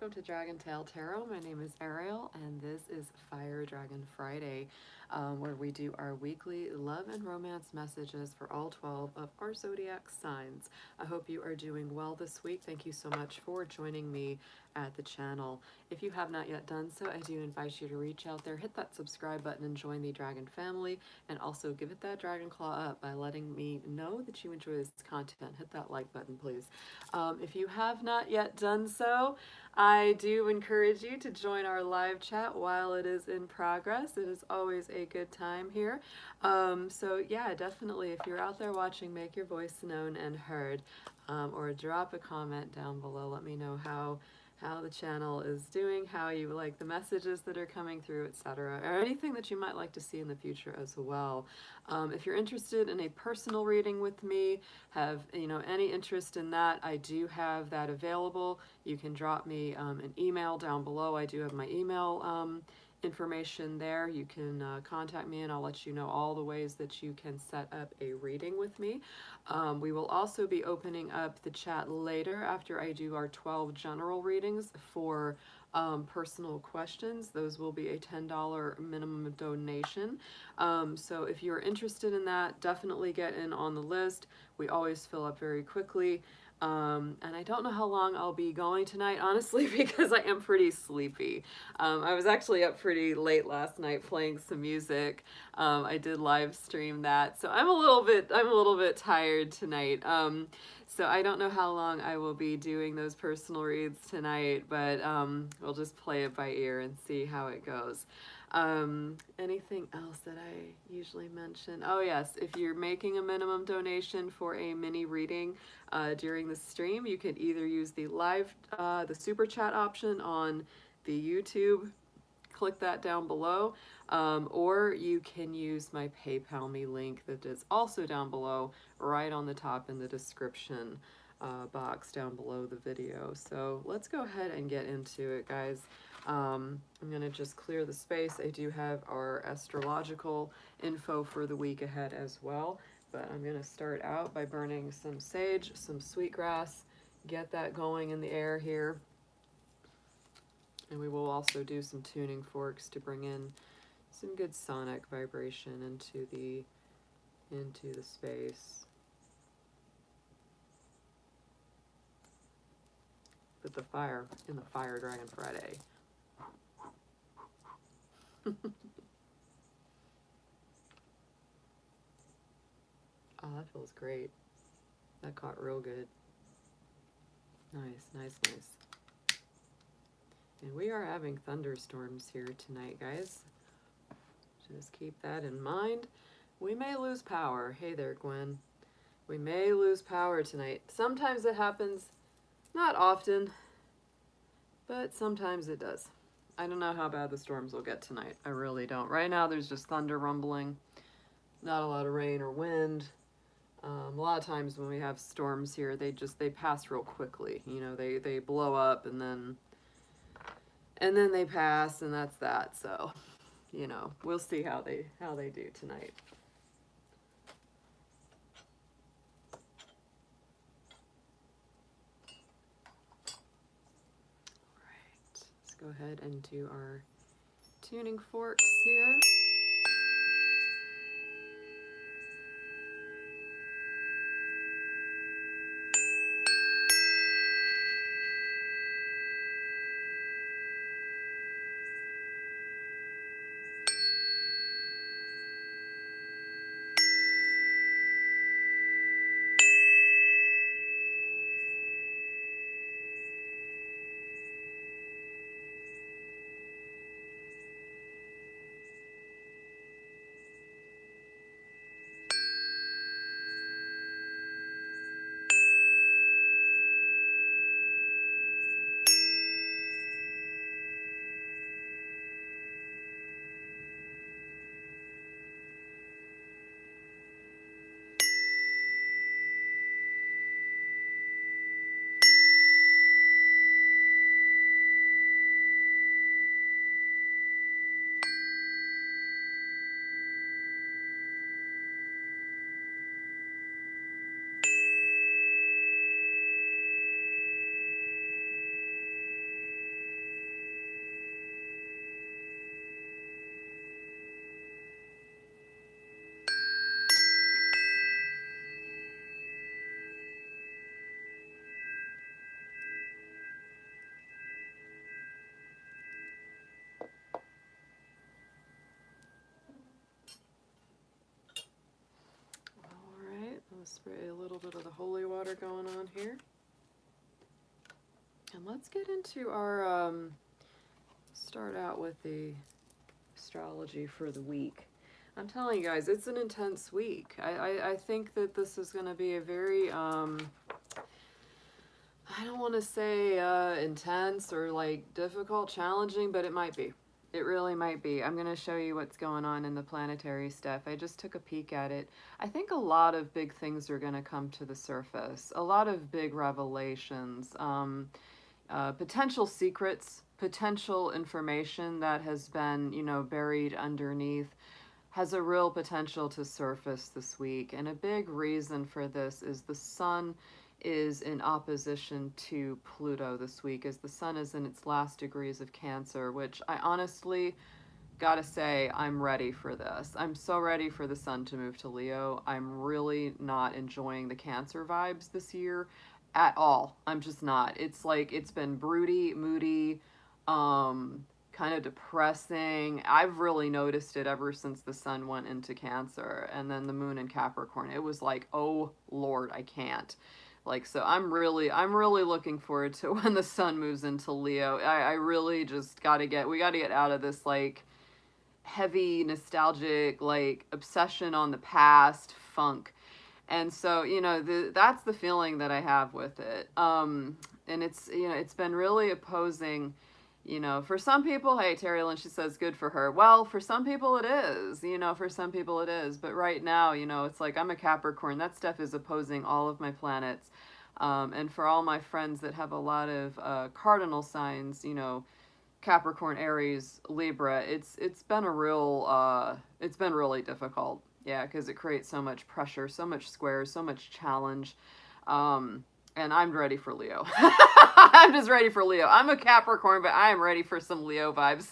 welcome to Dragon Tail Tarot. My name is Ariel, and this is Fire Dragon Friday, where we do our weekly love and romance messages for all 12 of our zodiac signs. I hope you are doing well this week. Thank you so much for joining me at the channel. If you have not yet done so, I do invite you to reach out there, hit that subscribe button, and join the Dragon family, and also give it that dragon claw up by letting me know that you enjoy this content. Hit that like button, please. If you have not yet done so, I do encourage you to join our live chat while it is in progress. It is always a good time here. So yeah, definitely, if you're out there watching, make your voice known and heard, or drop a comment down below. Let me know how the channel is doing, how you like the messages that are coming through, etc., or anything that you might like to see in the future as well. If you're interested in a personal reading with me, have any interest in that, I do have that available. You can drop me an email down below. I do have my email information there. You can contact me and I'll let you know all the ways that you can set up a reading with me. We will also be opening up the chat later after I do our 12 general readings for personal questions. Those will be a $10 minimum donation. So if you're interested in that, definitely get in on the list. We always fill up very quickly. And I don't know how long I'll be going tonight, honestly, because I am pretty sleepy. I was actually up pretty late last night playing some music. I did live stream that, so I'm a little bit tired tonight. So I don't know how long I will be doing those personal reads tonight, but we'll just play it by ear and see how it goes. Anything else that I usually mention? Oh yes, if you're making a minimum donation for a mini reading during the stream, you can either use the the super chat option on the YouTube, click that down below, or you can use my PayPal me link that is also down below, right on the top in the description box down below the video. So let's go ahead and get into it, guys. I'm going to just clear the space. I do have our astrological info for the week ahead as well, but I'm going to start out by burning some sage, some sweetgrass, get that going in the air here. And we will also do some tuning forks to bring in some good sonic vibration into the space. But the fire in the Fire Dragon Friday. Oh, that feels great. That caught real good. Nice, nice, nice. And we are having thunderstorms here tonight, guys. Just keep that in mind. We may lose power. Hey there, Gwen. We may lose power tonight. Sometimes it happens, not often, but sometimes it does. I don't know how bad the storms will get tonight. I really don't. Right now there's just thunder rumbling, not a lot of rain or wind. A lot of times when we have storms here, they pass real quickly. You know, they blow up and then they pass, and that's that. So, you know, we'll see how they do tonight. All right, let's go ahead and do our tuning forks here. Spray a little bit of the holy water going on here. And let's get into our, start out with the astrology for the week. I'm telling you guys, it's an intense week. I think that this is going to be a very, I don't want to say intense or like difficult, challenging, but it might be. It really might be. I'm going to show you what's going on in the planetary stuff. I just took a peek at it. I think a lot of big things are going to come to the surface. A lot of big revelations, potential secrets, potential information that has been, you know, buried underneath has a real potential to surface this week. And a big reason for this is the sun is in opposition to Pluto this week, as the sun is in its last degrees of Cancer, which I honestly gotta say, I'm ready for this. I'm so ready for the sun to move to Leo. I'm really not enjoying the Cancer vibes this year at all. I'm just not. It's like, it's been broody, moody, kind of depressing. I've really noticed it ever since the sun went into Cancer and then the moon in Capricorn. It was like, oh Lord, I can't. Like, so I'm really looking forward to when the sun moves into Leo. I really just we gotta get out of this like heavy nostalgic like obsession on the past funk. And so, you know, that's the feeling that I have with it. And it's, you know, it's been really opposing, you know, for some people, hey, Terry Lynn, she says good for her. Well, for some people it is, you know, for some people it is. But right now, you know, it's like I'm a Capricorn. That stuff is opposing all of my planets. And for all my friends that have a lot of cardinal signs, you know, Capricorn, Aries, Libra, it's been a real, it's been really difficult. Yeah, because it creates so much pressure, so much squares, so much challenge. And I'm ready for Leo. I'm just ready for Leo. I'm a Capricorn, but I am ready for some Leo vibes.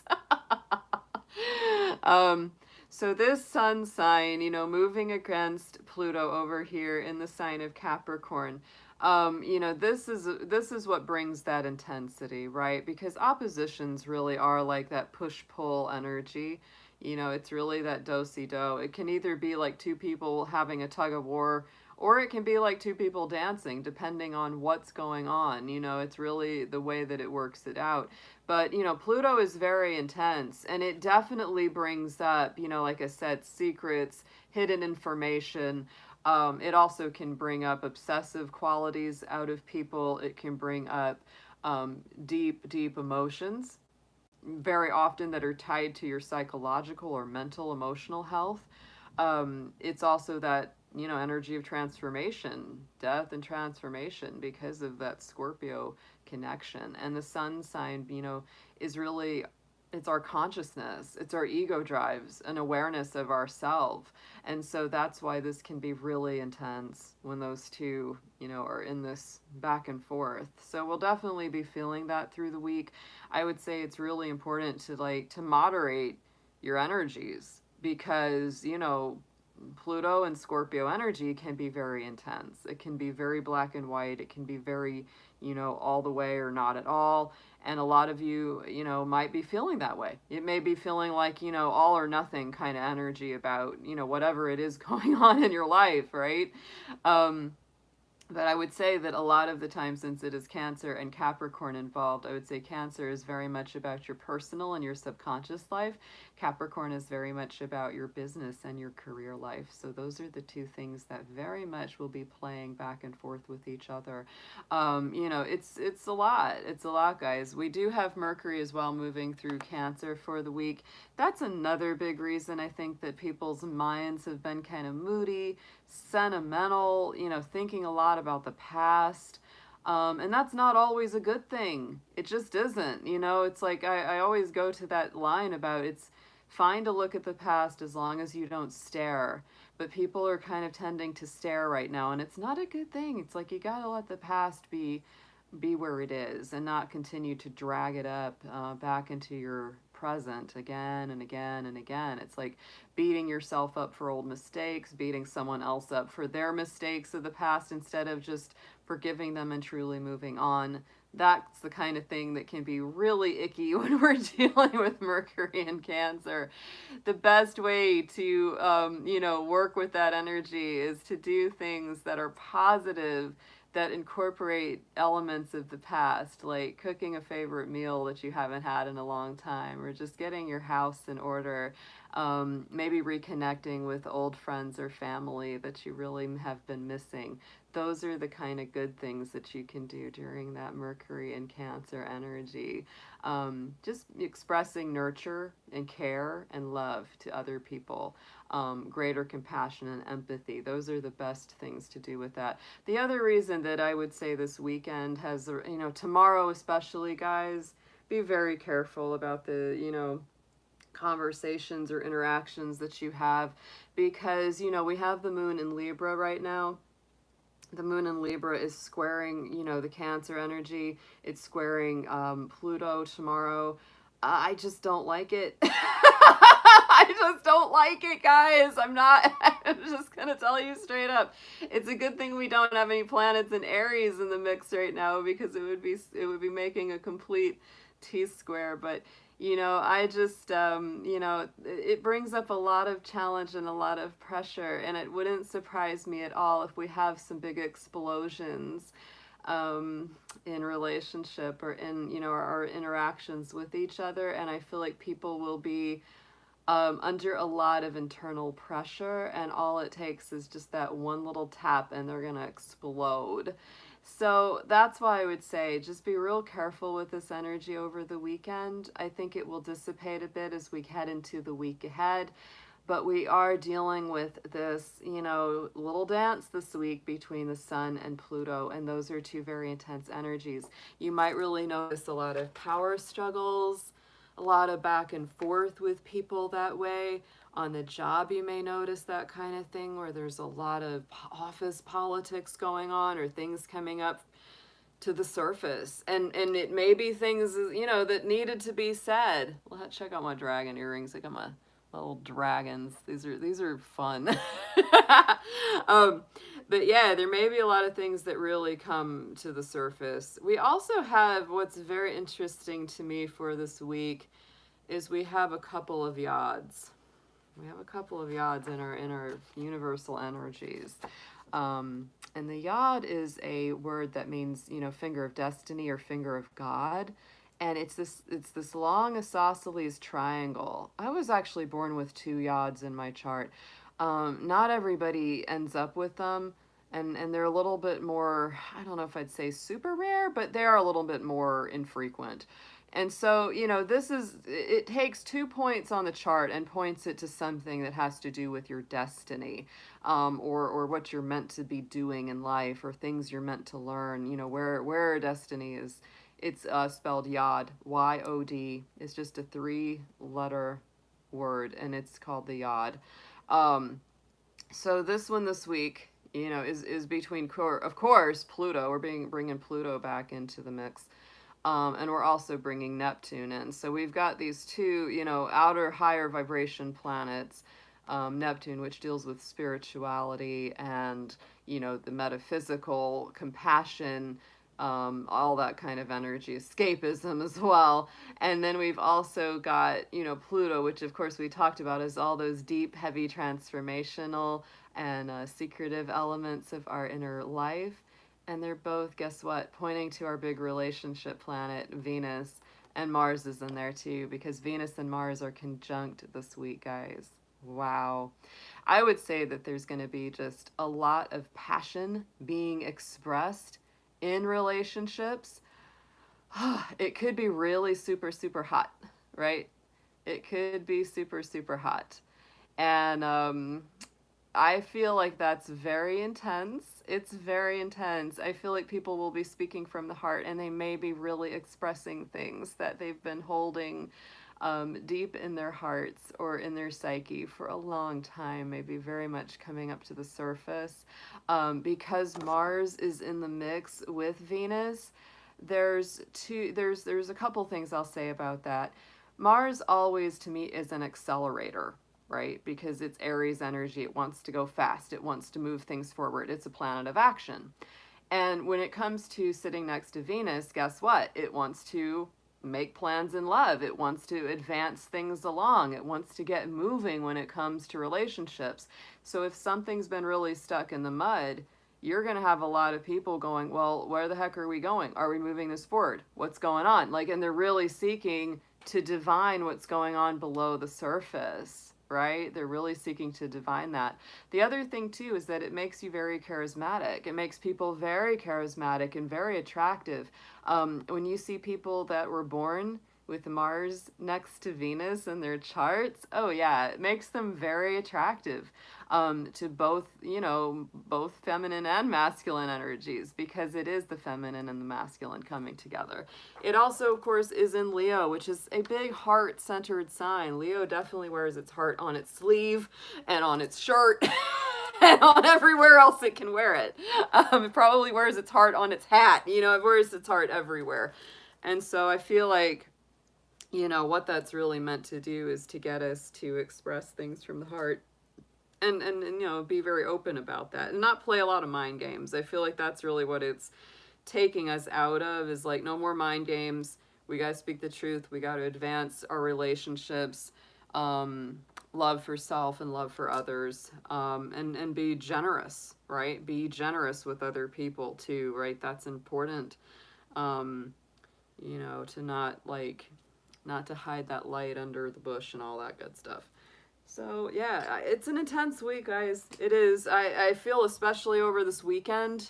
So this sun sign, you know, moving against Pluto over here in the sign of Capricorn, you know, this is what brings that intensity, right? Because oppositions really are like that push-pull energy. You know, it's really that do-si-do. It can either be like two people having a tug of war, or it can be like two people dancing, depending on what's going on. You know, it's really the way that it works it out. But, you know, Pluto is very intense, and it definitely brings up, you know, like I said, secrets, hidden information. It also can bring up obsessive qualities out of people. It can bring up deep, deep emotions, very often that are tied to your psychological or mental, emotional health. It's also that, you know, energy of transformation, death and transformation because of that Scorpio connection. And the sun sign, you know, is really, it's our consciousness, it's our ego drives, an awareness of ourself. And so that's why this can be really intense when those two, you know, are in this back and forth. So we'll definitely be feeling that through the week. I would say it's really important to moderate your energies, because, you know, Pluto and Scorpio energy can be very intense. It can be very black and white. It can be very, you know, all the way or not at all. And a lot of you, you know, might be feeling that way. It may be feeling like, you know, all or nothing kind of energy about, you know, whatever it is going on in your life, right? But I would say that a lot of the time, since it is Cancer and Capricorn involved, I would say Cancer is very much about your personal and your subconscious life. Capricorn is very much about your business and your career life. So those are the two things that very much will be playing back and forth with each other. You know, it's a lot. It's a lot, guys. We do have Mercury as well moving through Cancer for the week. That's another big reason I think that people's minds have been kind of moody, sentimental, you know, thinking a lot about the past. And that's not always a good thing. It just isn't. You know, it's like I always go to that line about it's fine to look at the past as long as you don't stare. But people are kind of tending to stare right now, and it's not a good thing. It's like you gotta let the past be where it is and not continue to drag it up back into your present again and again and again. It's like beating yourself up for old mistakes, beating someone else up for their mistakes of the past, instead of just forgiving them and truly moving on that's the kind of thing that can be really icky when we're dealing with Mercury and Cancer. The best way to, work with that energy is to do things that are positive, that incorporate elements of the past, like cooking a favorite meal that you haven't had in a long time, or just getting your house in order, maybe reconnecting with old friends or family that you really have been missing. Those are the kind of good things that you can do during that Mercury and Cancer energy. Just expressing nurture and care and love to other people, greater compassion and empathy. Those are the best things to do with that. The other reason that I would say this weekend has, tomorrow especially, guys, be very careful about the, conversations or interactions that you have, because, we have the moon in Libra right now. The moon in Libra is squaring, the Cancer energy. It's squaring Pluto tomorrow. I just don't like it. I just don't like it, guys. I'm just going to tell you straight up. It's a good thing we don't have any planets in Aries in the mix right now, because it would be making a complete T-square. But I just, it brings up a lot of challenge and a lot of pressure, and it wouldn't surprise me at all if we have some big explosions in relationship, or in, our interactions with each other. And I feel like people will be under a lot of internal pressure, and all it takes is just that one little tap and they're going to explode. So that's why I would say just be real careful with this energy over the weekend. I think it will dissipate a bit as we head into the week ahead. But we are dealing with this, little dance this week between the Sun and Pluto, and those are two very intense energies. You might really notice a lot of power struggles, a lot of back and forth with people that way. On the job, you may notice that kind of thing, where there's a lot of office politics going on, or things coming up to the surface. And it may be things, that needed to be said. Well, check out my dragon earrings. I got my little dragons. These are fun. But yeah, there may be a lot of things that really come to the surface. We also have, what's very interesting to me for this week, is we have a couple of yods. We have a couple of yods in our universal energies. And the yod is a word that means, finger of destiny or finger of God. And it's this long isosceles triangle. I was actually born with 2 yods in my chart. Not everybody ends up with them. And they're a little bit more, I don't know if I'd say super rare, but they are a little bit more infrequent. And so, it takes 2 points on the chart and points it to something that has to do with your destiny, or what you're meant to be doing in life, or things you're meant to learn, where destiny is. It's spelled Yod, Y-O-D. It's just a 3-letter word, and it's called the Yod. So this one this week, is between, of course, Pluto. We're bringing Pluto back into the mix. And we're also bringing Neptune in. So we've got these 2, outer higher vibration planets. Neptune, which deals with spirituality and, the metaphysical, compassion, all that kind of energy, escapism as well. And then we've also got, Pluto, which of course we talked about, is all those deep, heavy, transformational and secretive elements of our inner life. And they're both, guess what, pointing to our big relationship planet, Venus. And Mars is in there too, because Venus and Mars are conjunct this week, guys. Wow. I would say that there's going to be just a lot of passion being expressed in relationships. It could be really super, super hot, right? It could be super, super hot. And I feel like that's very intense. It's very intense. I feel like people will be speaking from the heart, and they may be really expressing things that they've been holding deep in their hearts or in their psyche for a long time, maybe very much coming up to the surface. Because Mars is in the mix with Venus, there's a couple things I'll say about that. Mars always, to me, is an accelerator, right? Because it's Aries energy. It wants to go fast. It wants to move things forward. It's a planet of action. And when it comes to sitting next to Venus, guess what? It wants to make plans in love. It wants to advance things along. It wants to get moving when it comes to relationships. So if something's been really stuck in the mud, you're going to have a lot of people going, well, where the heck are we going? Are we moving this forward? What's going on? Like, and they're really seeking to divine what's going on below the surface, right? They're really seeking to divine that. The other thing too is that it makes you very charismatic. It makes people very charismatic and very attractive. When you see people that were born with Mars next to Venus in their charts, oh yeah, it makes them very attractive to both, you know, both feminine and masculine energies, because it is the feminine and the masculine coming together. It also, of course, is in Leo, which is a big heart-centered sign. Leo definitely wears its heart on its sleeve and on its shirt and on everywhere else it can wear it. It probably wears its heart on its hat. You know, it wears its heart everywhere. And so I feel like, you know, what that's really meant to do is to get us to express things from the heart and you know, be very open about that and not play a lot of mind games. I feel like that's really what it's taking us out of, is like, no more mind games. We got to speak the truth. We got to advance our relationships, love for self and love for others, and be generous, right? Be generous with other people too, right? That's important. You know, to not to hide that light under the bush and all that good stuff. So yeah, it's an intense week, guys. It is. I feel, especially over this weekend,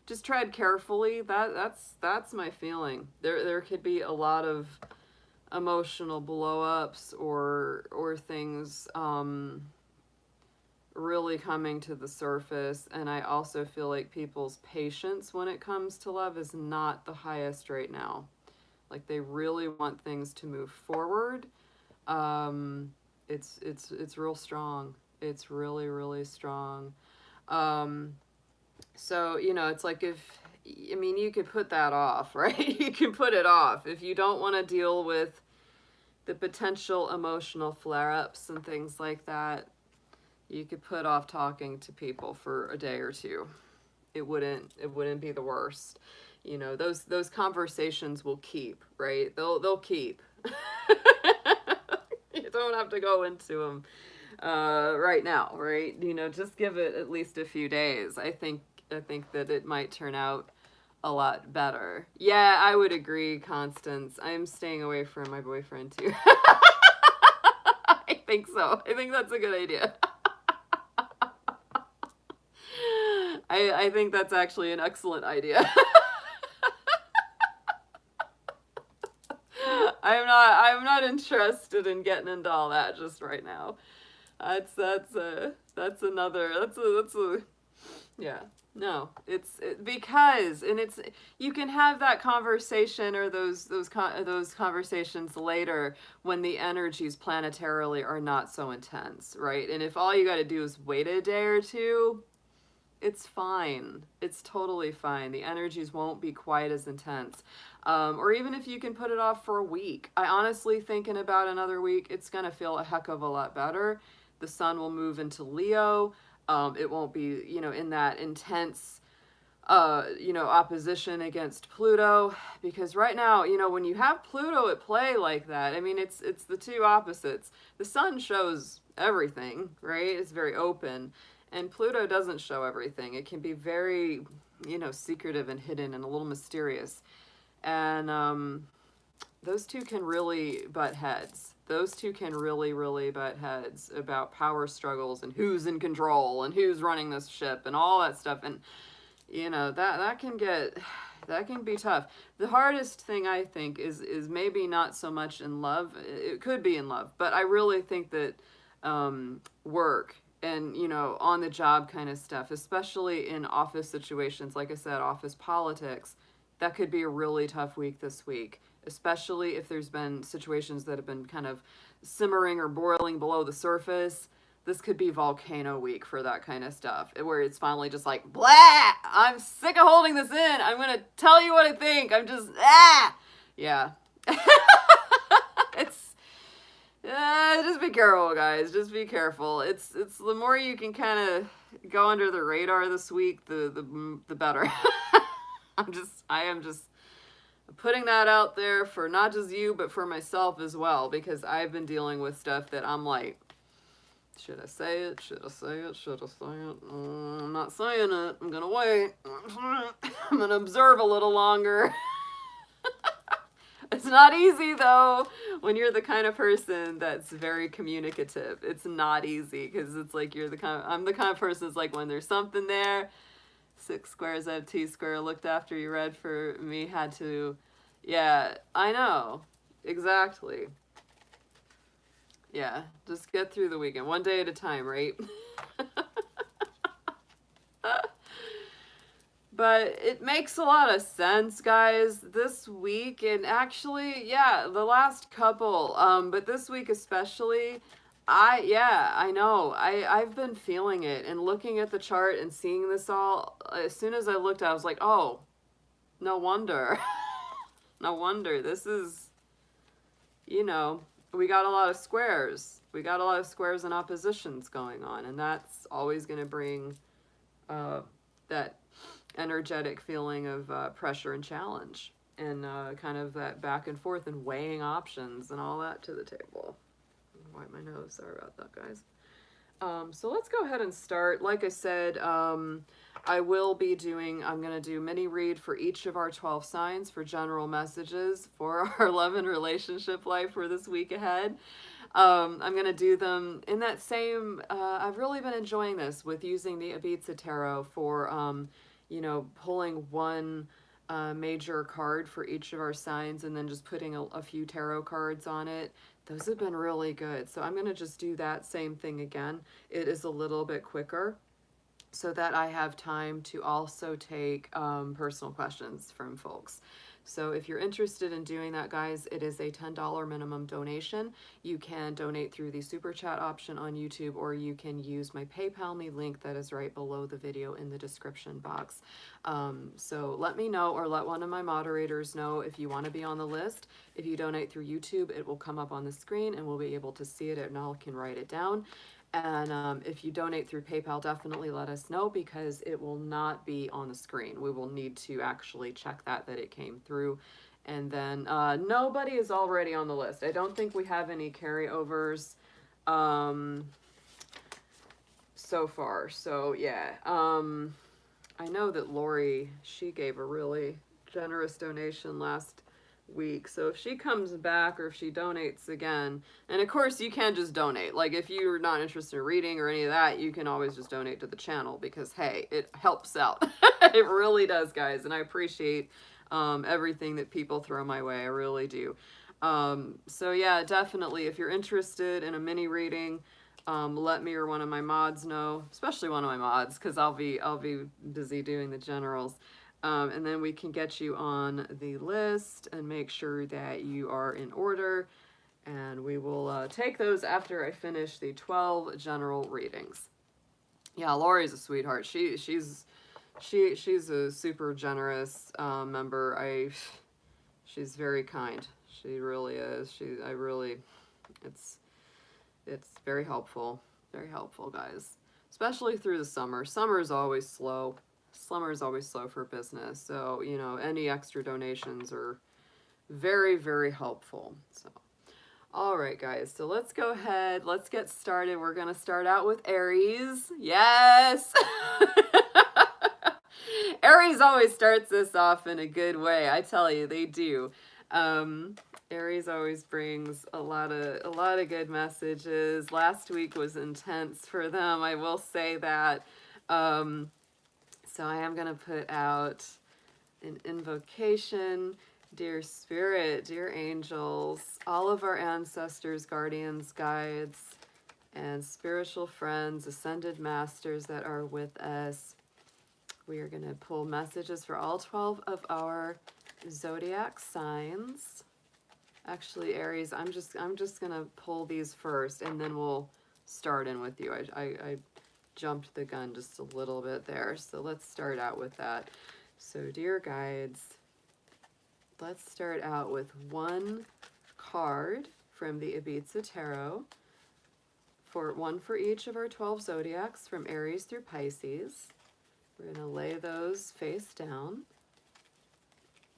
just tread carefully. That's my feeling. There could be a lot of emotional blow-ups or things really coming to the surface. And I also feel like people's patience when it comes to love is not the highest right now. Like, they really want things to move forward. It's real strong. It's really, really strong. So, you know, it's like, I mean, you could put that off, right? You can put it off. If you don't want to deal with the potential emotional flare-ups and things like that, you could put off talking to people for a day or two. It wouldn't be the worst. You know, those conversations will keep, right? They'll keep. You don't have to go into them right now, right? You know, just give it at least a few days. I think that it might turn out a lot better. Yeah, I would agree, Constance. I'm staying away from my boyfriend too. I think so. I think that's a good idea. I think that's actually an excellent idea. I'm not interested in getting into all that just right now. That's yeah. No, because, and it's, you can have that conversation or those conversations later when the energies planetarily are not so intense, right? And if all you got to do is wait a day or two, it's fine. It's totally fine. The energies won't be quite as intense. Or even if you can put it off for a week. I honestly think in about another week, it's going to feel a heck of a lot better. The sun will move into Leo. It won't be, you know, in that intense, you know, opposition against Pluto. Because right now, you know, when you have Pluto at play like that, I mean, it's the two opposites. The sun shows everything, right? It's very open. And Pluto doesn't show everything. It can be very, you know, secretive and hidden and a little mysterious. And those two can really butt heads. Those two can really, really butt heads about power struggles and who's in control and who's running this ship and all that stuff. And, you know, that can be tough. The hardest thing, I think, is maybe not so much in love. It could be in love, but I really think that work and, you know, on the job kind of stuff, especially in office situations, like I said, office politics, that could be a really tough week this week, especially if there's been situations that have been kind of simmering or boiling below the surface. This could be volcano week for that kind of stuff, where it's finally just like, blah, I'm sick of holding this in. I'm going to tell you what I think. I'm just, yeah. Just be careful, guys. Just be careful. It's the more you can kind of go under the radar this week, the better. I am just putting that out there for not just you, but for myself as well, because I've been dealing with stuff that I'm like, should I say it? Should I say it? Should I say it? I'm not saying it. I'm gonna wait. I'm gonna observe a little longer. It's not easy though when you're the kind of person that's very communicative. It's not easy because it's like I'm the kind of person that's like when there's something there, 6 squares I have T square looked after you read for me had to, yeah, I know, exactly. Yeah, just get through the weekend, one day at a time, right? But it makes a lot of sense, guys, this week, and actually, yeah, the last couple, but this week especially, I know, I've been feeling it, and looking at the chart and seeing this all, as soon as I looked, I was like, oh, no wonder, no wonder, this is, you know, we got a lot of squares, and oppositions going on, and that's always going to bring, that energetic feeling of pressure and challenge, and kind of that back and forth and weighing options and all that to the table. Wipe my nose, sorry about that, guys. So let's go ahead and start. Like I said, I'm going to do mini read for each of our 12 signs for general messages for our love and relationship life for this week ahead. I'm going to do them in that same, I've really been enjoying this with using the Ibiza Tarot for, you know, pulling one major card for each of our signs and then just putting a few tarot cards on it. Those have been really good. So I'm going to just do that same thing again. It is a little bit quicker so that I have time to also take personal questions from folks. So if you're interested in doing that, guys, it is a $10 minimum donation. You can donate through the super chat option on YouTube, or you can use my PayPal me link that is right below the video in the description box. So let me know, or let one of my moderators know if you want to be on the list. If you donate through YouTube, it will come up on the screen and we'll be able to see it, and I can write it down. And if you donate through PayPal, definitely let us know, because it will not be on the screen. We will need to actually check that it came through. And then nobody is already on the list. I don't think we have any carryovers so far. So yeah, I know that Lori, she gave a really generous donation last week, so if she comes back or if she donates again, and of course you can just donate, like if you're not interested in reading or any of that, you can always just donate to the channel, because hey, it helps out. It really does, guys, and I appreciate everything that people throw my way. I really do. So yeah, definitely, if you're interested in a mini reading, let me or one of my mods know, especially one of my mods, because I'll be busy doing the generals. And then we can get you on the list and make sure that you are in order. And we will take those after I finish the 12 general readings. Yeah, Lori's a sweetheart. She's a super generous member. She's very kind. She really is. It's very helpful. Very helpful, guys. Especially through the summer. Summer is always slow. Summer is always slow for business, so you know, any extra donations are very, very helpful. So all right, guys, so let's go ahead, let's get started. We're gonna start out with Aries. Yes. Aries always starts this off in a good way, I tell you, they do. Aries always brings a lot of good messages. Last week was intense for them, I will say that. So I am going to put out an invocation. Dear Spirit, dear angels, all of our ancestors, guardians, guides, and spiritual friends, ascended masters that are with us, we are going to pull messages for all 12 of our zodiac signs. Actually, Aries, I'm just going to pull these first, and then we'll start in with you. I jumped the gun just a little bit there, so let's start out with that. So dear guides, let's start out with one card from the Ibiza Tarot, for one for each of our 12 zodiacs from Aries through Pisces. We're going to lay those face down,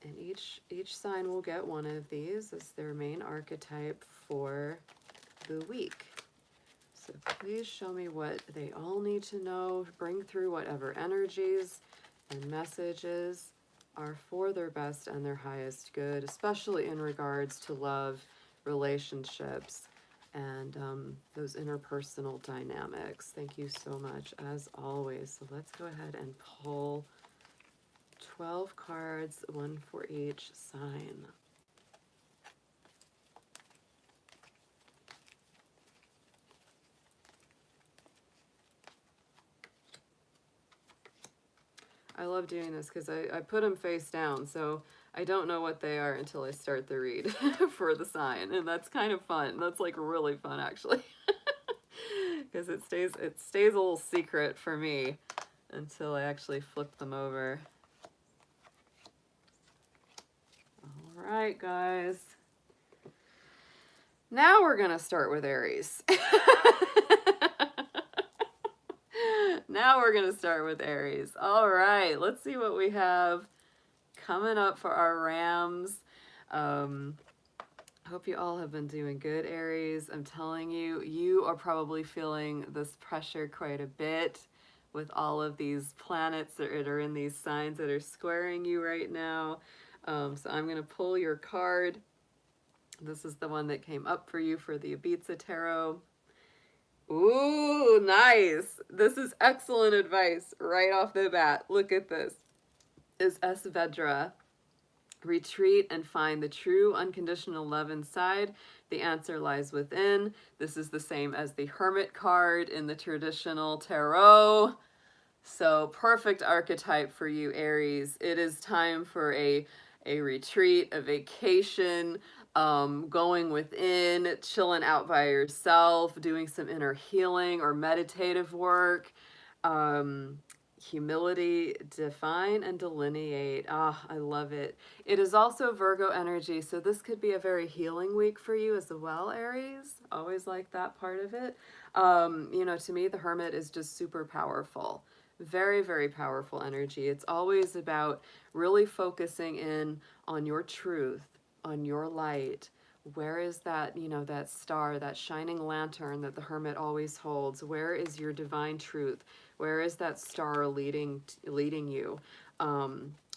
and each sign will get one of these as their main archetype for the week. So please show me what they all need to know, bring through whatever energies and messages are for their best and their highest good, especially in regards to love, relationships, and those interpersonal dynamics. Thank you so much, as always. So let's go ahead and pull 12 cards, one for each sign. I love doing this because I put them face down, so I don't know what they are until I start the read for the sign, and that's kind of fun. That's like really fun, actually, because it stays a little secret for me until I actually flip them over. All right, guys. Now we're gonna start with Aries. Now we're going to start with Aries. All right, let's see what we have coming up for our Rams. Hope you all have been doing good, Aries. I'm telling you, you are probably feeling this pressure quite a bit with all of these planets that are in these signs that are squaring you right now. So I'm going to pull your card. This is the one that came up for you for the Ibiza Tarot. Ooh, nice. This is excellent advice right off the bat. Look at this. Is Esvedra. Retreat and find the true unconditional love inside. The answer lies within. This is the same as the Hermit card in the traditional tarot. So perfect archetype for you, Aries. It is time for a retreat, a vacation, going within, chilling out by yourself, doing some inner healing or meditative work. Humility, define and delineate. Ah, I love it. It is also Virgo energy, so this could be a very healing week for you as well, Aries. Always like that part of it. You know, to me, the Hermit is just super powerful. Very, very powerful energy. It's always about really focusing in on your truth, on your light. Where is that, you know, that star, that shining lantern that the Hermit always holds? Where is your divine truth? Where is that star leading you?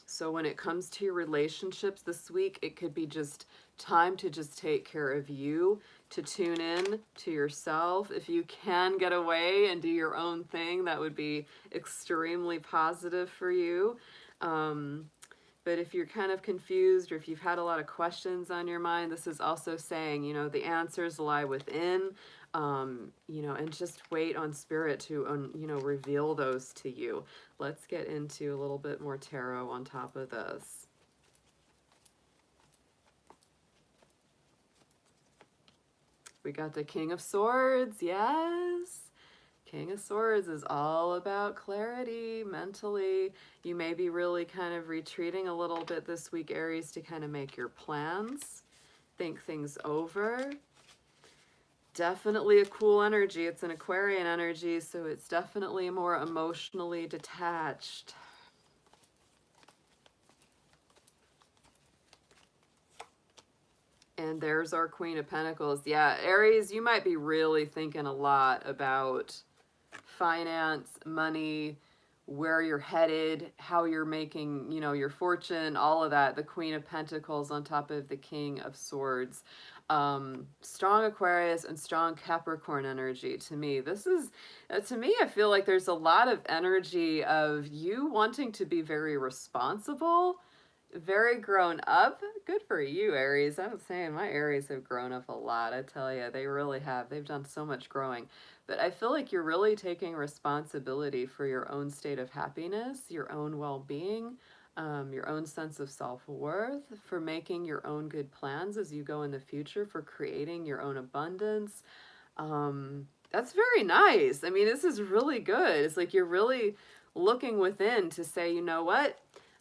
So when it comes to your relationships this week, it could be just time to just take care of you, to tune in to yourself. If you can get away and do your own thing, that would be extremely positive for you. But if you're kind of confused or if you've had a lot of questions on your mind, this is also saying, you know, the answers lie within, you know, and just wait on Spirit to, you know, reveal those to you. Let's get into a little bit more tarot on top of this. We got the King of Swords, yes. King of Swords is all about clarity mentally. You may be really kind of retreating a little bit this week, Aries, to kind of make your plans, think things over. Definitely a cool energy. It's an Aquarian energy, so it's definitely more emotionally detached. And there's our Queen of Pentacles. Yeah, Aries, you might be really thinking a lot about finance, money, where you're headed, how you're making, you know, your fortune, all of that. The Queen of Pentacles on top of the King of Swords. Strong Aquarius and strong Capricorn energy to me. This is, to me, I feel like there's a lot of energy of you wanting to be very responsible, very grown up. Good for you, Aries. I'm saying my Aries have grown up a lot. I tell you, they really have. They've done so much growing. But I feel like you're really taking responsibility for your own state of happiness, your own well-being, your own sense of self-worth, for making your own good plans as you go in the future, for creating your own abundance. That's very nice. I mean, this is really good. It's like you're really looking within to say, you know what?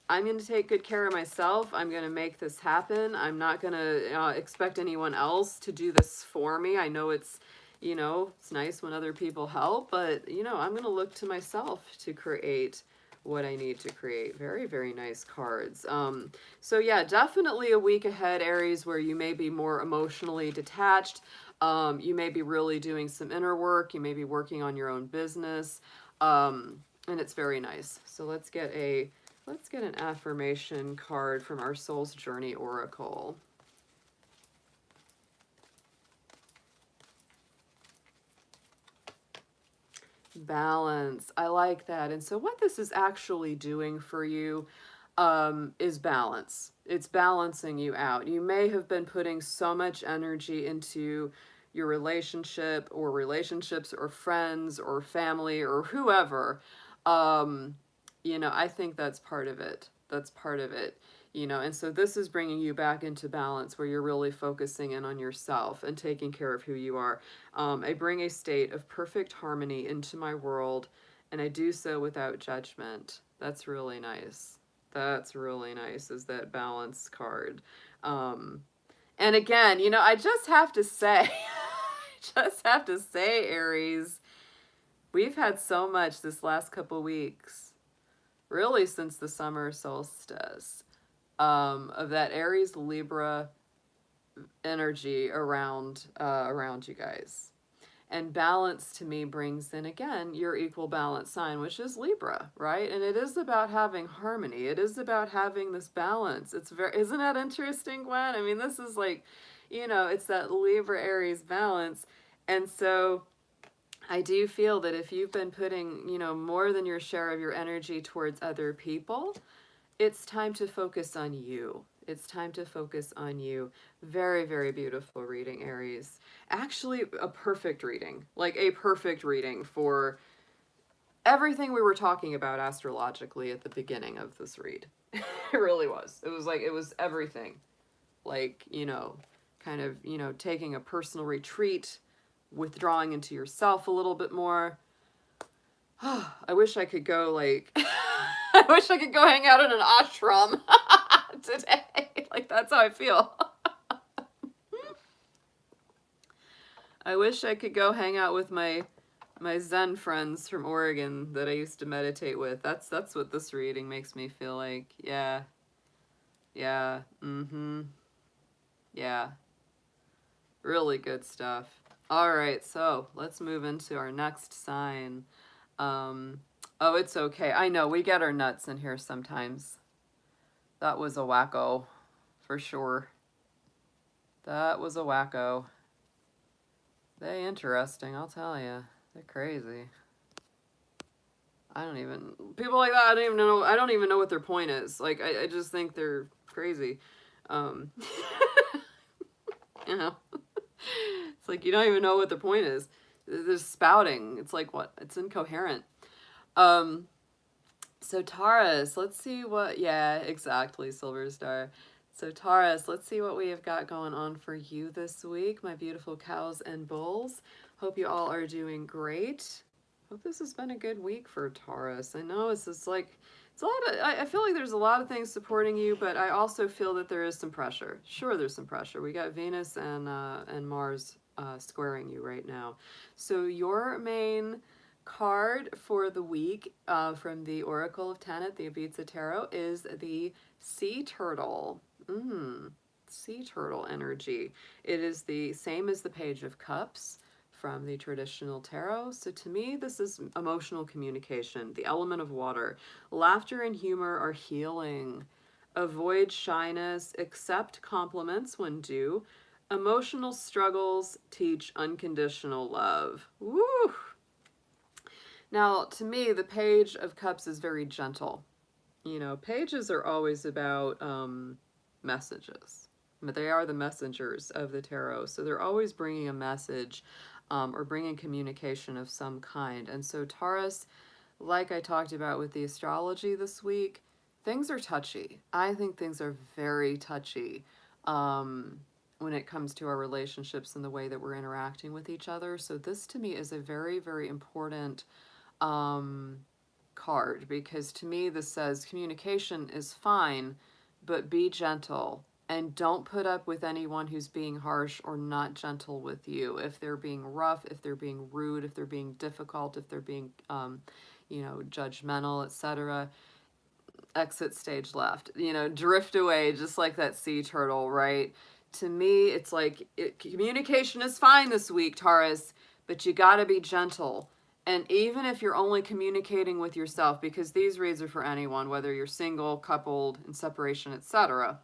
I'm going to take good care of myself. I'm going to make this happen. I'm not going to expect anyone else to do this for me. I know it's, you know, it's nice when other people help, but, you know, I'm going to look to myself to create what I need to create. Very, very nice cards. So yeah, definitely a week ahead, Aries, where you may be more emotionally detached. You may be really doing some inner work. You may be working on your own business. And it's very nice. So let's get an affirmation card from our Soul's Journey Oracle. Balance. I like that. And so what this is actually doing for you is balance. It's balancing you out. You may have been putting so much energy into your relationship or relationships or friends or family or whoever. You know, I think that's part of it. That's part of it. You know, and so this is bringing you back into balance where you're really focusing in on yourself and taking care of who you are. I bring a state of perfect harmony into my world, and I do so without judgment. That's really nice. That's really nice, is that balance card. And again, you know, I just have to say, Aries, we've had so much this last couple weeks, really since the summer solstice, of that Aries Libra energy around you guys. And balance to me brings in, again, your equal balance sign, which is Libra, right? And it is about having harmony. It is about having this balance. It's very, isn't that interesting, Gwen? I mean, this is like, you know, it's that Libra Aries balance. And so I do feel that if you've been putting, you know, more than your share of your energy towards other people, it's time to focus on you. It's time to focus on you. Very, very beautiful reading, Aries. Actually, a perfect reading. Like a perfect reading for everything we were talking about astrologically at the beginning of this read. It really was. It was like, it was everything. Like, you know, kind of, you know, taking a personal retreat, withdrawing into yourself a little bit more. I wish I could go like, I wish I could go hang out in an ashram today. Like, that's how I feel. I wish I could go hang out with my Zen friends from Oregon that I used to meditate with. That's what this reading makes me feel like. Yeah. Yeah. Mm-hmm. Yeah. Really good stuff. All right, so let's move into our next sign. Oh, it's okay. I know, we get our nuts in here sometimes. That was a wacko, for sure. That was a wacko. They interesting, I'll tell you. They're crazy. People like that, I don't even know what their point is. Like, I just think they're crazy. You know, it's like, you don't even know what their point is. They're spouting. It's like, what? It's incoherent. So Taurus, let's see what, yeah, exactly, Silver Star. So Taurus, let's see what we have got going on for you this week, my beautiful cows and bulls. Hope you all are doing great. Hope this has been a good week for Taurus. I know it's just like, it's a lot of, I feel like there's a lot of things supporting you, but I also feel that there is some pressure. Sure, there's some pressure. We got Venus and Mars squaring you right now. So your main card for the week from the Oracle of Tanit, the Ibiza Tarot, is the Sea Turtle. Sea Turtle energy. It is the same as the Page of Cups from the traditional tarot. So to me, this is emotional communication, the element of water. Laughter and humor are healing. Avoid shyness, accept compliments when due. Emotional struggles teach unconditional love. Woo! Now, to me, the Page of Cups is very gentle. You know, pages are always about messages. But they are the messengers of the tarot. So they're always bringing a message or bringing communication of some kind. And so Taurus, like I talked about with the astrology this week, things are touchy. I think things are very touchy when it comes to our relationships and the way that we're interacting with each other. So this to me is a very, very important card, because to me this says communication is fine, but be gentle and don't put up with anyone who's being harsh or not gentle with you. If they're being rough, if they're being rude, if they're being difficult, if they're being judgmental, etc., exit stage left, drift away just like that sea turtle, right? To me, it's like communication is fine this week, Taurus, but you got to be gentle. And even if you're only communicating with yourself, because these reads are for anyone, whether you're single, coupled, in separation, etc.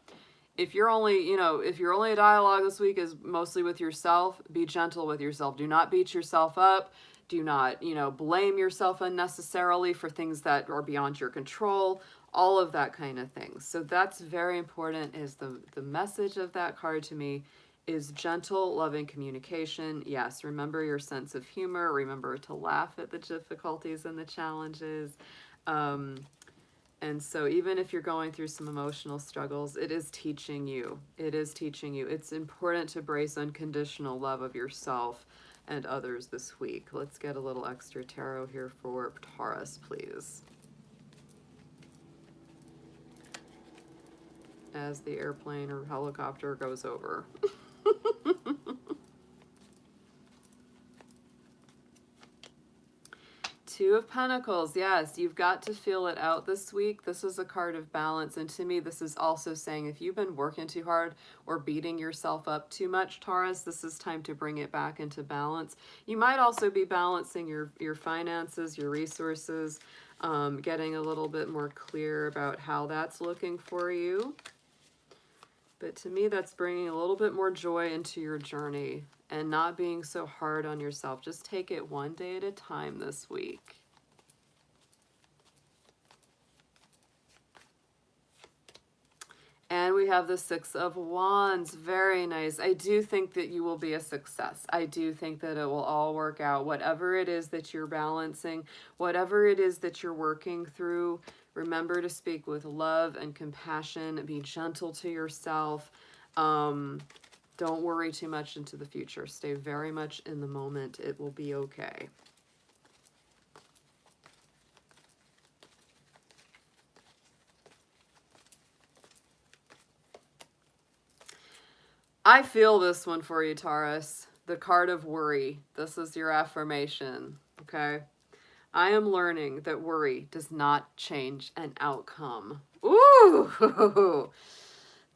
If you're only, if your only dialogue this week is mostly with yourself, be gentle with yourself. Do not beat yourself up. Do not, blame yourself unnecessarily for things that are beyond your control, all of that kind of things. So that's very important, is the message of that card to me is gentle, loving communication. Yes, remember your sense of humor. Remember to laugh at the difficulties and the challenges. And so even if you're going through some emotional struggles, it is teaching you. It is teaching you. It's important to embrace unconditional love of yourself and others this week. Let's get a little extra tarot here for Taurus, please. As the airplane or helicopter goes over. Two of Pentacles, yes, you've got to feel it out this week. This is a card of balance, and to me, this is also saying if you've been working too hard or beating yourself up too much, Taurus, this is time to bring it back into balance. You might also be balancing your finances, your resources, getting a little bit more clear about how that's looking for you. But to me, that's bringing a little bit more joy into your journey and not being so hard on yourself. Just take it one day at a time this week. And we have the Six of Wands. Very nice. I do think that you will be a success. I do think that it will all work out. Whatever it is that you're balancing, whatever it is that you're working through, remember to speak with love and compassion. Be gentle to yourself. Don't worry too much into the future. Stay very much in the moment. It will be okay. I feel this one for you, Taurus. The card of worry. This is your affirmation, okay? I am learning that worry does not change an outcome. Ooh!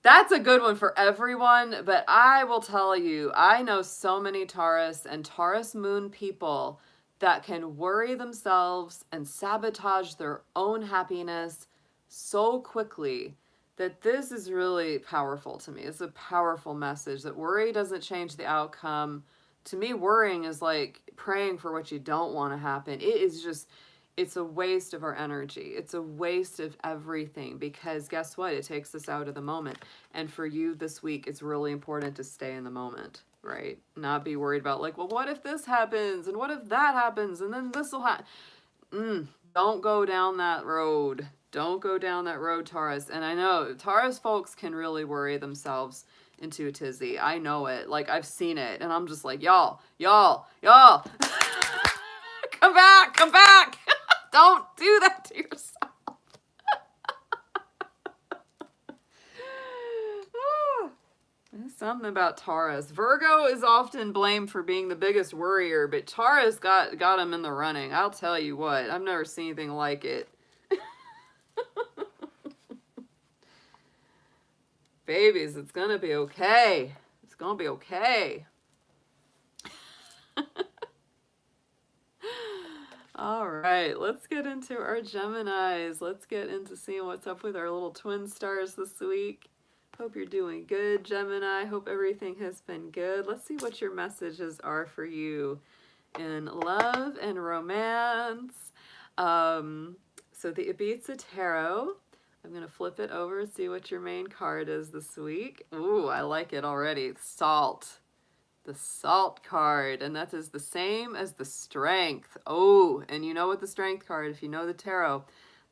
That's a good one for everyone, but I will tell you, I know so many Taurus and Taurus moon people that can worry themselves and sabotage their own happiness so quickly that this is really powerful to me. It's a powerful message that worry doesn't change the outcome. To me, worrying is like praying for what you don't want to happen. It is just, it's a waste of our energy. It's a waste of everything, because guess what? It takes us out of the moment. And for you this week, it's really important to stay in the moment, right? Not be worried about like, well, what if this happens? And what if that happens? And then this will happen. Don't go down that road. Don't go down that road, Taurus. And I know Taurus folks can really worry themselves into a tizzy. I know it. Like, I've seen it. And I'm just like, y'all. Come back. Don't do that to yourself. There's something about Taurus. Virgo is often blamed for being the biggest worrier, but Taurus got him in the running. I'll tell you what. I've never seen anything like it. Babies, it's gonna be okay. It's gonna be okay. All right, let's get into our Geminis. Let's get into seeing what's up with our little twin stars this week. Hope you're doing good, Gemini. Hope everything has been good. Let's see what your messages are for you in love and romance. So the Ibiza Tarot. I'm going to flip it over and see what your main card is this week. Ooh, I like it already. Salt. The Salt card. And that is the same as the Strength. Oh, and you know what the Strength card, if you know the tarot,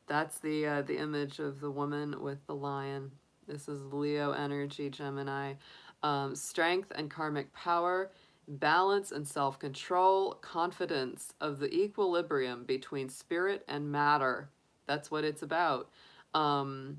that's the image of the woman with the lion. This is Leo energy, Gemini. Strength and karmic power. balance and self-control, confidence of the equilibrium between spirit and matter. That's what it's about. Um,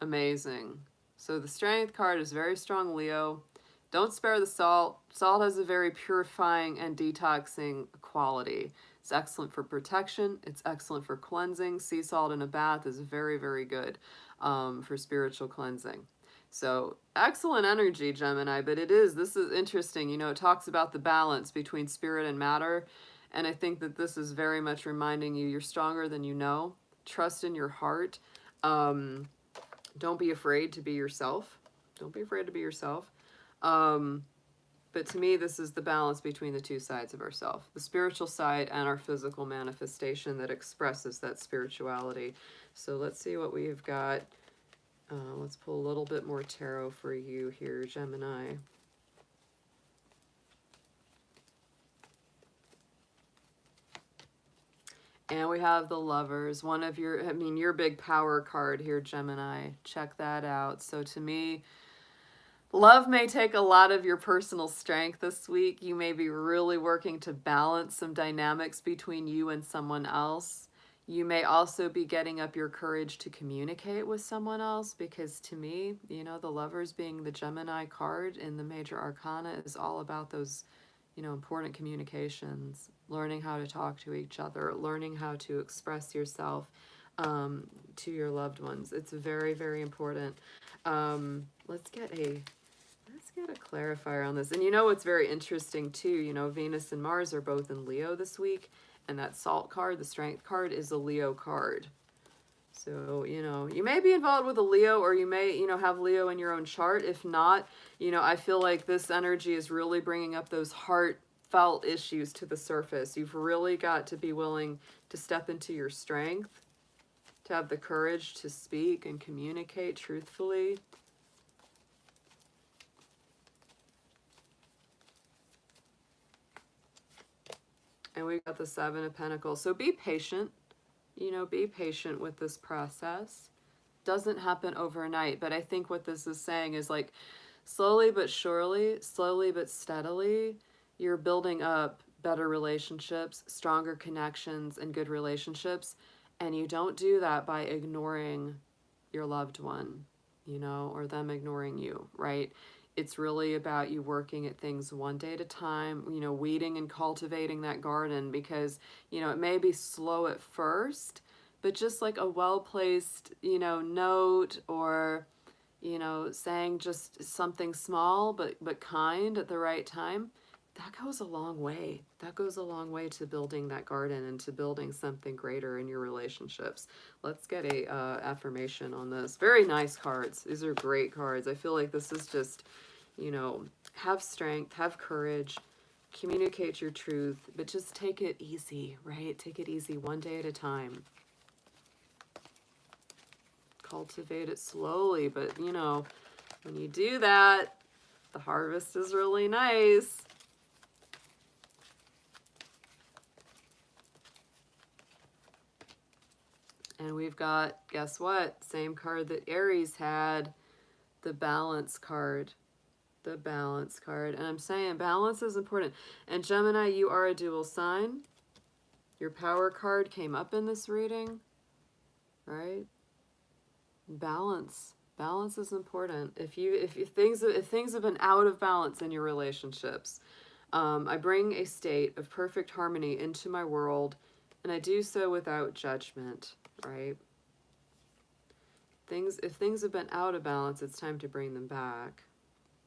Amazing. So the strength card is very strong, Leo. Don't spare the salt. Salt has a very purifying and detoxing quality. It's excellent for protection. It's excellent for cleansing. Sea salt in a bath is very, very good for spiritual cleansing. So excellent energy, Gemini, but this is interesting. You know, it talks about the balance between spirit and matter. And I think that this is very much reminding you you're stronger than you know. Trust in your heart. Don't be afraid to be yourself. Don't be afraid to be yourself. But to me, this is the balance between the two sides of ourself, the spiritual side and our physical manifestation that expresses that spirituality. So let's see what we've got. Let's pull a little bit more tarot for you here, Gemini. And we have the Lovers, one of your big power card here, Gemini. Check that out. So to me, love may take a lot of your personal strength this week. You may be really working to balance some dynamics between you and someone else. You may also be getting up your courage to communicate with someone else, because to me, you know, the Lovers being the Gemini card in the major arcana is all about those, you know, important communications, learning how to talk to each other, learning how to express yourself to your loved ones. It's very, very important. Let's get a clarifier on this. And you know what's very interesting too, you know, Venus and Mars are both in Leo this week, and that salt card, the strength card, is a Leo card. So, you know, you may be involved with a Leo, or you may, you know, have Leo in your own chart. If not, you know, I feel like this energy is really bringing up those heartfelt issues to the surface. You've really got to be willing to step into your strength, to have the courage to speak and communicate truthfully. And we've got the Seven of Pentacles. So be patient. You know, be patient with this process. Doesn't happen overnight, but I think what this is saying is like slowly but surely, slowly but steadily, you're building up better relationships, stronger connections, and good relationships. And you don't do that by ignoring your loved one, you know, or them ignoring you, right? It's really about you working at things one day at a time, you know, weeding and cultivating that garden, because, you know, it may be slow at first, but just like a well-placed, you know, note, or, you know, saying just something small but kind at the right time, that goes a long way. That goes a long way to building that garden and to building something greater in your relationships. Let's get a affirmation on this. Very nice cards. These are great cards. I feel like this is just, you know, have strength, have courage, communicate your truth, but just take it easy, right? Take it easy one day at a time. Cultivate it slowly, but, you know, when you do that, the harvest is really nice. And we've got, guess what? Same card that Aries had, the Balance card. The Balance card. And I'm saying balance is important. And Gemini, you are a dual sign. Your power card came up in this reading, right? Balance. Balance is important. If things have been out of balance in your relationships, I bring a state of perfect harmony into my world, and I do so without judgment, right? If things have been out of balance, it's time to bring them back.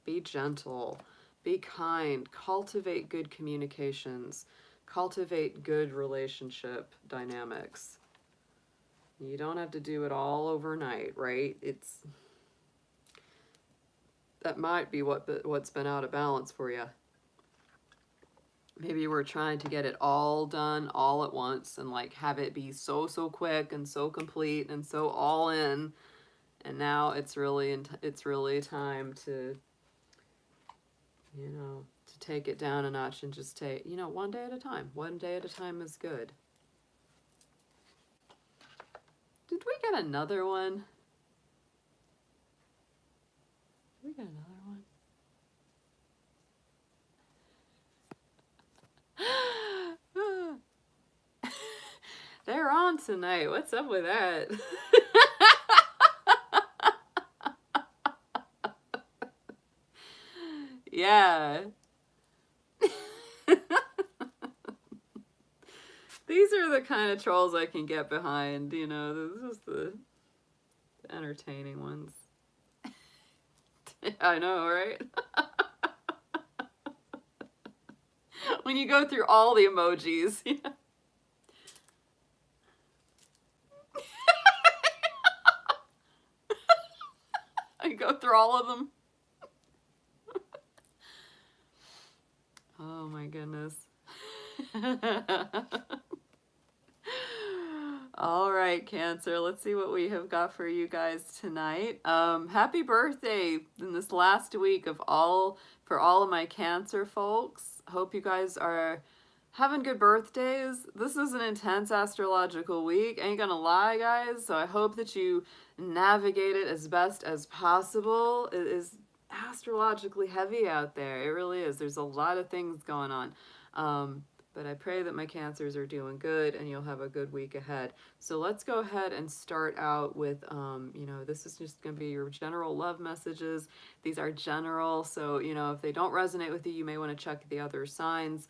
Be gentle, be kind, cultivate good communications, cultivate good relationship dynamics. You don't have to do it all overnight, right? That might be what's been out of balance for you. Maybe you were trying to get it all done all at once and like have it be so quick and so complete and so all in, and now it's really time to, you know, to take it down a notch and just take, you know, one day at a time. One day at a time is good. Did we get another one? Did we get another one? on tonight. What's up with that? Yeah. These are the kind of trolls I can get behind, you know. This is the entertaining ones. I know, right? When you go through all the emojis. I go through all of them. Oh my goodness. All right, Cancer, let's see what we have got for you guys tonight. Happy birthday in this last week for all of my Cancer folks. Hope you guys are having good birthdays. This is an intense astrological week, ain't gonna lie, guys. So I hope that you navigate it as best as possible. It is astrologically heavy out there. It really is. There's a lot of things going on. But I pray that my Cancers are doing good and you'll have a good week ahead. So let's go ahead and start out with, you know, this is just going to be your general love messages. These are general, so, you know, if they don't resonate with you, you may want to check the other signs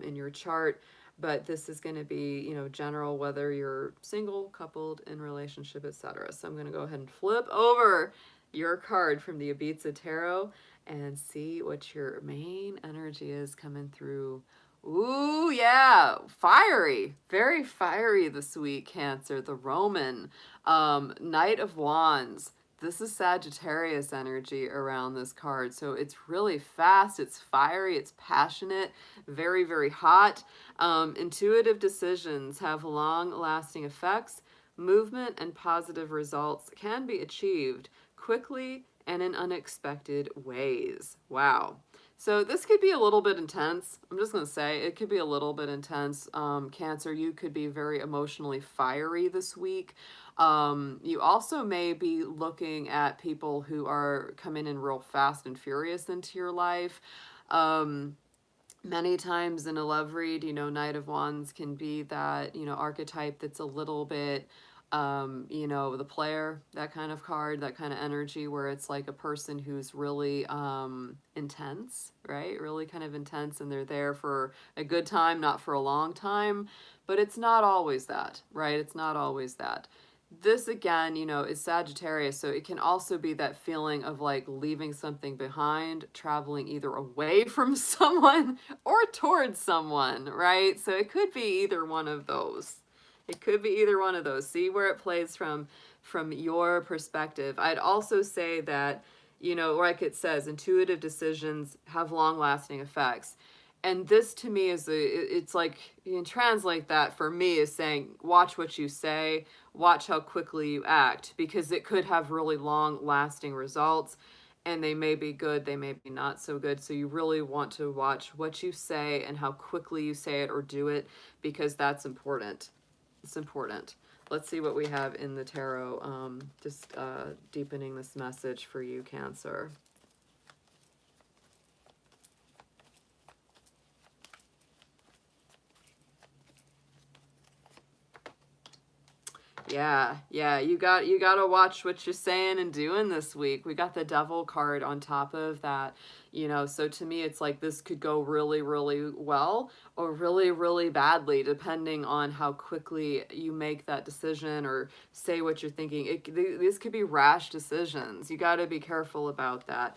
in your chart. But this is going to be, you know, general, whether you're single, coupled, in relationship, etc. So I'm going to go ahead and flip over your card from the Ibiza Tarot and see what your main energy is coming through. Ooh, yeah, fiery, very fiery this week, Cancer. The Roman, Knight of Wands. This is Sagittarius energy around this card. So it's really fast, it's fiery, it's passionate, very, very hot. Intuitive decisions have long-lasting effects. Movement and positive results can be achieved quickly and in unexpected ways. Wow. So this could be a little bit intense. I'm just going to say it could be a little bit intense. Cancer, you could be very emotionally fiery this week. You also may be looking at people who are coming in real fast and furious into your life. Many times in a love read, you know, Knight of Wands can be that, you know, archetype that's a little bit, you know, the player, that kind of card, that kind of energy where it's like a person who's really intense, right? Really kind of intense, and they're there for a good time, not for a long time, but it's not always that, right? It's not always that. This again, you know, is Sagittarius, so it can also be that feeling of like leaving something behind, traveling either away from someone or towards someone, right? So it could be either one of those. It could be either one of those. See where it plays from your perspective. I'd also say that, you know, like it says, intuitive decisions have long-lasting effects. And this to me is it's like, you can translate that for me as saying, watch what you say, watch how quickly you act, because it could have really long-lasting results. And they may be good, they may be not so good. So you really want to watch what you say and how quickly you say it or do it, because that's important. It's important. Let's see what we have in the tarot, just deepening this message for you, Cancer. Yeah, you got to watch what you're saying and doing this week. We got the Devil card on top of that, you know, so to me it's like this could go really, really well or really, really badly depending on how quickly you make that decision or say what you're thinking. These could be rash decisions. You got to be careful about that.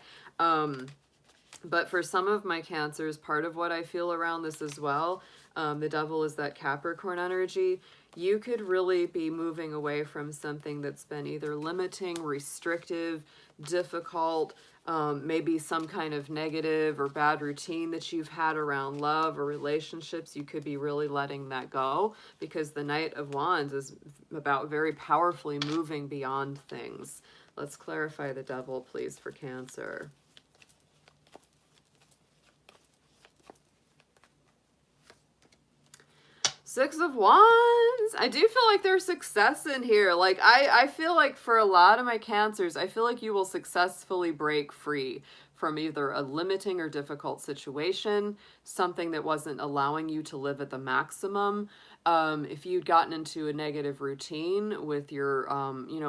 But for some of my Cancers, part of what I feel around this as well, the Devil is that Capricorn energy. You could really be moving away from something that's been either limiting, restrictive, difficult, maybe some kind of negative or bad routine that you've had around love or relationships. You could be really letting that go, because the Knight of Wands is about very powerfully moving beyond things. Let's clarify the Devil, please, for Cancer. Six of Wands. I do feel like there's success in here. Like, I feel like for a lot of my Cancers, I feel like you will successfully break free from either a limiting or difficult situation, something that wasn't allowing you to live at the maximum. If you'd gotten into a negative routine with your,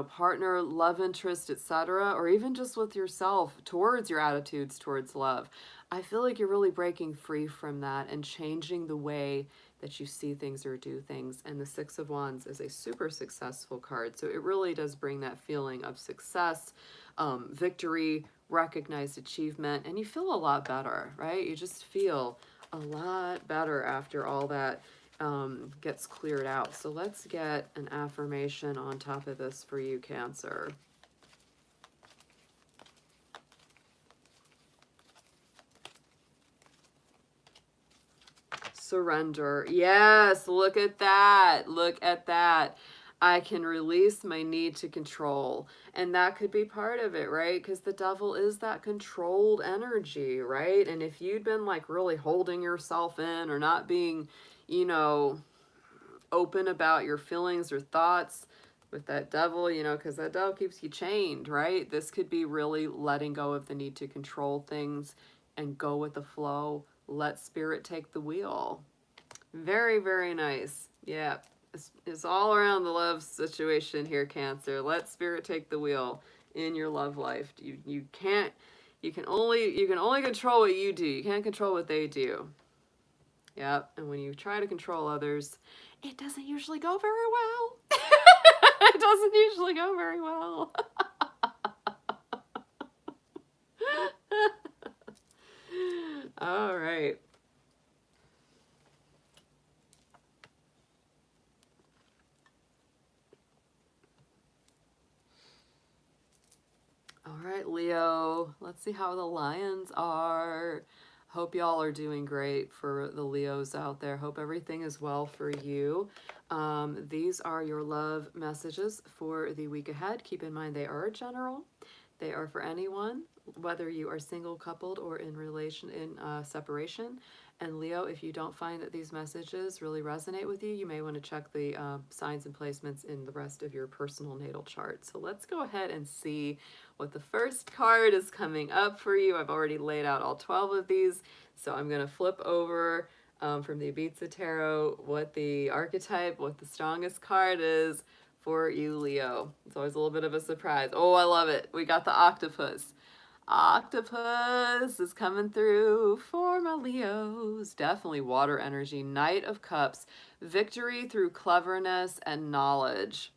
partner, love interest, etc., or even just with yourself towards your attitudes towards love, I feel like you're really breaking free from that and changing the way that you see things or do things. And the Six of Wands is a super successful card. So it really does bring that feeling of success, victory, recognized achievement, and you feel a lot better, right? You just feel a lot better after all that gets cleared out. So let's get an affirmation on top of this for you, Cancer. Surrender. Yes, look at that. Look at that. I can release my need to control. And that could be part of it, right? Because the devil is that controlled energy, right? And if you'd been like really holding yourself in or not being, open about your feelings or thoughts with that devil, because that devil keeps you chained, right? This could be really letting go of the need to control things and go with the flow. Let spirit take the wheel. Very, very nice. Yeah, it's all around the love situation here, Cancer. Let spirit take the wheel in your love life. You can only control what you do. You can't control what they do. Yep, and when you try to control others, it doesn't usually go very well. It doesn't usually go very well. All right. All right, Leo. Let's see how the Lions are. Hope y'all are doing great for the Leos out there. Hope everything is well for you. These are your love messages for the week ahead. Keep in mind they are general. They are for anyone, whether you are single, coupled, or in separation. And Leo, if you don't find that these messages really resonate with you, you may want to check the signs and placements in the rest of your personal natal chart. So let's go ahead and see what the first card is coming up for you. I've already laid out all 12 of these, so I'm going to flip over from the Ibiza Tarot what the archetype, what the strongest card is for you, Leo. It's always a little bit of a surprise. Oh, I love it. We got the octopus. Octopus is coming through for my Leos. Definitely water energy. Knight of Cups. Victory through cleverness and knowledge.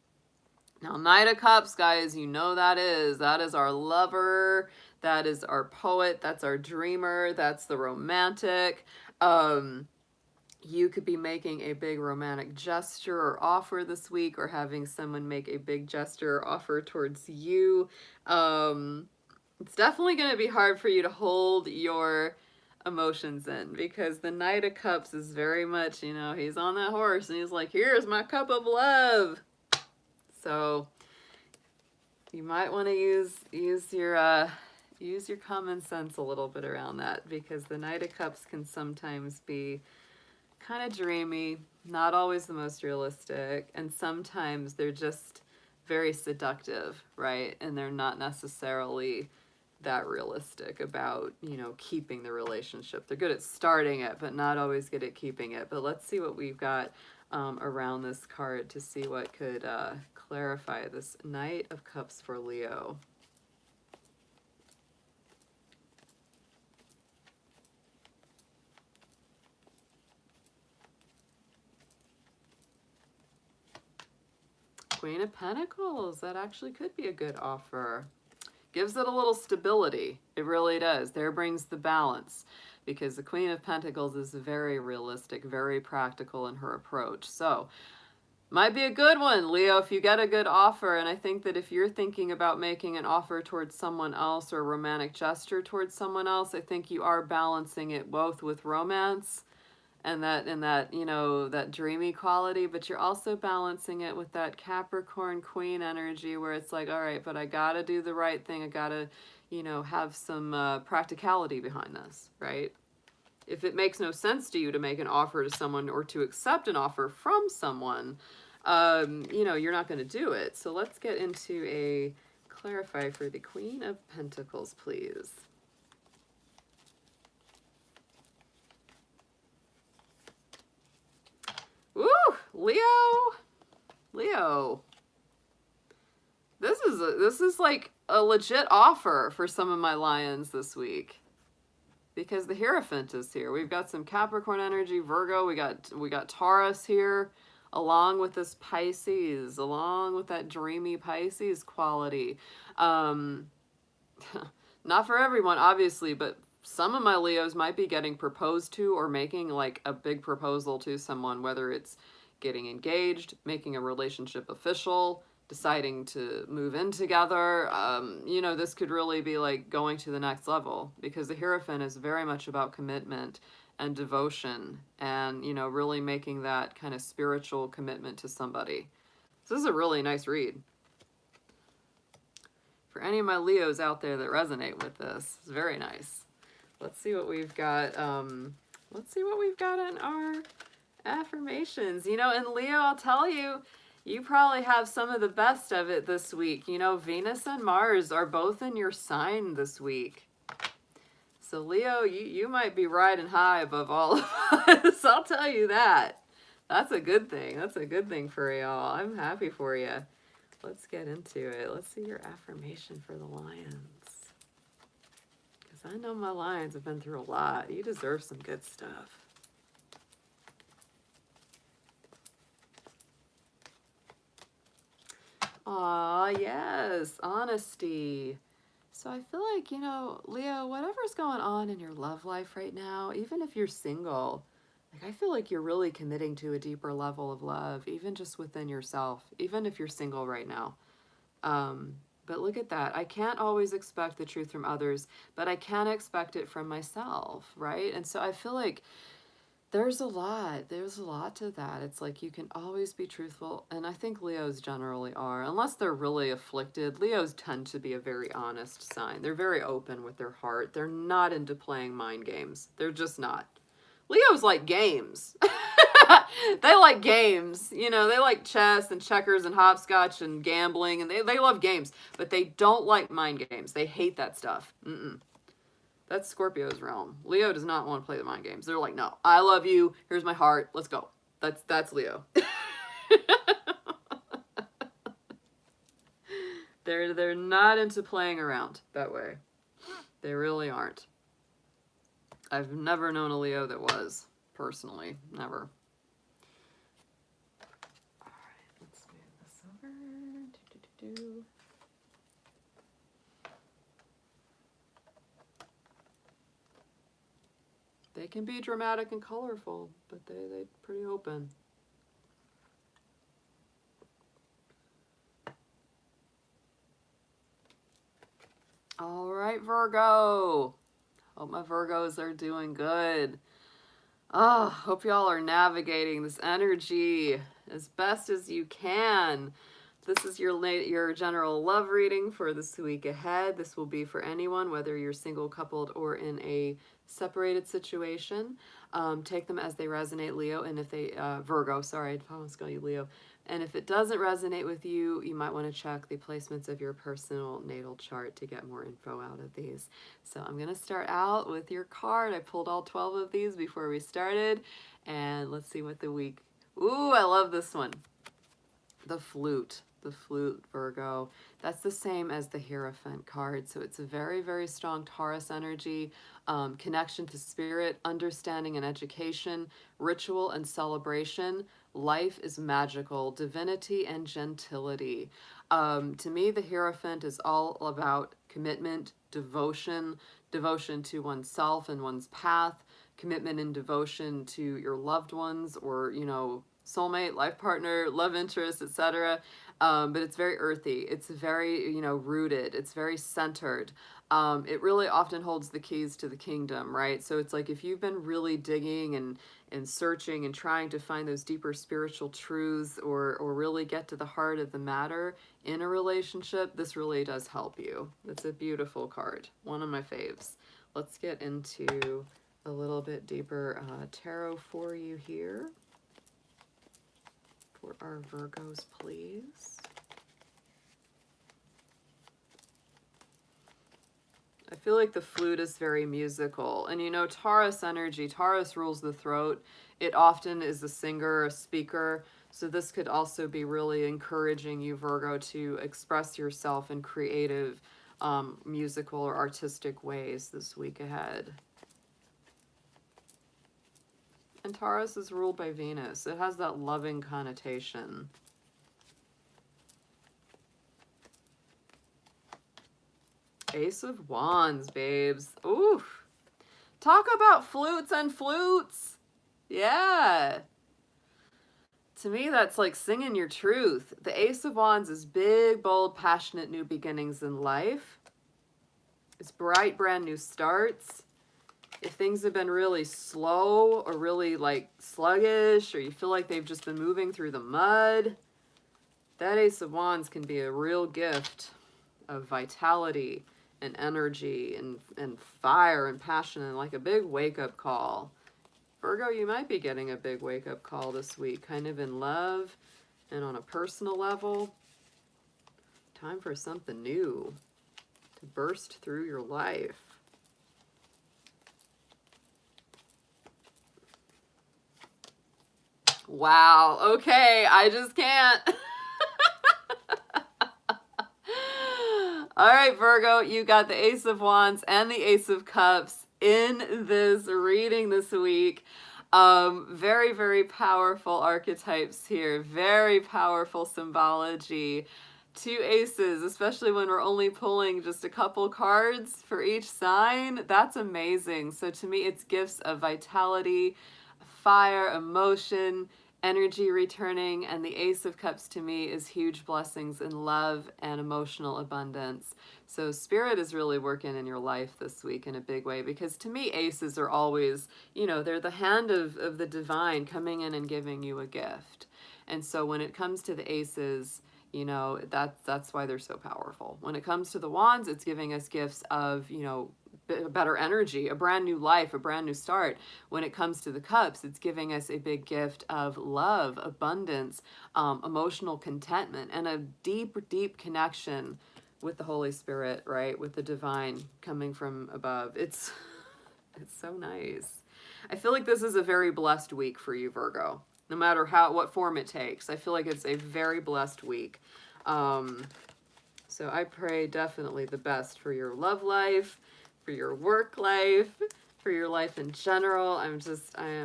Now, Knight of Cups, guys, you know that is our lover. That is our poet. That's our dreamer. That's the romantic. You could be making a big romantic gesture or offer this week, or having someone make a big gesture or offer towards you. It's definitely going to be hard for you to hold your emotions in, because the Knight of Cups is very much, he's on that horse and he's like, here's my cup of love. So you might want to use your common sense a little bit around that, because the Knight of Cups can sometimes be kind of dreamy, not always the most realistic, and sometimes they're just very seductive, right? And they're not necessarily that realistic about, keeping the relationship. They're good at starting it, but not always good at keeping it. But let's see what we've got around this card to see what could clarify this Knight of Cups for Leo. Queen of Pentacles, that actually could be a good offer. Gives it a little stability. It really does. There brings the balance, because the Queen of Pentacles is very realistic, very practical in her approach. So, might be a good one, Leo, if you get a good offer. And I think that if you're thinking about making an offer towards someone else or a romantic gesture towards someone else, I think you are balancing it both with romance and that that dreamy quality, but you're also balancing it with that Capricorn Queen energy, where it's like, all right, but I gotta do the right thing. I gotta, have some practicality behind this, right? If it makes no sense to you to make an offer to someone or to accept an offer from someone, you're not going to do it. So let's get into a clarify for the Queen of Pentacles, please. Leo, this is like a legit offer for some of my lions this week. Because the Hierophant is here. We've got some Capricorn energy, Virgo, we got Taurus here, along with this Pisces, along with that dreamy Pisces quality. Not for everyone, obviously, but some of my Leos might be getting proposed to or making like a big proposal to someone, whether it's getting engaged, making a relationship official, deciding to move in together. You know, this could really be like going to the next level, because the Hierophant is very much about commitment and devotion and, you know, really making that kind of spiritual commitment to somebody. So this is a really nice read. For any of my Leos out there that resonate with this, it's very nice. Let's see what we've got. Let's see what we've got in our affirmations. You know, and Leo, I'll tell you, you probably have some of the best of it this week. You know, Venus and Mars are both in your sign this week. So Leo, you might be riding high above all of us. I'll tell you that. That's a good thing. That's a good thing for y'all. I'm happy for you. Let's get into it. Let's see your affirmation for the Lions. Because I know my Lions have been through a lot. You deserve some good stuff. Aw, yes, honesty. So I feel like, you know, Leo, whatever's going on in your love life right now, even if you're single, like I feel like you're really committing to a deeper level of love, even just within yourself, even if you're single right now. But look at that. I can't always expect the truth from others, but I can expect it from myself, right? And so I feel like there's a lot to that. It's like you can always be truthful, and I think Leos generally are, unless they're really afflicted. Leos tend to be a very honest sign. They're very open with their heart. They're not into playing mind games. They're just not. Leos like games. They like games. You know, they like chess and checkers and hopscotch and gambling, and they love games, but they don't like mind games. They hate that stuff. That's Scorpio's realm. Leo does not want to play the mind games. They're like, no, I love you. Here's my heart. Let's go. That's Leo. They're not into playing around that way. They really aren't. I've never known a Leo that was, personally. Never. All right, let's move this over. They can be dramatic and colorful, but they're pretty open. All right, Virgo. Hope my Virgos are doing good. Hope y'all are navigating this energy as best as you can. This is your general love reading for this week ahead. This will be for anyone, whether you're single, coupled, or in a separated situation. Take them as they resonate, Leo. And if they, Virgo, sorry, I almost call you Leo. And if it doesn't resonate with you, you might want to check the placements of your personal natal chart to get more info out of these. So I'm going to start out with your card. I pulled all 12 of these before we started. And let's see what the week... Ooh, I love this one. The flute. The flute, Virgo. That's the same as the Hierophant card. So it's a very, very strong Taurus energy, connection to spirit, understanding and education, ritual and celebration. Life is magical, divinity and gentility. To me, the Hierophant is all about commitment, devotion, devotion to oneself and one's path, commitment and devotion to your loved ones or, you know, soulmate, life partner, love interest, etc. But it's very earthy. It's very, you know, rooted. It's very centered. It really often holds the keys to the kingdom, right? So it's like if you've been really digging and searching and trying to find those deeper spiritual truths or really get to the heart of the matter in a relationship, this really does help you. It's a beautiful card. One of my faves. Let's get into a little bit deeper tarot for you here. For our Virgos, please. I feel like the flute is very musical. And you know, Taurus energy, Taurus rules the throat. It often is a singer, a speaker. So this could also be really encouraging you, Virgo, to express yourself in creative, musical or artistic ways this week ahead. And Taurus is ruled by Venus. It has that loving connotation. Ace of Wands, babes. Ooh. Talk about flutes and flutes. Yeah. To me, that's like singing your truth. The Ace of Wands is big, bold, passionate new beginnings in life. It's bright, brand new starts. If things have been really slow or really like sluggish, or you feel like they've just been moving through the mud, that Ace of Wands can be a real gift of vitality and energy and fire and passion, and like a big wake-up call. Virgo, you might be getting a big wake-up call this week, kind of in love and on a personal level. Time for something new to burst through your life. Wow, okay, I just can't. All right, Virgo, you got the Ace of Wands and the Ace of Cups in this reading this week. Very, very powerful archetypes here. Very powerful symbology. Two aces, especially when we're only pulling just a couple cards for each sign. That's amazing. So to me, it's gifts of vitality, fire, emotion, energy returning, and the Ace of Cups to me is huge blessings in love and emotional abundance. So Spirit is really working in your life this week in a big way, because to me aces are always, you know, they're the hand of the divine coming in and giving you a gift. And so when it comes to the aces, you know, that's why they're so powerful. When it comes to the wands, it's giving us gifts of, you know, better energy, a brand new life, a brand new start. When it comes to the cups, it's giving us a big gift of love, abundance, emotional contentment, and a deep, deep connection with the Holy Spirit, right? With the divine coming from above. It's so nice. I feel like this is a very blessed week for you, Virgo. No matter what form it takes. I feel like it's a very blessed week. So I pray definitely the best for your love life, for your work life, for your life in general. I am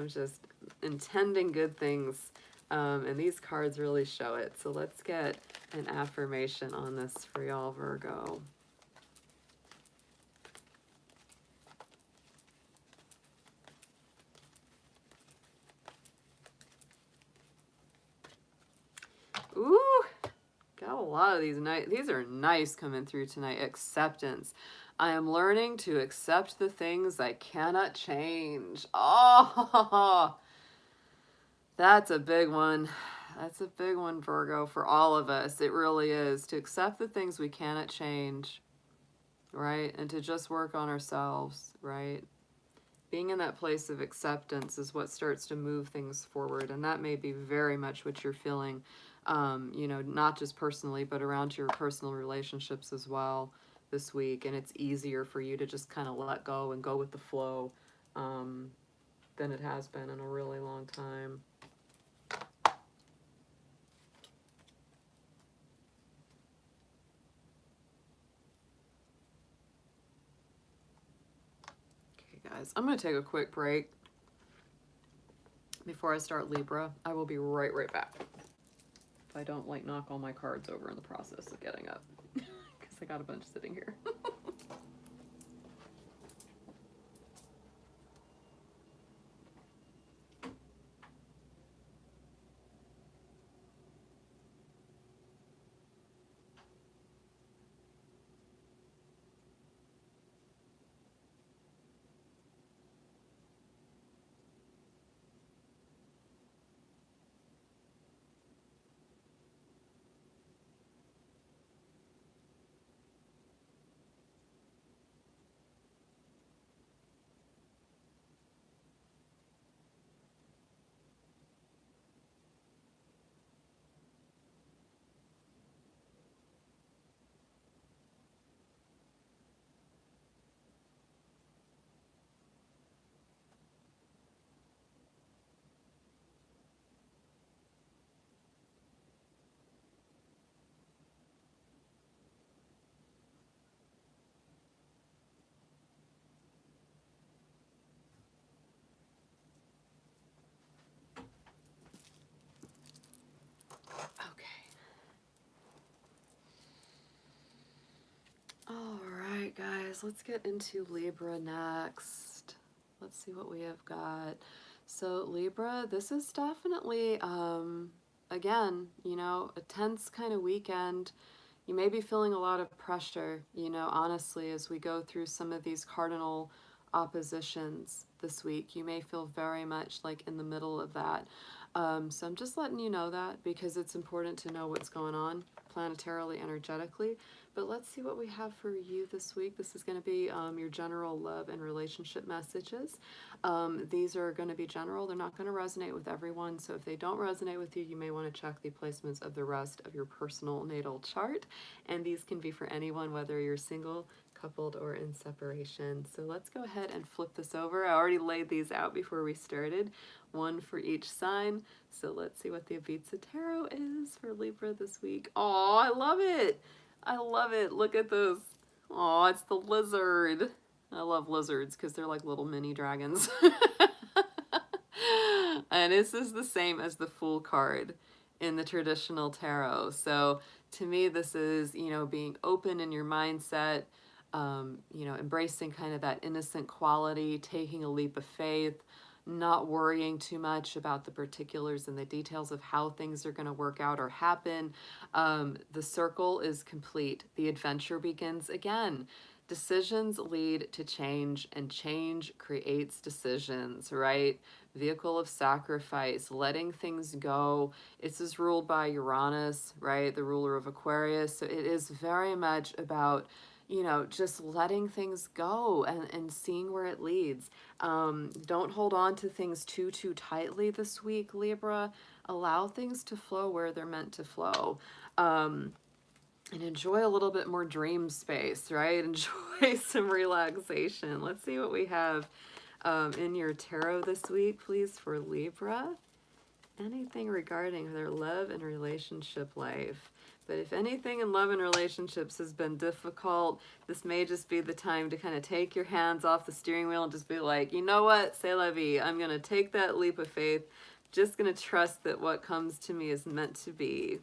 just intending good things. And these cards really show it. So let's get an affirmation on this for y'all, Virgo. Ooh, got a lot of these nice. These are nice coming through tonight. Acceptance. I am learning to accept the things I cannot change. Oh, that's a big one. That's a big one, Virgo, for all of us. It really is. To accept the things we cannot change, right? And to just work on ourselves, right? Being in that place of acceptance is what starts to move things forward. And that may be very much what you're feeling, you know, not just personally, but around your personal relationships as well this week. And it's easier for you to just kind of let go and go with the flow than it has been in a really long time. Guys, I'm going to take a quick break before I start Libra. I will be right back. If I don't like knock all my cards over in the process of getting up, because I got a bunch sitting here. Libras. Let's get into Libra next. Let's see what we have got. So Libra, this is definitely, again, you know, a tense kind of weekend. You may be feeling a lot of pressure, you know, honestly, as we go through some of these cardinal oppositions this week. You may feel very much like in the middle of that. So I'm just letting you know that because it's important to know what's going on planetarily, energetically. But let's see what we have for you this week. This is going to be your general love and relationship messages. These are going to be general. They're not going to resonate with everyone. So if they don't resonate with you, you may want to check the placements of the rest of your personal natal chart. And these can be for anyone, whether you're single, coupled, or in separation. So let's go ahead and flip this over. I already laid these out before we started, one for each sign. So let's see what the Ibiza Tarot is for Libra this week. Oh, I love it. I love it. Look at this. Oh, it's the lizard. I love lizards because they're like little mini dragons. And this is the same as the Fool card in the traditional tarot. So to me, this is, you know, being open in your mindset, you know, embracing kind of that innocent quality, taking a leap of faith, not worrying too much about the particulars and the details of how things are going to work out or happen. The circle is complete. The adventure begins again. Decisions lead to change, and change creates decisions, right? Vehicle of sacrifice, letting things go. This is ruled by Uranus, right? The ruler of Aquarius. So it is very much about, you know, just letting things go and seeing where it leads. Don't hold on to things too tightly this week, Libra. Allow things to flow where they're meant to flow. And enjoy a little bit more dream space, right? Enjoy some relaxation. Let's see what we have in your tarot this week, please, for Libra. Anything regarding their love and relationship life. But if anything in love and relationships has been difficult, this may just be the time to kind of take your hands off the steering wheel and just be like, you know what, c'est la vie. I'm going to take that leap of faith. Just going to trust that what comes to me is meant to be.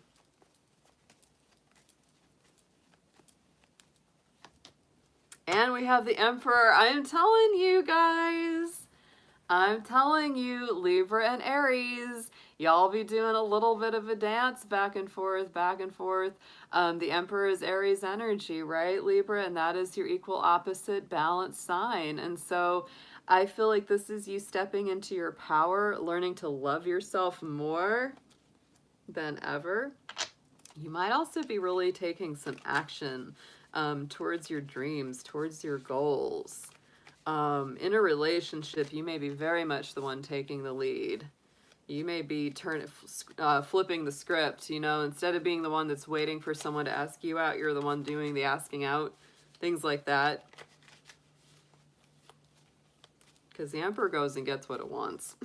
And we have the Emperor. I'm telling you guys, I'm telling you, Libra and Aries, y'all be doing a little bit of a dance back and forth, back and forth. The Emperor is Aries energy, right, Libra? And that is your equal opposite balance sign. And so I feel like this is you stepping into your power, learning to love yourself more than ever. You might also be really taking some action towards your dreams, towards your goals. In a relationship, you may be very much the one taking the lead. You may be flipping the script, you know, instead of being the one that's waiting for someone to ask you out, you're the one doing the asking out, things like that. Because the Emperor goes and gets what it wants.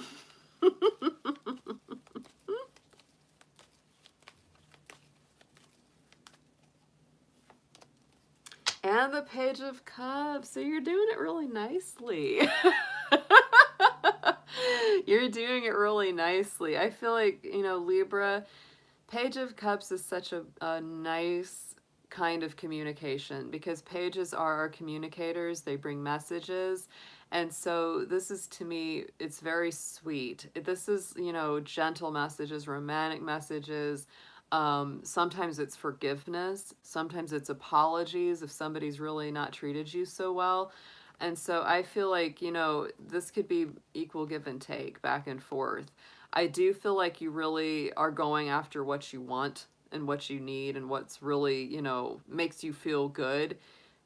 And the Page of Cups. So you're doing it really nicely. You're doing it really nicely. I feel like, you know, Libra, Page of Cups is such a nice kind of communication because pages are our communicators. They bring messages. And so this is, to me, it's very sweet. This is, you know, gentle messages, romantic messages. Sometimes it's forgiveness. Sometimes it's apologies if somebody's really not treated you so well. And so I feel like, you know, this could be equal give and take, back and forth. I do feel like you really are going after what you want and what you need and what's really, you know, makes you feel good.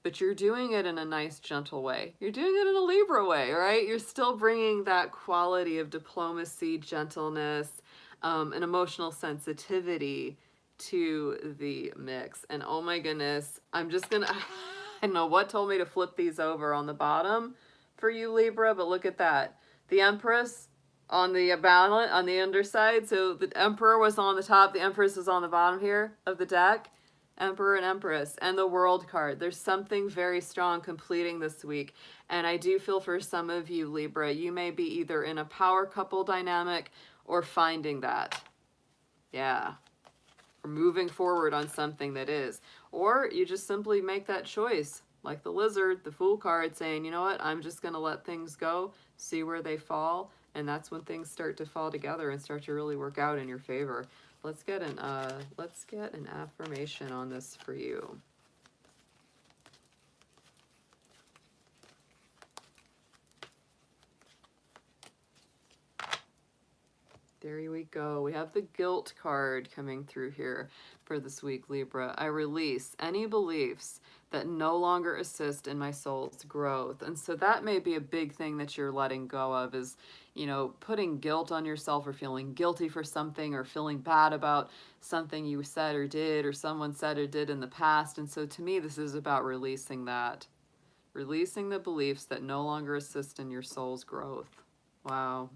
But you're doing it in a nice, gentle way. You're doing it in a Libra way, right? You're still bringing that quality of diplomacy, gentleness, and emotional sensitivity to the mix. And oh my goodness, I'm just gonna, I don't know what told me to flip these over on the bottom for you, Libra, but look at that. The Empress on the balance, on the underside. So the Emperor was on the top, the Empress is on the bottom here of the deck. Emperor and Empress, and the World card. There's something very strong completing this week. And I do feel for some of you, Libra, you may be either in a power couple dynamic or finding that. Yeah. Or moving forward on something that is. Or you just simply make that choice like the Lizard, the Fool card, saying, you know what, I'm just going to let things go, see where they fall, and that's when things start to fall together and start to really work out in your favor. Let's get an affirmation on this for you. There we go. We have the guilt card coming through here for this week, Libra. I release any beliefs that no longer assist in my soul's growth. And so that may be a big thing that you're letting go of, is, you know, putting guilt on yourself, or feeling guilty for something, or feeling bad about something you said or did, or someone said or did in the past. And so to me, this is about releasing that. Releasing the beliefs that no longer assist in your soul's growth. Wow.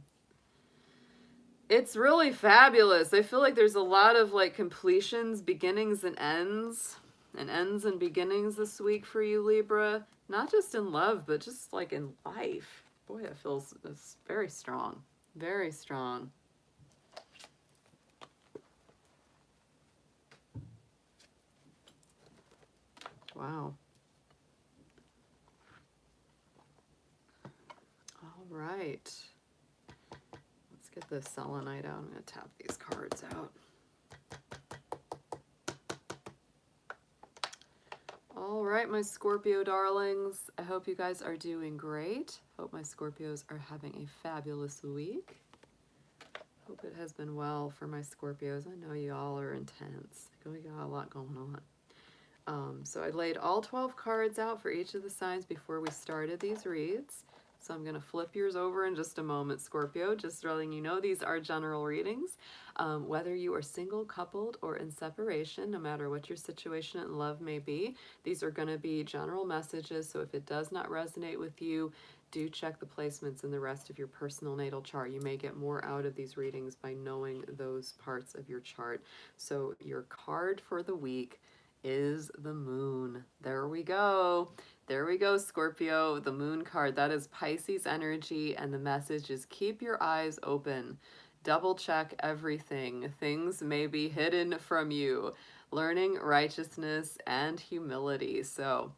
It's really fabulous. I feel like there's a lot of like completions, beginnings and ends and beginnings this week for you, Libra. Not just in love, but just like in life. Boy, it feels, it's very strong. Very strong. Wow. All right. Get the selenite out. I'm going to tap these cards out. All right, my Scorpio darlings. I hope you guys are doing great. Hope my Scorpios are having a fabulous week. Hope it has been well for my Scorpios. I know you all are intense. We got a lot going on. So I laid all 12 cards out for each of the signs before we started these reads. So I'm going to flip yours over in just a moment, Scorpio, just letting you know these are general readings. Whether you are single, coupled, or in separation, no matter what your situation in love may be, these are going to be general messages. So if it does not resonate with you, do check the placements in the rest of your personal natal chart. You may get more out of these readings by knowing those parts of your chart. So your card for the week is the Moon. There we go. There we go, Scorpio, the Moon card. That is Pisces energy, and the message is keep your eyes open. Double check everything. Things may be hidden from you. Learning righteousness and humility. So,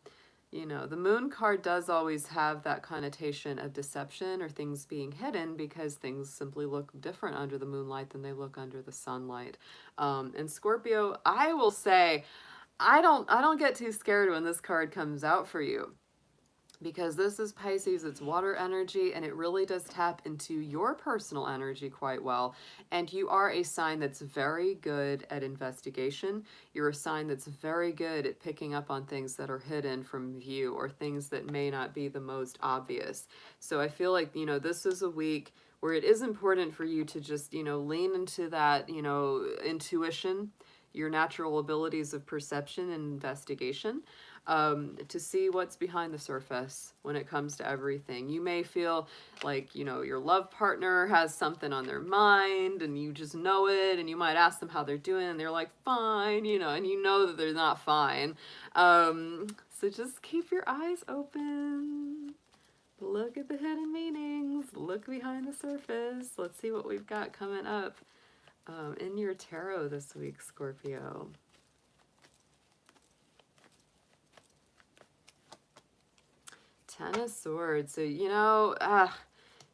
you know, the Moon card does always have that connotation of deception or things being hidden, because things simply look different under the moonlight than they look under the sunlight. And Scorpio, I will say, I don't get too scared when this card comes out for you, because this is Pisces, it's water energy, and it really does tap into your personal energy quite well. And you are a sign that's very good at investigation. You're a sign that's very good at picking up on things that are hidden from view, or things that may not be the most obvious. So I feel like, you know, this is a week where it is important for you to just, you know, lean into that, you know, intuition, your natural abilities of perception and investigation, to see what's behind the surface when it comes to everything. You may feel like, you know, your love partner has something on their mind and you just know it, and you might ask them how they're doing and they're like, fine, you know, and you know that they're not fine. So just keep your eyes open. Look at the hidden meanings. Look behind the surface. Let's see what we've got coming up in your tarot this week, Scorpio. Ten of Swords. So, you know,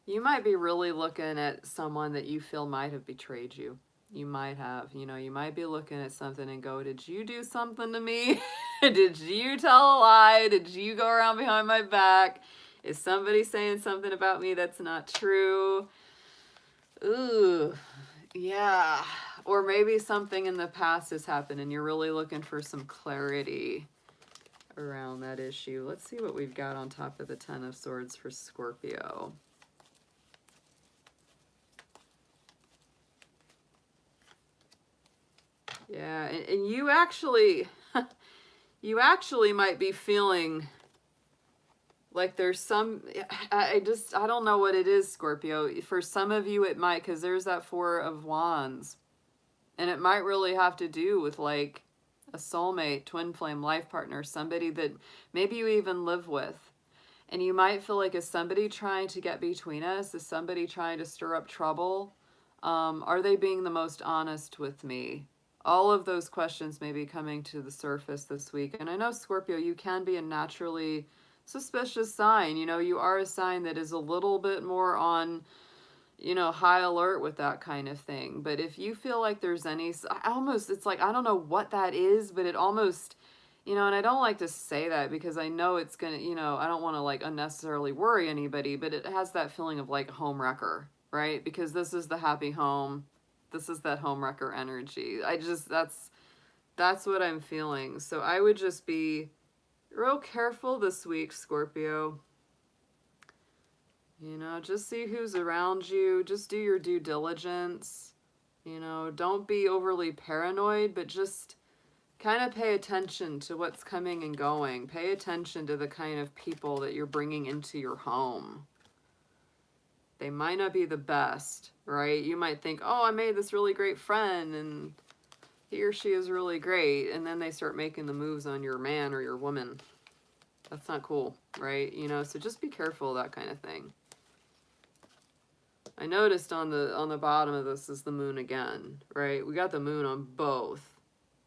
you might be really looking at someone that you feel might have betrayed you. You might have, you know, you might be looking at something and go, did you do something to me? Did you tell a lie? Did you go around behind my back? Is somebody saying something about me that's not true? Ooh, yeah. Or maybe something in the past has happened and you're really looking for some clarity around that issue. Let's see what we've got on top of the Ten of Swords for Scorpio. Yeah, and you actually, you actually might be feeling like there's some, I don't know what it is, Scorpio. For some of you it might, because there's that Four of Wands. And it might really have to do with like a soulmate, twin flame, life partner, somebody that maybe you even live with. And you might feel like, is somebody trying to get between us? Is somebody trying to stir up trouble? Are they being the most honest with me? All of those questions may be coming to the surface this week. And I know, Scorpio, you can be a naturally suspicious sign. You know, you are a sign that is a little bit more on, you know, high alert with that kind of thing. But if you feel like there's any, almost, it's like, I don't know what that is, but it almost, you know, and I don't like to say that because I know it's gonna, you know, I don't want to like unnecessarily worry anybody, but it has that feeling of like home wrecker, right? Because this is the happy home. This is that home wrecker energy. I just, that's what I'm feeling. So I would just be real careful this week, Scorpio. You know, just see who's around you. Just do your due diligence. You know, don't be overly paranoid, but just kind of pay attention to what's coming and going. Pay attention to the kind of people that you're bringing into your home. They might not be the best, right? You might think, oh, I made this really great friend and he or she is really great. And then they start making the moves on your man or your woman. That's not cool, right? You know, so just be careful of that kind of thing. I noticed on the bottom of this is the moon again, right? We got the moon on both.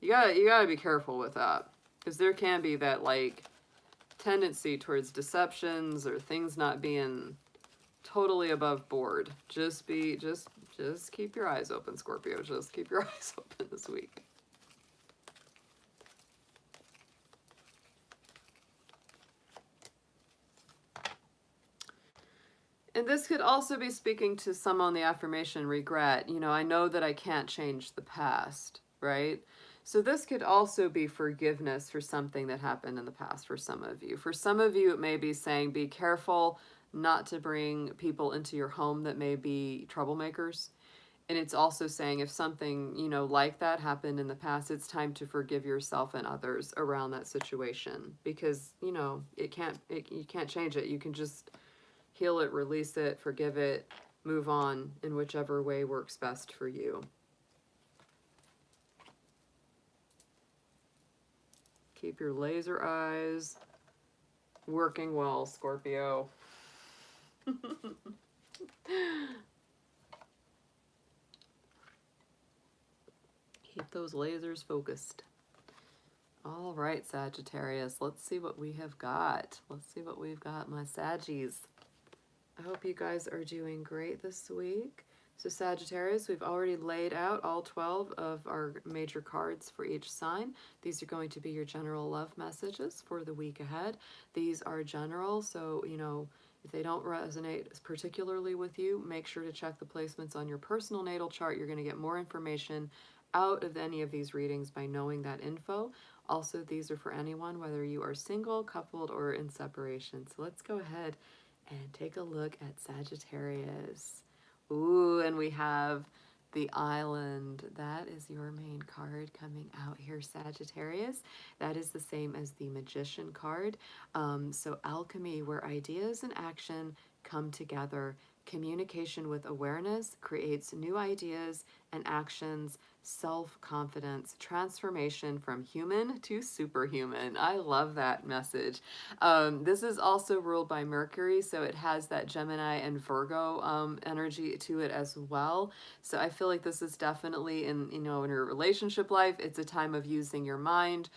You gotta be careful with that, because there can be that like tendency towards deceptions or things not being totally above board. Just keep your eyes open, Scorpio. Just keep your eyes open this week. And this could also be speaking to some on the affirmation regret. You know, I know that I can't change the past, right? So this could also be forgiveness for something that happened in the past for some of you. For some of you, it may be saying, be careful not to bring people into your home that may be troublemakers. And it's also saying if something, you know, like that happened in the past, it's time to forgive yourself and others around that situation, because, you know, you can't change it. You can just heal it, release it, forgive it, move on in whichever way works best for you. Keep your laser eyes working well, Scorpio. Keep those lasers focused. All right, Sagittarius, let's see what we have got. Let's see what we've got, my Saggies. I hope you guys are doing great this week. So Sagittarius, we've already laid out all 12 of our major cards for each sign. These are going to be your general love messages for the week ahead. These are general, so, you know, if they don't resonate particularly with you, make sure to check the placements on your personal natal chart. You're going to get more information out of any of these readings by knowing that info. Also, these are for anyone, whether you are single, coupled, or in separation. So let's go ahead and take a look at Sagittarius. Ooh, and we have the Island. That is your main card coming out here, Sagittarius. That is the same as the Magician card. So alchemy, where ideas and action come together. Communication with awareness creates new ideas and actions, self-confidence, transformation from human to superhuman. I love that message. This is also ruled by Mercury, so it has that Gemini and Virgo energy to it as well. So I feel like this is definitely in, you know, in your relationship life, it's a time of using your mind,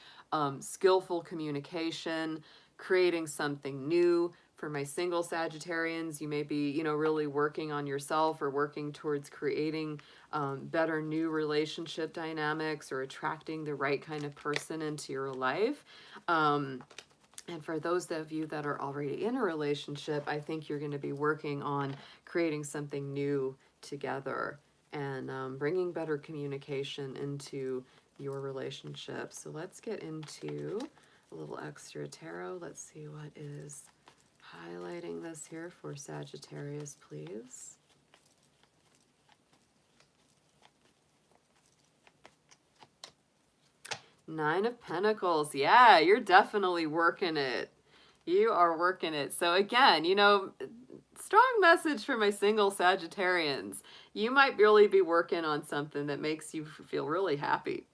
skillful communication, creating something new. For my single Sagittarians, you may be, you know, really working on yourself or working towards creating better new relationship dynamics or attracting the right kind of person into your life. And for those of you that are already in a relationship, I think you're going to be working on creating something new together and bringing better communication into your relationship. So let's get into a little extra tarot. Let's see what is highlighting this here for Sagittarius, please. Nine of Pentacles. Yeah, you're definitely working it. You are working it. So again, you know, strong message for my single Sagittarians. You might really be working on something that makes you feel really happy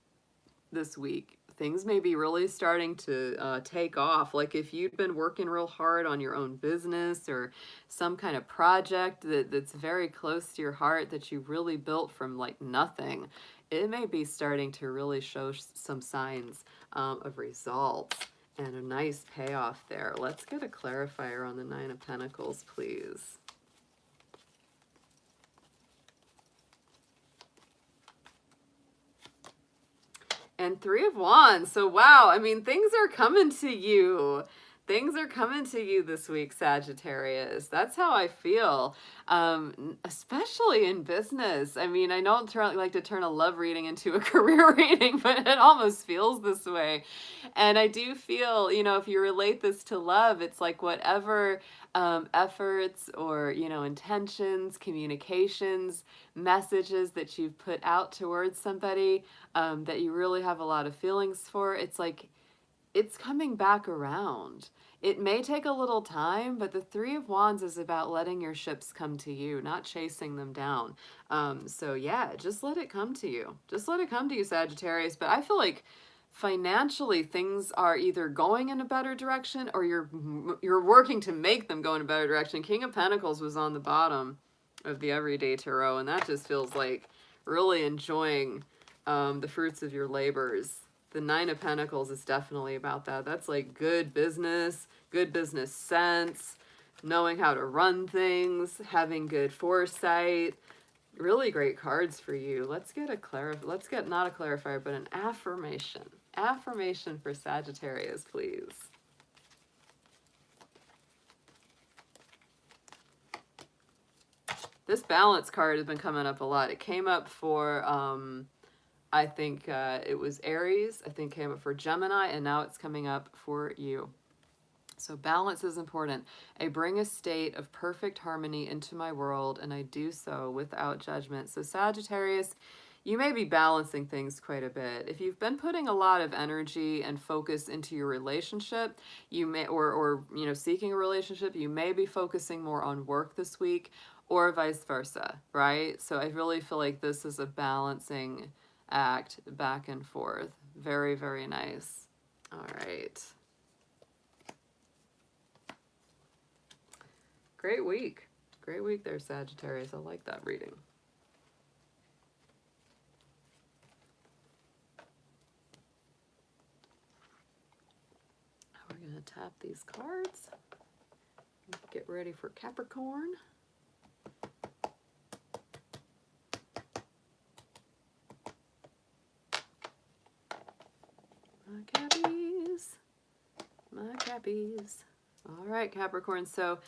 this week. Things may be really starting to take off. Like if you've been working real hard on your own business or some kind of project that's very close to your heart that you really built from like nothing, it may be starting to really show some signs of results and a nice payoff there. Let's get a clarifier on the Nine of Pentacles, please. And Three of Wands. So, wow, I mean, things are coming to you. Things are coming to you this week, Sagittarius. That's how I feel, especially in business. I mean, I don't like to turn a love reading into a career reading, but it almost feels this way. And I do feel, you know, if you relate this to love, it's like whatever efforts or, you know, intentions, communications, messages that you've put out towards somebody that you really have a lot of feelings for, it's like it's coming back around. It may take a little time, but the Three of Wands is about letting your ships come to you, not chasing them down. So yeah, just let it come to you. Just let it come to you, Sagittarius. But I feel like financially things are either going in a better direction or you're working to make them go in a better direction. King of Pentacles was on the bottom of the Everyday Tarot, and that just feels like really enjoying the fruits of your labors. The Nine of Pentacles is definitely about that. That's like good business sense, knowing how to run things, having good foresight. Really great cards for you. Let's get not a clarifier, but an affirmation. Affirmation for Sagittarius, please. This balance card has been coming up a lot. It came up for I think it was Aries, I think came up for Gemini, and now it's coming up for you. So balance is important. I bring a state of perfect harmony into my world, and I do so without judgment. So Sagittarius, you may be balancing things quite a bit. If you've been putting a lot of energy and focus into your relationship, you may, or you know, seeking a relationship, you may be focusing more on work this week, or vice versa, right? So I really feel like this is a balancing act back and forth. Very, very nice. All right. Great week. Great week there, Sagittarius. I like that reading. We're going to tap these cards. Get ready for Capricorn. My cappies. My cappies. All right, Capricorn. So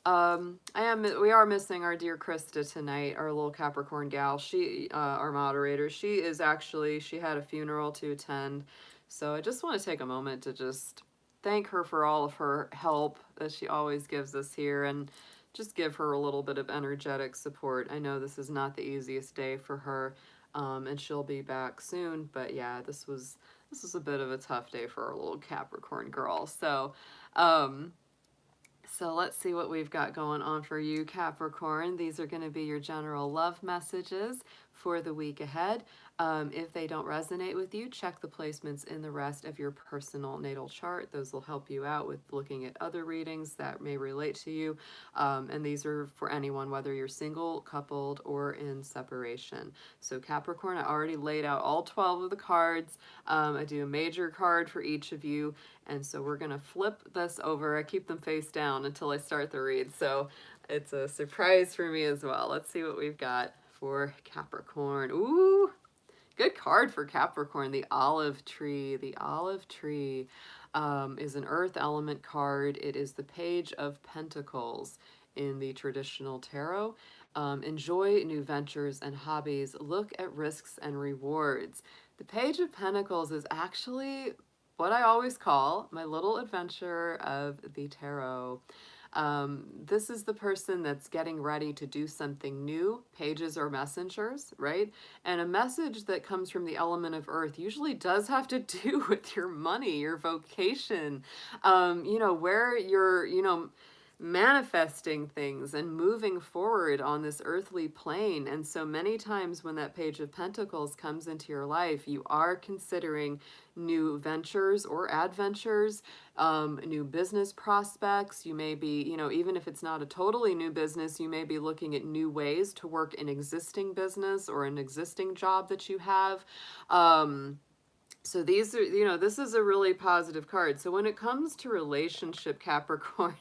we are missing our dear Krista tonight, our little Capricorn gal. She, our moderator, she had a funeral to attend. So I just want to take a moment to just thank her for all of her help that she always gives us here, and just give her a little bit of energetic support. I know this is not the easiest day for her, and she'll be back soon, but yeah, this was a bit of a tough day for our little Capricorn girl. So, so let's see what we've got going on for you, Capricorn. These are going to be your general love messages for the week ahead. If they don't resonate with you, check the placements in the rest of your personal natal chart. Those will help you out with looking at other readings that may relate to you. And these are for anyone, whether you're single, coupled, or in separation. So Capricorn, I already laid out all 12 of the cards. I do a major card for each of you. And so we're going to flip this over. I keep them face down until I start the read. So it's a surprise for me as well. Let's see what we've got for Capricorn. Ooh, good card for Capricorn, the Olive Tree. The Olive Tree is an earth element card. It is the Page of Pentacles in the traditional tarot. Enjoy new ventures and hobbies. Look at risks and rewards. The Page of Pentacles is actually what I always call my little adventure of the tarot. This is the person that's getting ready to do something new. Pages are messengers, right? And a message that comes from the element of earth usually does have to do with your money, your vocation, you know, where you're, you know, manifesting things and moving forward on this earthly plane. And so many times when that Page of Pentacles comes into your life, you are considering new ventures or adventures, new business prospects. You may be, you know, even if it's not a totally new business, you may be looking at new ways to work an existing business or an existing job that you have. So these are, you know, this is a really positive card. So when it comes to relationship, Capricorn,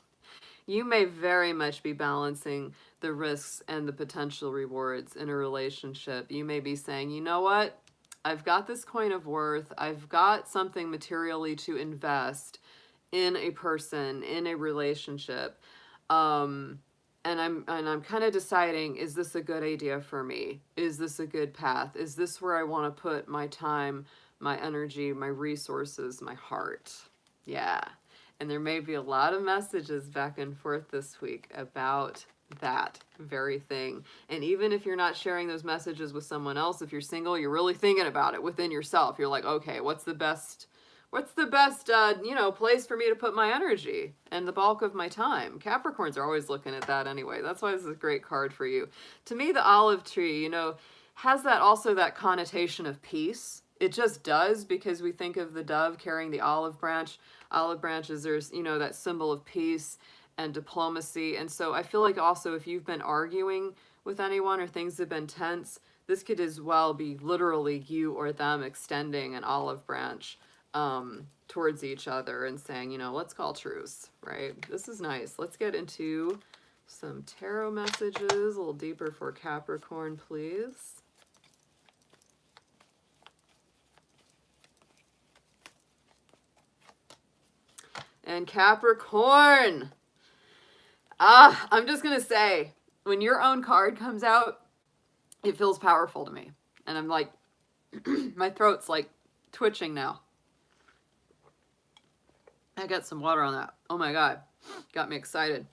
you may very much be balancing the risks and the potential rewards in a relationship. You may be saying, you know what? I've got this coin of worth. I've got something materially to invest in a person, in a relationship. And I'm kind of deciding, is this a good idea for me? Is this a good path? Is this where I want to put my time, my energy, my resources, my heart? Yeah. And there may be a lot of messages back and forth this week about that very thing. And even if you're not sharing those messages with someone else, if you're single, you're really thinking about it within yourself. You're like, okay, what's the best, you know, place for me to put my energy and the bulk of my time? Capricorns are always looking at that anyway. That's why this is a great card for you. To me, the olive tree, you know, has that also that connotation of peace. It just does, because we think of the dove carrying the olive branch. Olive branches, there's, you know, that symbol of peace and diplomacy. And so I feel like also if you've been arguing with anyone or things have been tense, this could as well be literally you or them extending an olive branch towards each other and saying, you know, let's call truce, right? This is nice. Let's get into some tarot messages a little deeper for Capricorn, please. And Capricorn, I'm just going to say, when your own card comes out, it feels powerful to me. And I'm like, my throat's like twitching now. I got some water on that. Oh my God. Got me excited.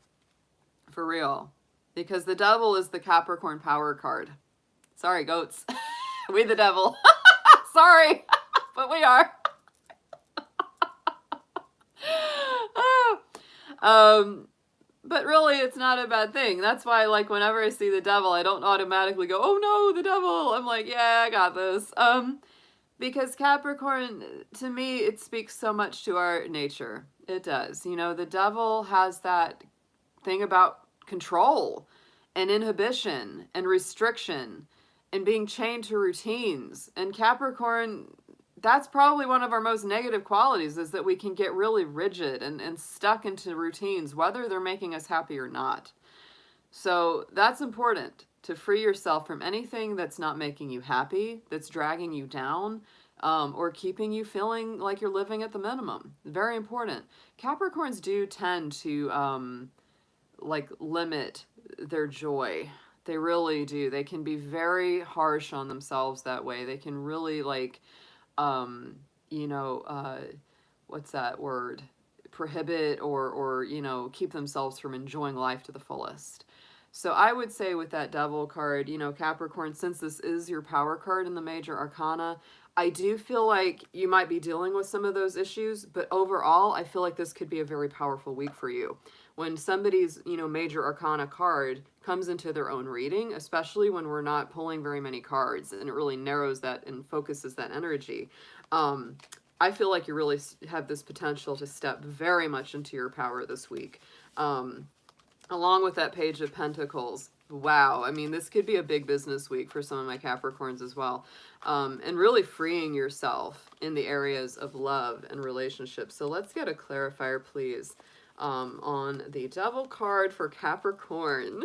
For real. Because the devil is the Capricorn power card. Sorry, goats. We the devil. Sorry, but we are. But really, it's not a bad thing. That's why, like, whenever I see the devil, I don't automatically go, oh no, the devil. I'm like, yeah, I got this. Because Capricorn, to me, it speaks so much to our nature. It does. You know, the devil has that thing about control and inhibition and restriction and being chained to routines. And Capricorn, that's probably one of our most negative qualities, is that we can get really rigid and stuck into routines, whether they're making us happy or not. So that's important, to free yourself from anything that's not making you happy, that's dragging you down, or keeping you feeling like you're living at the minimum. Very important. Capricorns do tend to like limit their joy. They really do. They can be very harsh on themselves that way. They can really like you know, what's that word? Prohibit or, you know, keep themselves from enjoying life to the fullest. So I would say with that devil card, you know, Capricorn, since this is your power card in the major arcana, I do feel like you might be dealing with some of those issues, but overall, I feel like this could be a very powerful week for you. When somebody's, you know, major arcana card comes into their own reading, especially when we're not pulling very many cards, and it really narrows that and focuses that energy, I feel like you really have this potential to step very much into your power this week. Along with that Page of Pentacles. Wow. I mean, this could be a big business week for some of my Capricorns as well. And really freeing yourself in the areas of love and relationships. So let's get a clarifier, please, on the Devil card for Capricorn.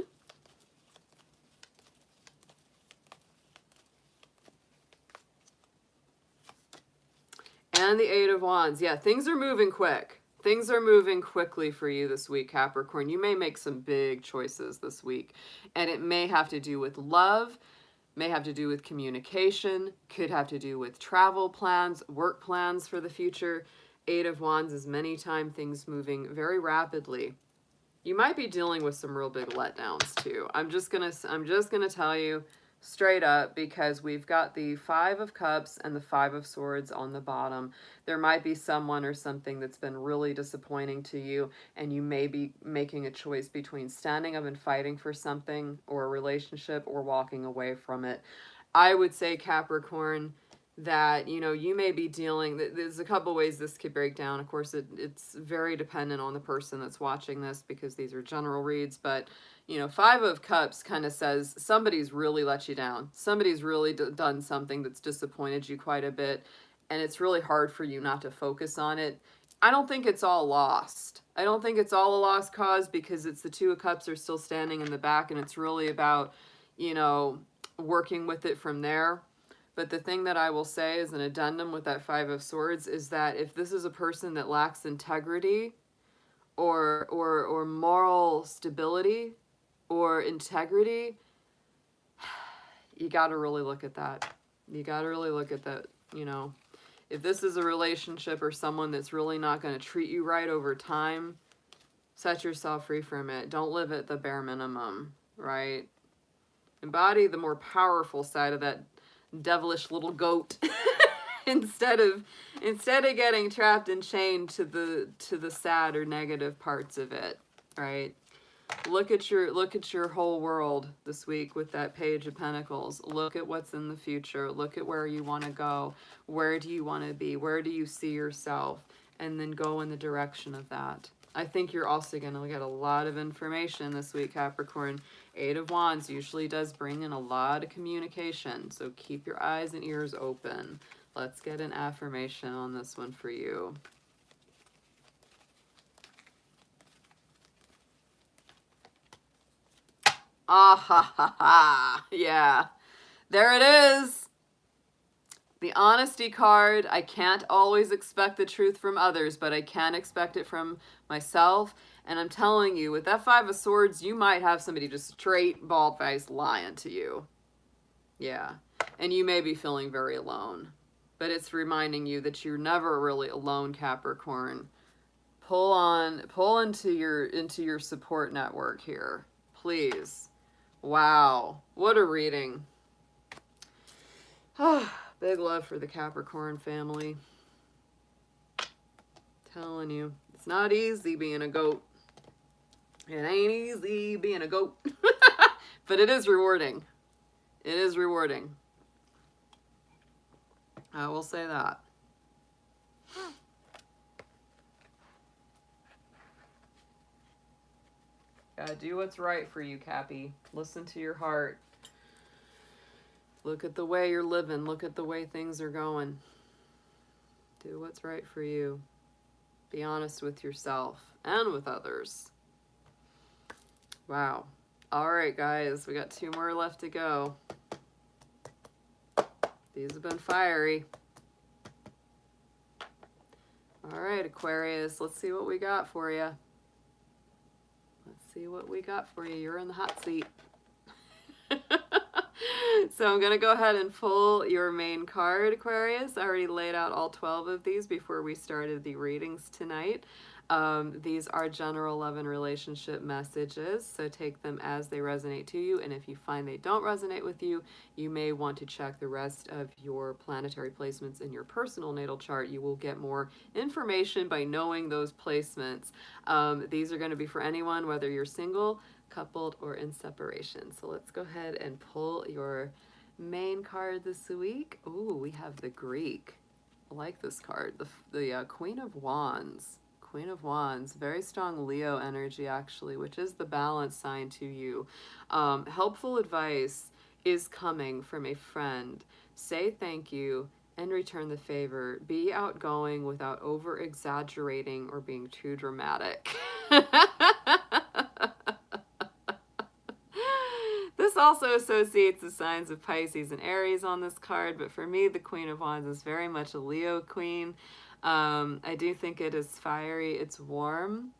And the Eight of Wands. Yeah, things are moving quick. Things are moving quickly for you this week, Capricorn. You may make some big choices this week. And it may have to do with love, may have to do with communication, could have to do with travel plans, work plans for the future. Eight of Wands is many times things moving very rapidly. You might be dealing with some real big letdowns too. I'm just gonna tell you, straight up, because we've got the Five of Cups and the Five of Swords on the bottom. There might be someone or something that's been really disappointing to you, and you may be making a choice between standing up and fighting for something or a relationship or walking away from it. I would say, Capricorn, that, you know, you may be dealing, there's a couple ways this could break down. Of course, it's very dependent on the person that's watching this, because these are general reads, but you know, Five of Cups kind of says somebody's really let you down. Somebody's really done something that's disappointed you quite a bit, and it's really hard for you not to focus on it. I don't think it's all lost. I don't think it's all a lost cause, because it's the Two of Cups are still standing in the back, and it's really about, you know, working with it from there. But the thing that I will say as an addendum with that Five of Swords is that if this is a person that lacks integrity or moral stability or integrity, you got to really look at that. You got to really look at that, you know. If this is a relationship or someone that's really not going to treat you right over time, set yourself free from it. Don't live at the bare minimum, right? Embody the more powerful side of that devilish little goat instead of getting trapped and chained to the sad or negative parts of it, right? Look at your whole world this week with that Page of Pentacles. Look at what's in the future. Look at where you want to go. Where do you want to be? Where do you see yourself? And then go in the direction of that. I think you're also going to get a lot of information this week, Capricorn. Eight of Wands usually does bring in a lot of communication, so keep your eyes and ears open. Let's get an affirmation on this one for you. Ah ha ha ha. Yeah. There it is. The honesty card. I can't always expect the truth from others, but I can expect it from myself. And I'm telling you, with that Five of Swords, you might have somebody just straight bald-faced lying to you. Yeah. And you may be feeling very alone. But it's reminding you that you're never really alone, Capricorn. Pull into your support network here. Please. Wow, what a reading. Big love for the Capricorn family. Telling you, it's not easy being a goat. It ain't easy being a goat. But it is rewarding. It is rewarding. I will say that. Gotta do what's right for you, Cappy. Listen to your heart. Look at the way you're living. Look at the way things are going. Do what's right for you. Be honest with yourself and with others. Wow. All right, guys. We got 2 more left to go. These have been fiery. All right, Aquarius. Let's see what we got for you. Let's see what we got for you. You're in the hot seat. So I'm going to go ahead and pull your main card, Aquarius. I already laid out all 12 of these before we started the readings tonight. These are general love and relationship messages, so take them as they resonate to you. And if you find they don't resonate with you, you may want to check the rest of your planetary placements in your personal natal chart. You will get more information by knowing those placements. These are going to be for anyone, whether you're single, coupled, or in separation. So let's go ahead and pull your main card this week. Ooh, we have the Greek. I like this card. The Queen of Wands. Queen of Wands, very strong Leo energy actually, which is the balance sign to you. Helpful advice is coming from a friend. Say thank you and return the favor. Be outgoing without over exaggerating or being too dramatic. This also associates the signs of Pisces and Aries on this card, but for me, the Queen of Wands is very much a Leo queen. I do think it is fiery, it's warm,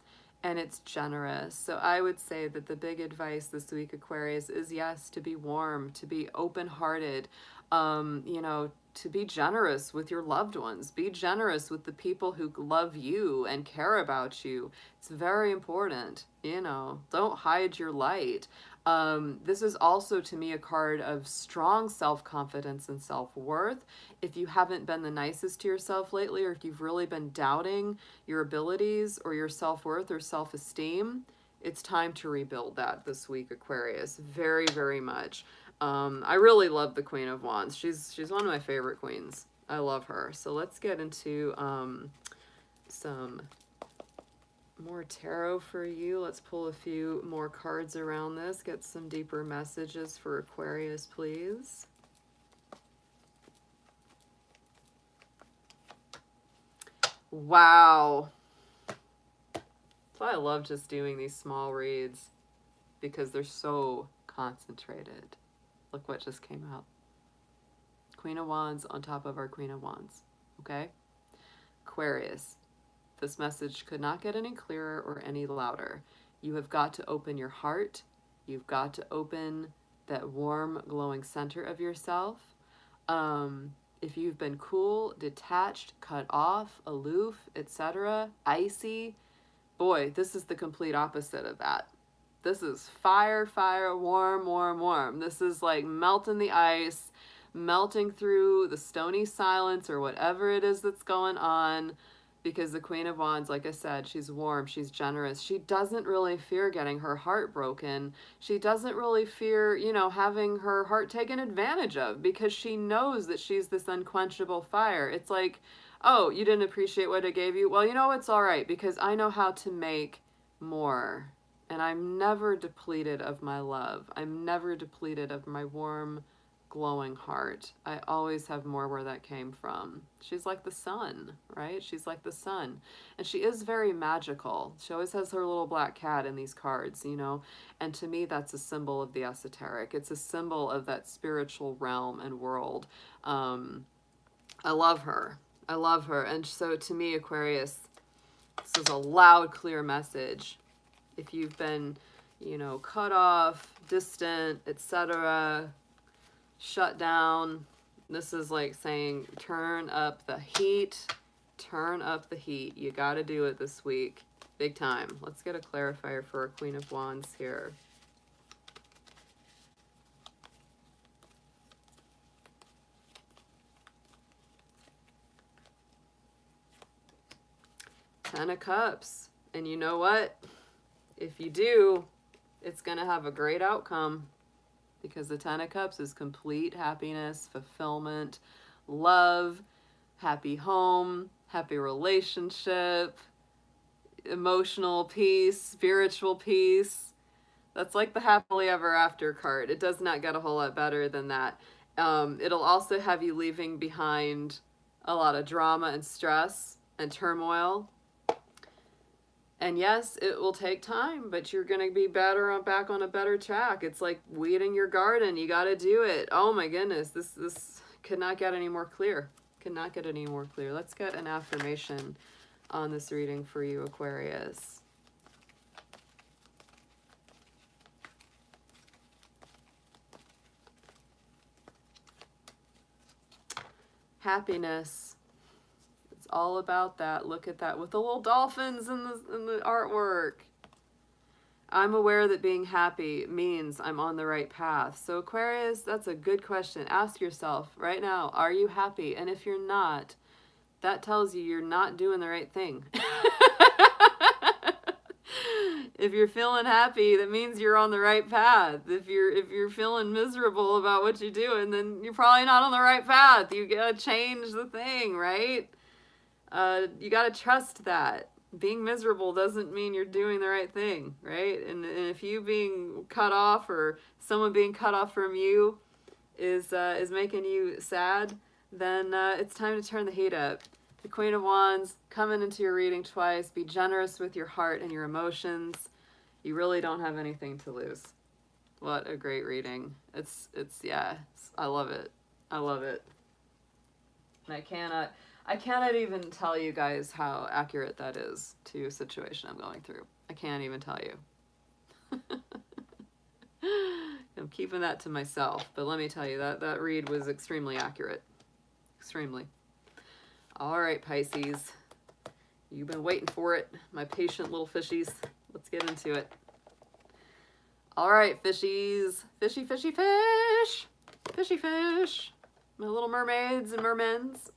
and it's generous. So I would say that the big advice this week, Aquarius, is yes, to be warm, to be open-hearted, you know, to be generous with your loved ones. Be generous with the people who love you and care about you. It's very important, you know. Don't hide your light. This is also to me a card of strong self-confidence and self-worth. If you haven't been the nicest to yourself lately, or if you've really been doubting your abilities or your self-worth or self-esteem, it's time to rebuild that this week, Aquarius. Very, very much. I really love the Queen of Wands. She's one of my favorite queens. I love her. So let's get into some more tarot for you. Let's pull a few more cards around this. Get some deeper messages for Aquarius, please. Wow. That's why I love just doing these small reads, because they're so concentrated. Look what just came out. Queen of Wands on top of our Queen of Wands. Okay? Aquarius. This message could not get any clearer or any louder. You have got to open your heart. You've got to open that warm, glowing center of yourself. If you've been cool, detached, cut off, aloof, etc., icy, boy, this is the complete opposite of that. This is fire, fire, warm, warm, warm. This is like melting the ice, melting through the stony silence or whatever it is that's going on. Because the Queen of Wands, like I said, she's warm, she's generous. She doesn't really fear getting her heart broken. She doesn't really fear, you know, having her heart taken advantage of, because she knows that she's this unquenchable fire. It's like, oh, you didn't appreciate what I gave you? Well, you know, it's all right, because I know how to make more. And I'm never depleted of my love. I'm never depleted of my warm, glowing heart. I always have more where that came from. She's like the sun, right? She's like the sun. And she is very magical. She always has her little black cat in these cards, you know? And to me, that's a symbol of the esoteric. It's a symbol of that spiritual realm and world. I love her. I love her. And so to me, Aquarius, this is a loud, clear message. If you've been, you know, cut off, distant, etc., shut down, this is like saying turn up the heat. Turn up the heat. You got to do it this week. Big time. Let's get a clarifier for our Queen of Wands here. Ten of Cups. And you know what? If you do, it's going to have a great outcome, because the Ten of Cups is complete happiness, fulfillment, love, happy home, happy relationship, emotional peace, spiritual peace. That's like the happily ever after card. It does not get a whole lot better than that. It'll also have you leaving behind a lot of drama and stress and turmoil. And yes, it will take time, but you're going to be back on a better track. It's like weeding your garden. You got to do it. Oh my goodness, this could not get any more clear. Could not get any more clear. Let's get an affirmation on this reading for you, Aquarius. Happiness. It's all about that. Look at that with the little dolphins in the artwork. I'm aware that being happy means I'm on the right path. So Aquarius, that's a good question. Ask yourself right now, are you happy? And if you're not, that tells you you're not doing the right thing. If you're feeling happy, that means you're on the right path. If you're feeling miserable about what you're doing, then you're probably not on the right path. You gotta change the thing, right? You gotta trust that. Being miserable doesn't mean you're doing the right thing, right? And if you being cut off, or someone being cut off from you is making you sad, then it's time to turn the heat up. The Queen of Wands coming into your reading twice. Be generous with your heart and your emotions. You really don't have anything to lose. What a great reading. It's yeah, I love it. I love it. And I cannot even tell you guys how accurate that is to a situation I'm going through. I can't even tell you. I'm keeping that to myself, but let me tell you, that read was extremely accurate. Extremely. All right, Pisces. You've been waiting for it, my patient little fishies. Let's get into it. All right, fishies. Fishy, fishy, fish. Fishy, fish. My little mermaids and mermens.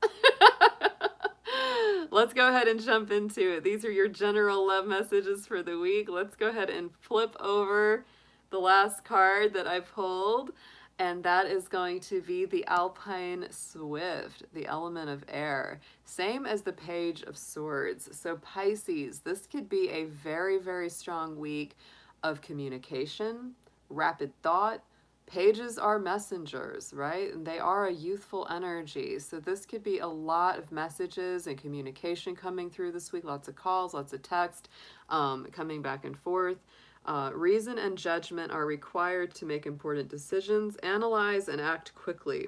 Let's go ahead and jump into it. These are your general love messages for the week. Let's go ahead and flip over the last card that I pulled, and that is going to be the Alpine Swift, the element of air. Same as the Page of Swords. So Pisces, this could be a very, very strong week of communication, rapid thought. Pages are messengers, right? And they are a youthful energy. So this could be a lot of messages and communication coming through this week. Lots of calls, lots of text, coming back and forth. Reason and judgment are required to make important decisions. Analyze and act quickly.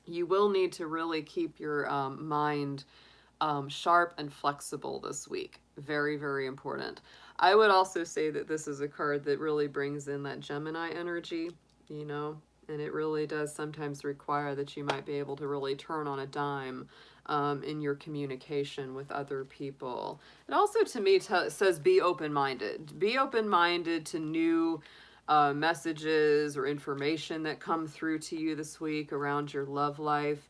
You will need to really keep your mind sharp and flexible this week. Very, very important. I would also say that this is a card that really brings in that Gemini energy, you know, and it really does sometimes require that you might be able to really turn on a dime in your communication with other people. It also, to me, says be open-minded. Be open-minded to new messages or information that come through to you this week around your love life.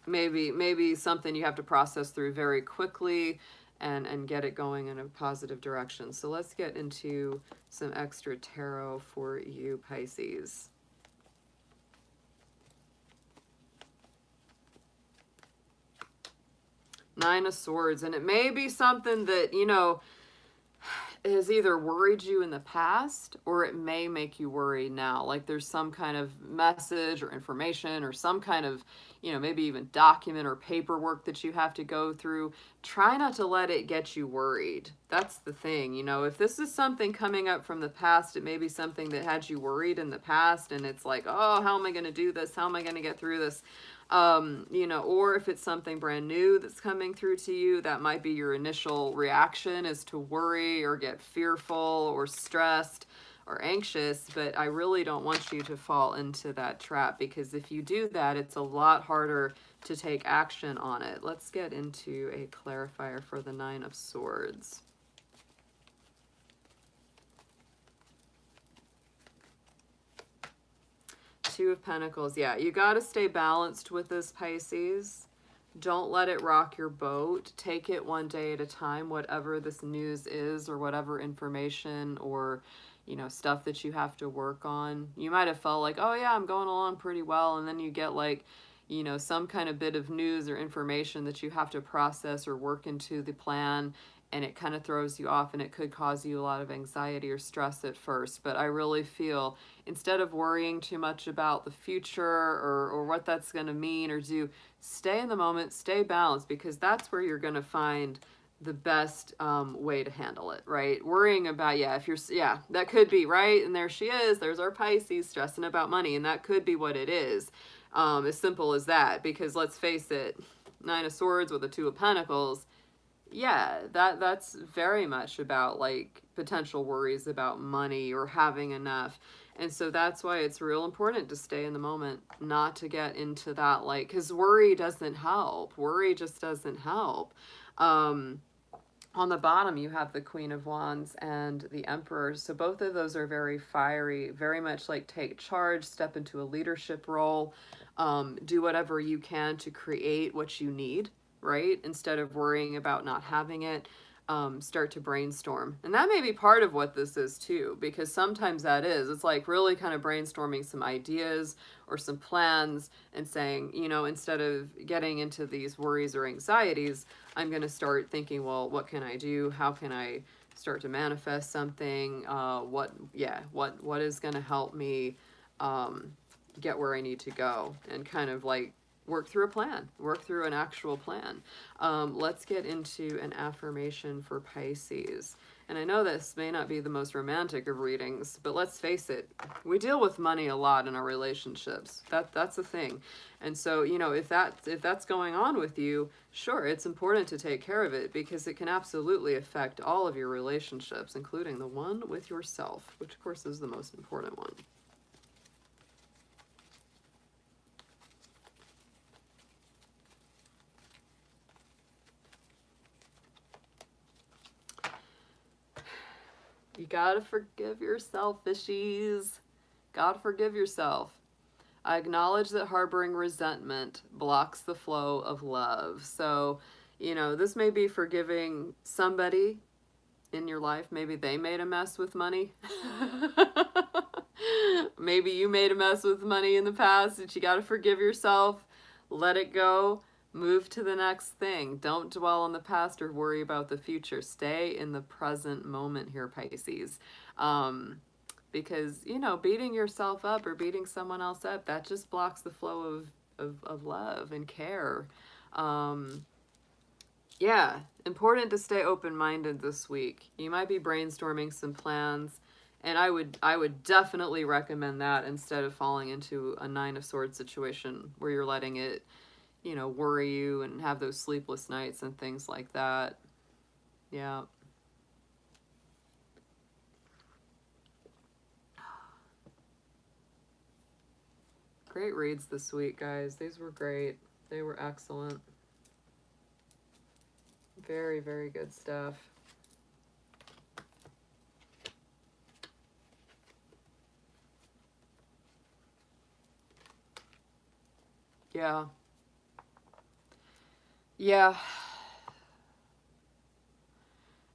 Maybe something you have to process through very quickly and get it going in a positive direction. So let's get into some extra tarot for you, Pisces. Nine of Swords. And it may be something that, you know, has either worried you in the past or it may make you worry now. Like there's some kind of message or information or some kind of, you know, maybe even document or paperwork that you have to go through. Try not to let it get you worried. That's the thing. You know, if this is something coming up from the past, it may be something that had you worried in the past and it's like, oh, how am I going to do this? How am I going to get through this? You know, or if it's something brand new that's coming through to you, that might be your initial reaction, is to worry or get fearful or stressed or anxious. But I really don't want you to fall into that trap, because if you do that, it's a lot harder to take action on it. Let's get into a clarifier for the Nine of Swords. Two of Pentacles. Yeah, you got to stay balanced with this, Pisces. Don't let it rock your boat. Take it one day at a time, whatever this news is or whatever information or, you know, stuff that you have to work on. You might have felt like, oh yeah, I'm going along pretty well. And then you get like, you know, some kind of bit of news or information that you have to process or work into the plan, and it kind of throws you off, and it could cause you a lot of anxiety or stress at first. But I really feel, instead of worrying too much about the future or what that's going to mean or do, stay in the moment, stay balanced, because that's where you're going to find the best way to handle it, right? Worrying about, yeah, if you're, yeah, that could be, right? And there she is, there's our Pisces stressing about money, and that could be what it is. As simple as that, because let's face it, Nine of Swords with the Two of Pentacles, yeah, that's very much about like potential worries about money or having enough. And so that's why it's real important to stay in the moment, not to get into that, like, because worry doesn't help. Worry just doesn't help. On the bottom, you have the Queen of Wands and the Emperor. So both of those are very fiery, very much like take charge, step into a leadership role, do whatever you can to create what you need, right? Instead of worrying about not having it, start to brainstorm. And that may be part of what this is too, because sometimes that is, it's like really kind of brainstorming some ideas or some plans and saying, you know, instead of getting into these worries or anxieties, I'm going to start thinking, well, what can I do? How can I start to manifest something? What is going to help me get where I need to go, and kind of like work through a plan, work through an actual plan. Let's get into an affirmation for Pisces. And I know this may not be the most romantic of readings, but let's face it, we deal with money a lot in our relationships. That's a thing. And so, you know, if that's going on with you, sure, it's important to take care of it, because it can absolutely affect all of your relationships, including the one with yourself, which of course is the most important one. You gotta forgive yourself, fishies. Gotta forgive yourself. I acknowledge that harboring resentment blocks the flow of love. So, this may be forgiving somebody in your life. Maybe they made a mess with money. Maybe you made a mess with money in the past that you got to forgive yourself, let it go, move to the next thing. Don't dwell on the past or worry about the future. Stay in the present moment here, Pisces. Because, beating yourself up or beating someone else up, that just blocks the flow of love and care. Yeah, important to stay open-minded this week. You might be brainstorming some plans, and I would definitely recommend that instead of falling into a Nine of Swords situation where you're letting it, worry you and have those sleepless nights and things like that. Yeah. Great reads this week, guys. These were great. They were excellent. Very, very good stuff. Yeah. Yeah.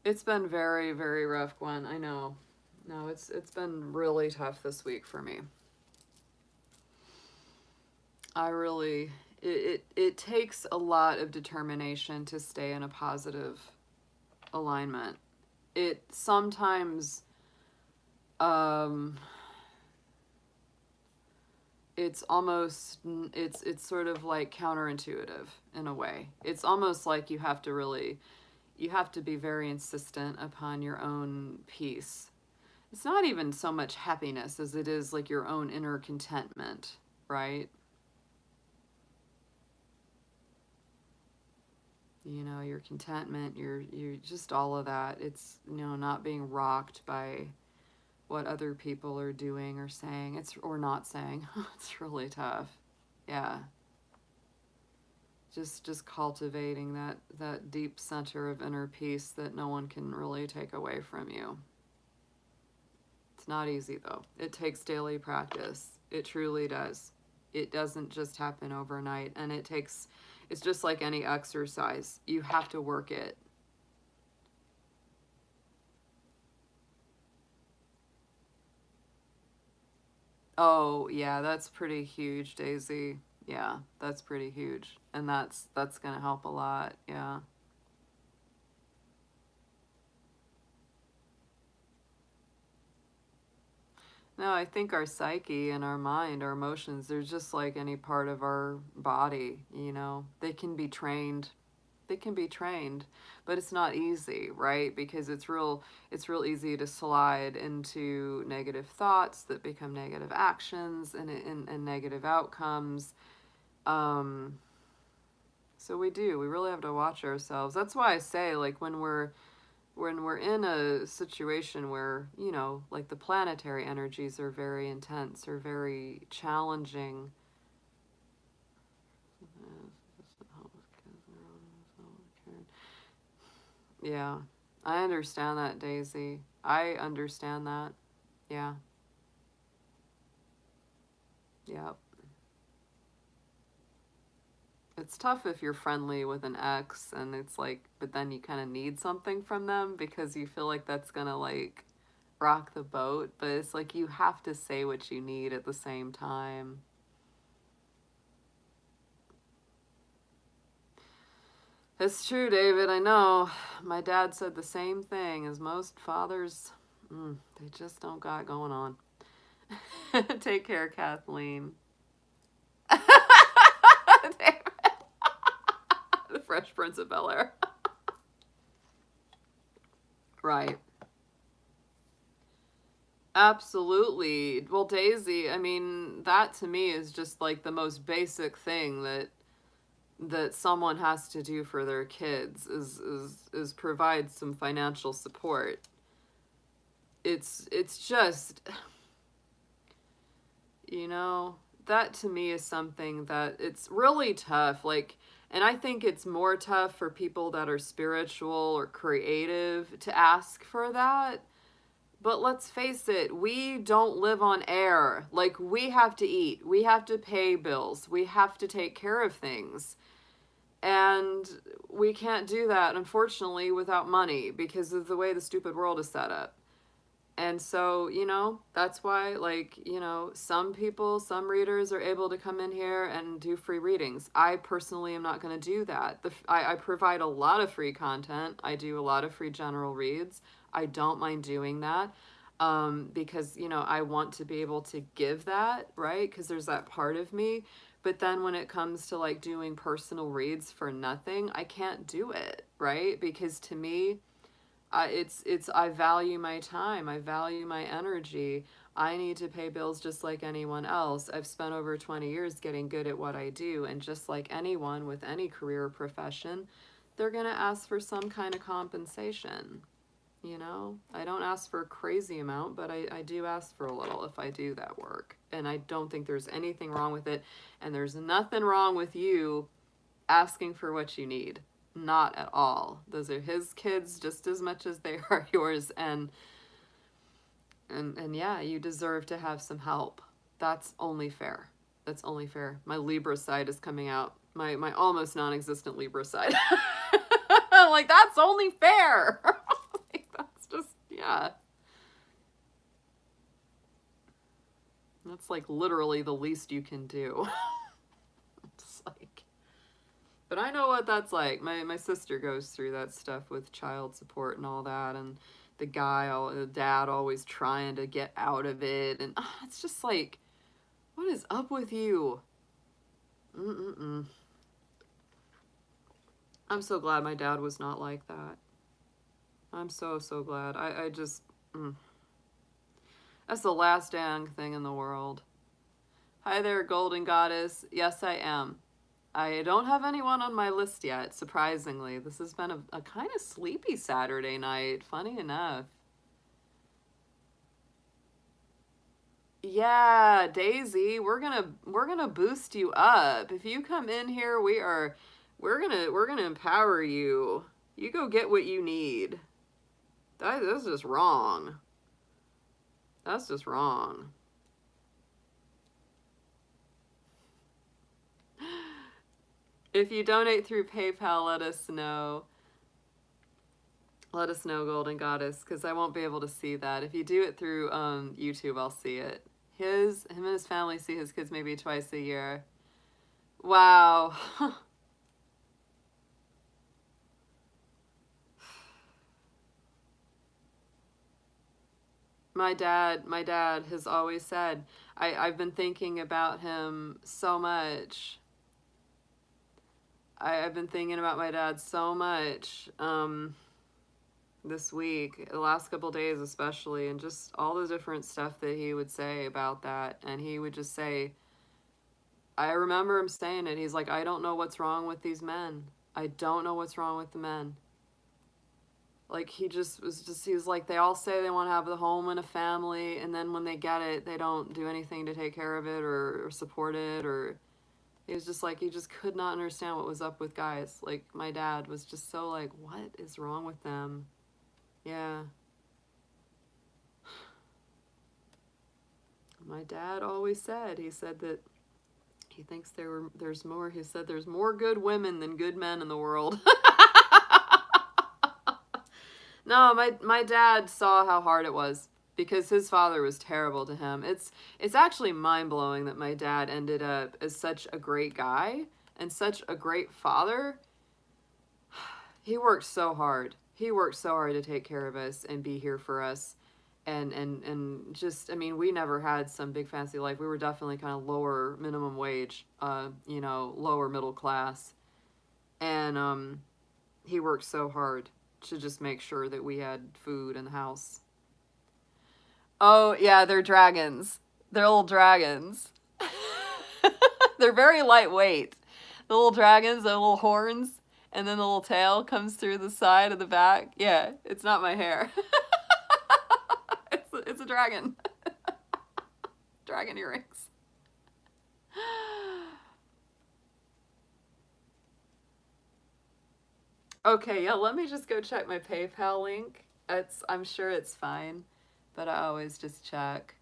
It's been very, very rough, Gwen. I know. No, it's been really tough this week for me. It takes a lot of determination to stay in a positive alignment. It sometimes, it's almost, it's sort of like counterintuitive in a way. It's almost like you have to be very insistent upon your own peace. It's not even so much happiness as it is like your own inner contentment, right? Your contentment, you're just all of that. It's, not being rocked by what other people are doing or saying, or not saying. It's really tough. Yeah. Just cultivating that deep center of inner peace that no one can really take away from you. It's not easy though. It takes daily practice. It truly does. It doesn't just happen overnight, and it's just like any exercise. You have to work it. Oh, yeah, that's pretty huge, Daisy. Yeah, that's pretty huge. And that's going to help a lot. Yeah. No, I think our psyche and our mind, our emotions, they're just like any part of our body, They can be trained. They can be trained, but it's not easy, right? Because it's real easy to slide into negative thoughts that become negative actions and negative outcomes. So we really have to watch ourselves. That's why I say, like, when we're in a situation where, like the planetary energies are very intense or very challenging. Yeah, I understand that, Daisy. I understand that. Yeah. Yep. It's tough if you're friendly with an ex and it's like, but then you kind of need something from them because you feel like that's gonna like rock the boat. But it's like you have to say what you need at the same time. It's true, David. I know. My dad said the same thing as most fathers. They just don't got going on. Take care, Kathleen. The Fresh Prince of Bel-Air. Right. Absolutely. Well, Daisy, I mean, that to me is just like the most basic thing that someone has to do for their kids is provide some financial support. It's just, that to me is something that it's really tough. Like, and I think it's more tough for people that are spiritual or creative to ask for that But let's face it, we don't live on air. Like, we have to eat, we have to pay bills, we have to take care of things. And we can't do that, unfortunately, without money because of the way the stupid world is set up. And so, that's why, like, some people, some readers are able to come in here and do free readings. I personally am not going to do that. I provide a lot of free content. I do a lot of free general reads. I don't mind doing that because, I want to be able to give that, right? Because there's that part of me. But then when it comes to like doing personal reads for nothing, I can't do it, right? Because to me, I value my time. I value my energy. I need to pay bills just like anyone else. I've spent over 20 years getting good at what I do. And just like anyone with any career or profession, they're going to ask for some kind of compensation. I don't ask for a crazy amount, but I do ask for a little if I do that work. And I don't think there's anything wrong with it. And there's nothing wrong with you asking for what you need. Not at all. Those are his kids just as much as they are yours. And yeah, you deserve to have some help. That's only fair. That's only fair. My Libra side is coming out. My almost non-existent Libra side. I'm like, that's only fair. Like, that's just, yeah. That's like literally the least you can do. It's like, but I know what that's like. My sister goes through that stuff with child support and all that, and the dad always trying to get out of it, and it's just like, what is up with you? I'm so glad my dad was not like that. I'm so glad. I just, that's the last dang thing in the world. Hi there, Golden Goddess. Yes, I am. I don't have anyone on my list yet, surprisingly. This has been a kind of sleepy Saturday night, funny enough. Yeah, Daisy, we're gonna boost you up. If you come in here, we're gonna empower you. You go get what you need. That's just wrong. That's just wrong. If you donate through PayPal, let us know. Let us know, Golden Goddess, because I won't be able to see that. If you do it through YouTube, I'll see it. Him and his family see his kids maybe twice a year. Wow. My dad has always said, I've been thinking about him so much. I've been thinking about my dad so much this week, the last couple days especially, and just all the different stuff that he would say about that. And he would just say, I remember him saying it. He's like, I don't know what's wrong with these men. I don't know what's wrong with the men. Like, he was like, they all say they want to have a home and a family, and then when they get it, they don't do anything to take care of it or support it, or he was just like, he just could not understand what was up with guys. Like, my dad was just so like, what is wrong with them? Yeah. My dad always said, he said that he thinks there's more. He said there's more good women than good men in the world. No, my dad saw how hard it was because his father was terrible to him. It's actually mind-blowing that my dad ended up as such a great guy and such a great father. He worked so hard. He worked so hard to take care of us and be here for us. And just, I mean, we never had some big fancy life. We were definitely kind of lower minimum wage, lower middle class. And he worked so hard to just make sure that we had food in the house. Oh, yeah, they're dragons. They're little dragons. They're very lightweight. The little dragons, the little horns, and then the little tail comes through the side of the back. Yeah, it's not my hair. It's a dragon. Dragon earrings. Okay, yeah, let me just go check my PayPal link. I'm sure it's fine. but I always just check.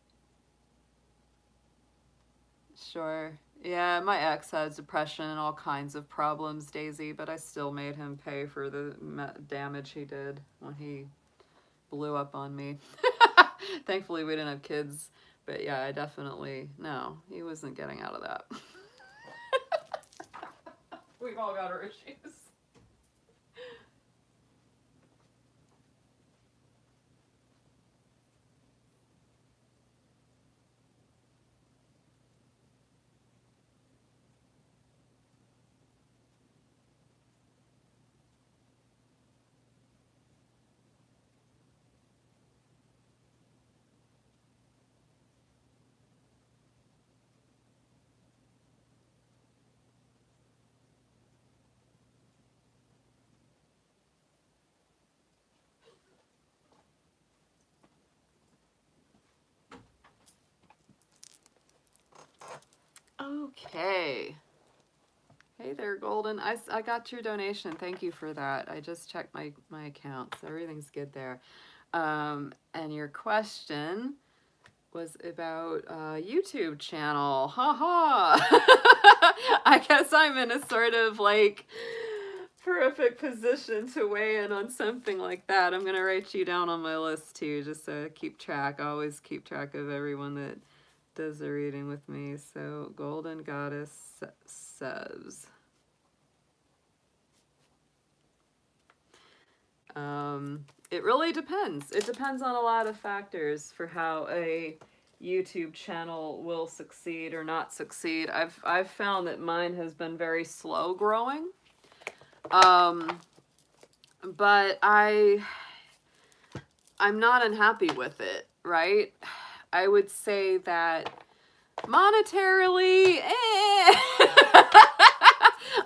Sure. Yeah, my ex has depression and all kinds of problems, Daisy, but I still made him pay for the damage he did when he blew up on me. Thankfully, we didn't have kids, but yeah, I definitely, no, he wasn't getting out of that. We've all got our issues. Okay. Hey there, Golden. I got your donation. Thank you for that. I just checked my account, so everything's good there. And your question was about YouTube channel. Ha ha. I guess I'm in a sort of like perfect position to weigh in on something like that. I'm gonna write you down on my list too, just so I keep track. I always keep track of everyone that does the reading with me. So Golden Goddess says. It really depends. It depends on a lot of factors for how a YouTube channel will succeed or not succeed. I've found that mine has been very slow growing. But I'm not unhappy with it, right? I would say that monetarily,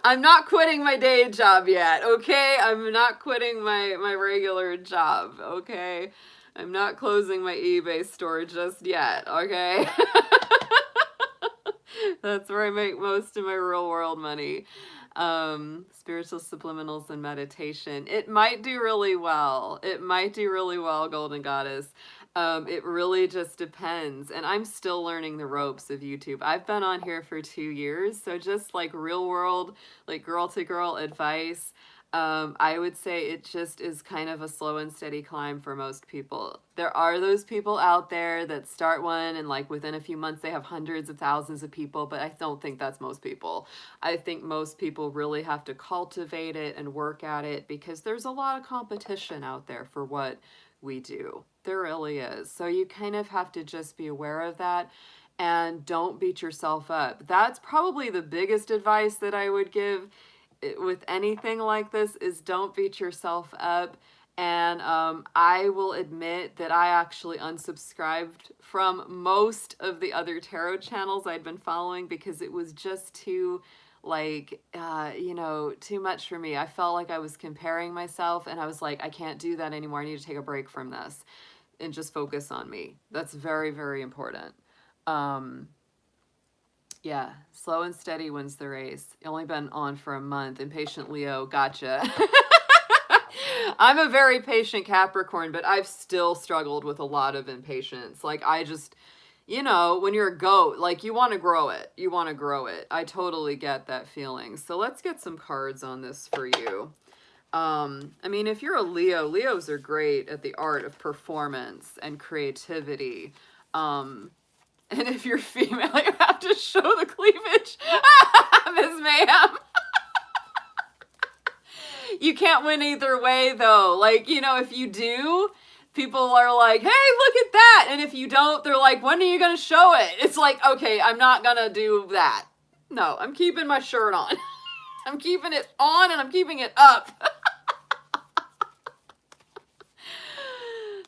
I'm not quitting my day job yet, okay? I'm not quitting my regular job, okay? I'm not closing my eBay store just yet, okay? That's where I make most of my real world money. Spiritual subliminals and meditation. It might do really well. It might do really well, Golden Goddess. It really just depends. And I'm still learning the ropes of YouTube. I've been on here for 2 years. So just like real world, like girl to girl advice, I would say it just is kind of a slow and steady climb for most people. There are those people out there that start one and like within a few months they have hundreds of thousands of people, but I don't think that's most people. I think most people really have to cultivate it and work at it because there's a lot of competition out there for what we do. There really is. So you kind of have to just be aware of that and don't beat yourself up. That's probably the biggest advice that I would give with anything like this is don't beat yourself up. And I will admit that I actually unsubscribed from most of the other tarot channels I'd been following because it was just too like too much for me. I felt like I was comparing myself and I was like, I can't do that anymore. I need to take a break from this and just focus on me. That's very, very important. Yeah, slow and steady wins the race. Only been on for a month. Impatient Leo, gotcha. I'm a very patient Capricorn, but I've still struggled with a lot of impatience. Like I just, when you're a goat, like you want to grow it. You want to grow it. I totally get that feeling. So let's get some cards on this for you. I mean, if you're a Leo, Leos are great at the art of performance and creativity. And if you're female, you have to show the cleavage. Miss Mayhem. You can't win either way, though. Like, if you do, people are like, hey, look at that. And if you don't, they're like, when are you going to show it? It's like, okay, I'm not going to do that. No, I'm keeping my shirt on. I'm keeping it on and I'm keeping it up.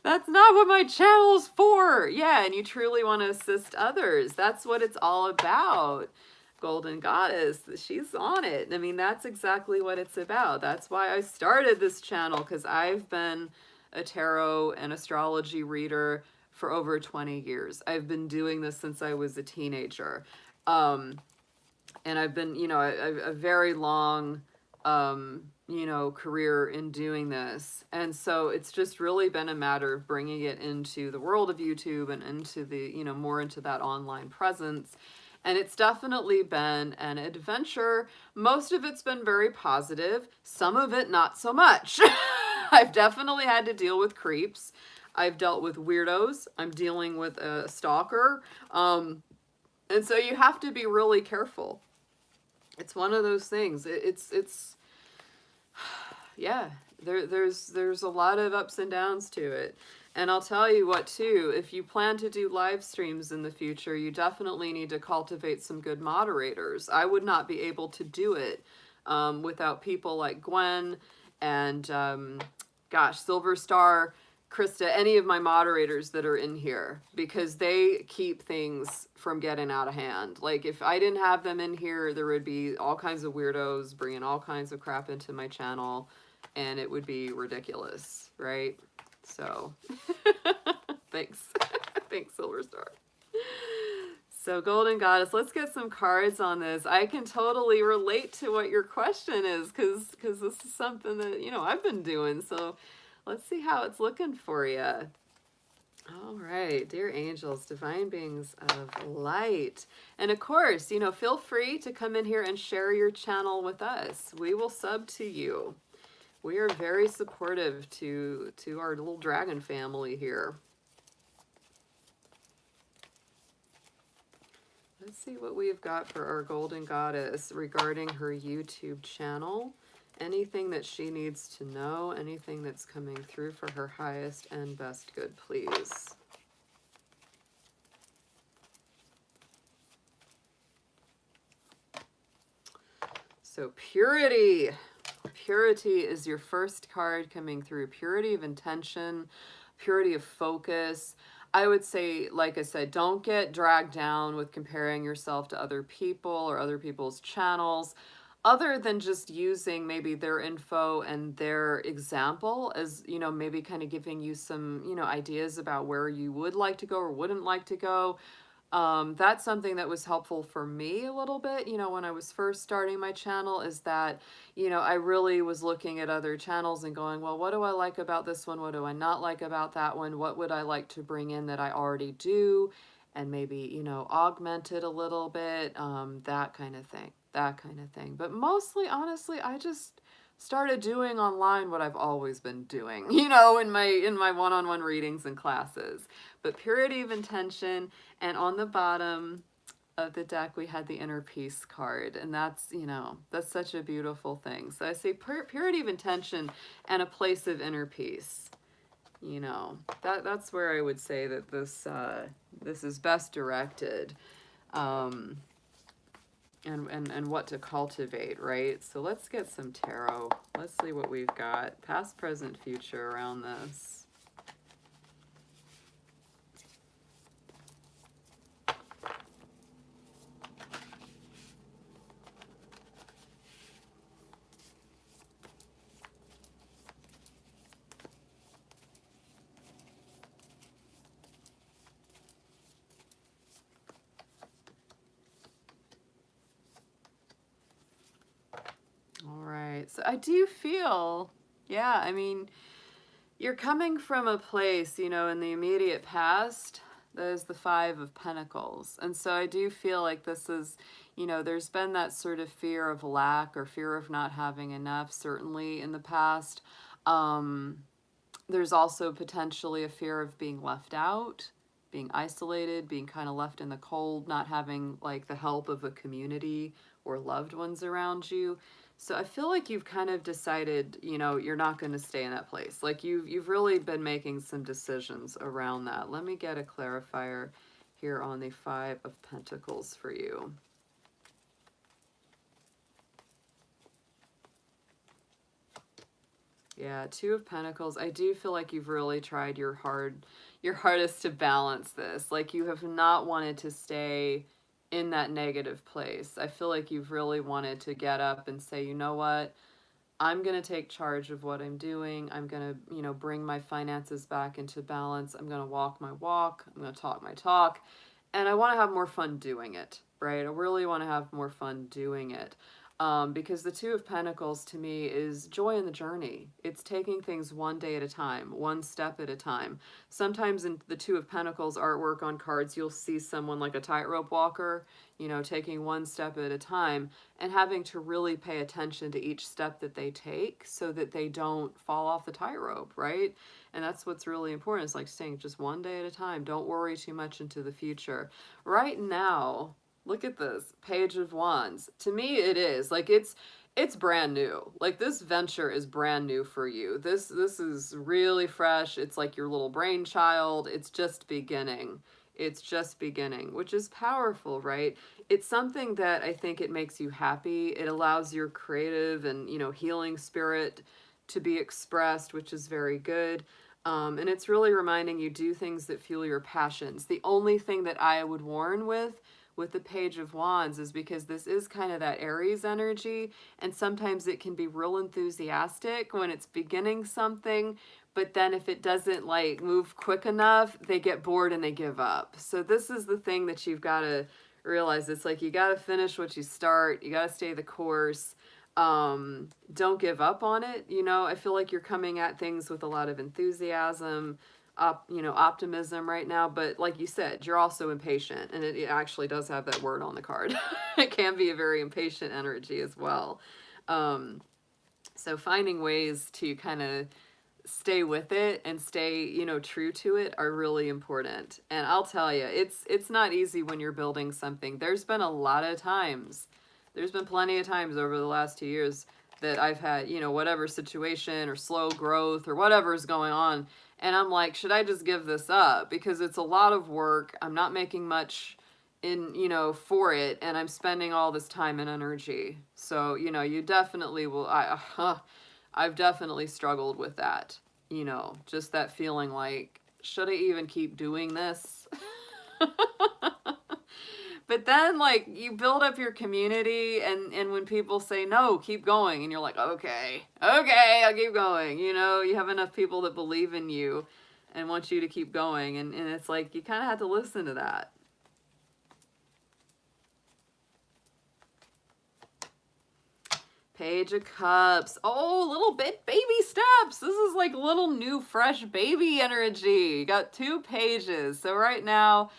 That's not what my channel's for. Yeah, and you truly want to assist others. That's what it's all about. Golden Goddess, she's on it. I mean, that's exactly what it's about. That's why I started this channel, because I've been a tarot and astrology reader for over 20 years. I've been doing this since I was a teenager. And I've been, a very long you know, career in doing this. And so it's just really been a matter of bringing it into the world of YouTube and into the, you know, more into that online presence. And it's definitely been an adventure. Most of it's been very positive, some of it not so much. I've definitely had to deal with creeps. I've dealt with weirdos. I'm dealing with a stalker. And so you have to be really careful. It's one of those things. Yeah, there's a lot of ups and downs to it. And I'll tell you what too, if you plan to do live streams in the future, you definitely need to cultivate some good moderators. I would not be able to do it without people like Gwen and gosh, Silver Star, Krista, any of my moderators that are in here, because they keep things from getting out of hand. Like if I didn't have them in here, there would be all kinds of weirdos bringing all kinds of crap into my channel, and it would be ridiculous, right? So thanks. Thanks, Silver Star. So Golden Goddess, let's get some cards on this. I can totally relate to what your question is, because this is something that, you know, I've been doing. So let's see how it's looking for you. All right, dear angels, divine beings of light. And of course, you know, feel free to come in here and share your channel with us. We will sub to you. We are very supportive to our little dragon family here. Let's see what we've got for our Golden Goddess regarding her YouTube channel. Anything that she needs to know, anything that's coming through for her highest and best good, please. So purity. Purity is your first card coming through. Purity of intention, purity of focus. I would say, like I said, don't get dragged down with comparing yourself to other people or other people's channels, other than just using maybe their info and their example as, you know, maybe kind of giving you some, you know, ideas about where you would like to go or wouldn't like to go. That's something that was helpful for me a little bit, you know, when I was first starting my channel, is that, you know, I really was looking at other channels and going, well, what do I like about this one? What do I not like about that one? What would I like to bring in that I already do? And maybe, you know, augment it a little bit, that kind of thing. But mostly, honestly, I just started doing online what I've always been doing, you know, in my one-on-one readings and classes. But purity of intention, and on the bottom of the deck we had the inner peace card, and that's, you know, that's such a beautiful thing. So I say purity of intention and a place of inner peace. You know, that's where I would say that this is best directed. And what to cultivate, right? So let's get some tarot. Let's see what we've got. Past, present, future around this. All right, so I do feel, yeah, I mean, you're coming from a place, you know, in the immediate past, there's the Five of Pentacles. And so I do feel like this is, you know, there's been that sort of fear of lack or fear of not having enough, certainly in the past. There's also potentially a fear of being left out, being isolated, being kind of left in the cold, not having like the help of a community or loved ones around you. So I feel like you've kind of decided, you know, you're not going to stay in that place. Like you've really been making some decisions around that. Let me get a clarifier here on the Five of Pentacles for you. Yeah, Two of Pentacles. I do feel like you've really tried your hardest to balance this. Like you have not wanted to stay in that negative place. I feel like you've really wanted to get up and say, you know what? I'm going to take charge of what I'm doing. I'm going to, you know, bring my finances back into balance. I'm going to walk my walk. I'm going to talk my talk. And I want to have more fun doing it, right? I really want to have more fun doing it. Because the Two of Pentacles to me is joy in the journey. It's taking things one day at a time, one step at a time. Sometimes in the Two of Pentacles artwork on cards, you'll see someone like a tightrope walker, you know, taking one step at a time and having to really pay attention to each step that they take so that they don't fall off the tightrope, right? And that's what's really important. It's like staying just one day at a time. Don't worry too much into the future. Right now, look at this Page of Wands. To me, it is like it's brand new. Like this venture is brand new for you. This is really fresh. It's like your little brainchild. It's just beginning. It's just beginning, which is powerful, right? It's something that I think it makes you happy. It allows your creative and, you know, healing spirit to be expressed, which is very good. And it's really reminding you do things that fuel your passions. The only thing that I would warn with the Page of Wands is because this is kind of that Aries energy, and sometimes it can be real enthusiastic when it's beginning something, but then if it doesn't like move quick enough, they get bored and they give up. So this is the thing that you've got to realize. It's like you got to finish what you start. You got to stay the course. Don't give up on it. You know, I feel like you're coming at things with a lot of enthusiasm, you know, optimism right now, but like you said, you're also impatient, and it actually does have that word on the card. It can be a very impatient energy as well. So finding ways to kind of stay with it and stay, you know, true to it are really important. And I'll tell you, it's not easy when you're building something. There's been a lot of times, there's been plenty of times over the last 2 years that I've had, you know, whatever situation or slow growth or whatever is going on, and I'm like, should I just give this up? Because it's a lot of work. I'm not making much in, you know, for it, and I'm spending all this time and energy. So, you know, you definitely will, I've definitely struggled with that, you know, just that feeling like, should I even keep doing this? But then, like, you build up your community, and when people say, no, keep going, and you're like, okay, I'll keep going. You know, you have enough people that believe in you and want you to keep going, and it's like, you kind of have to listen to that. Page of Cups. Oh, little bit baby steps. This is like little new fresh baby energy. You got 2 pages. So right now,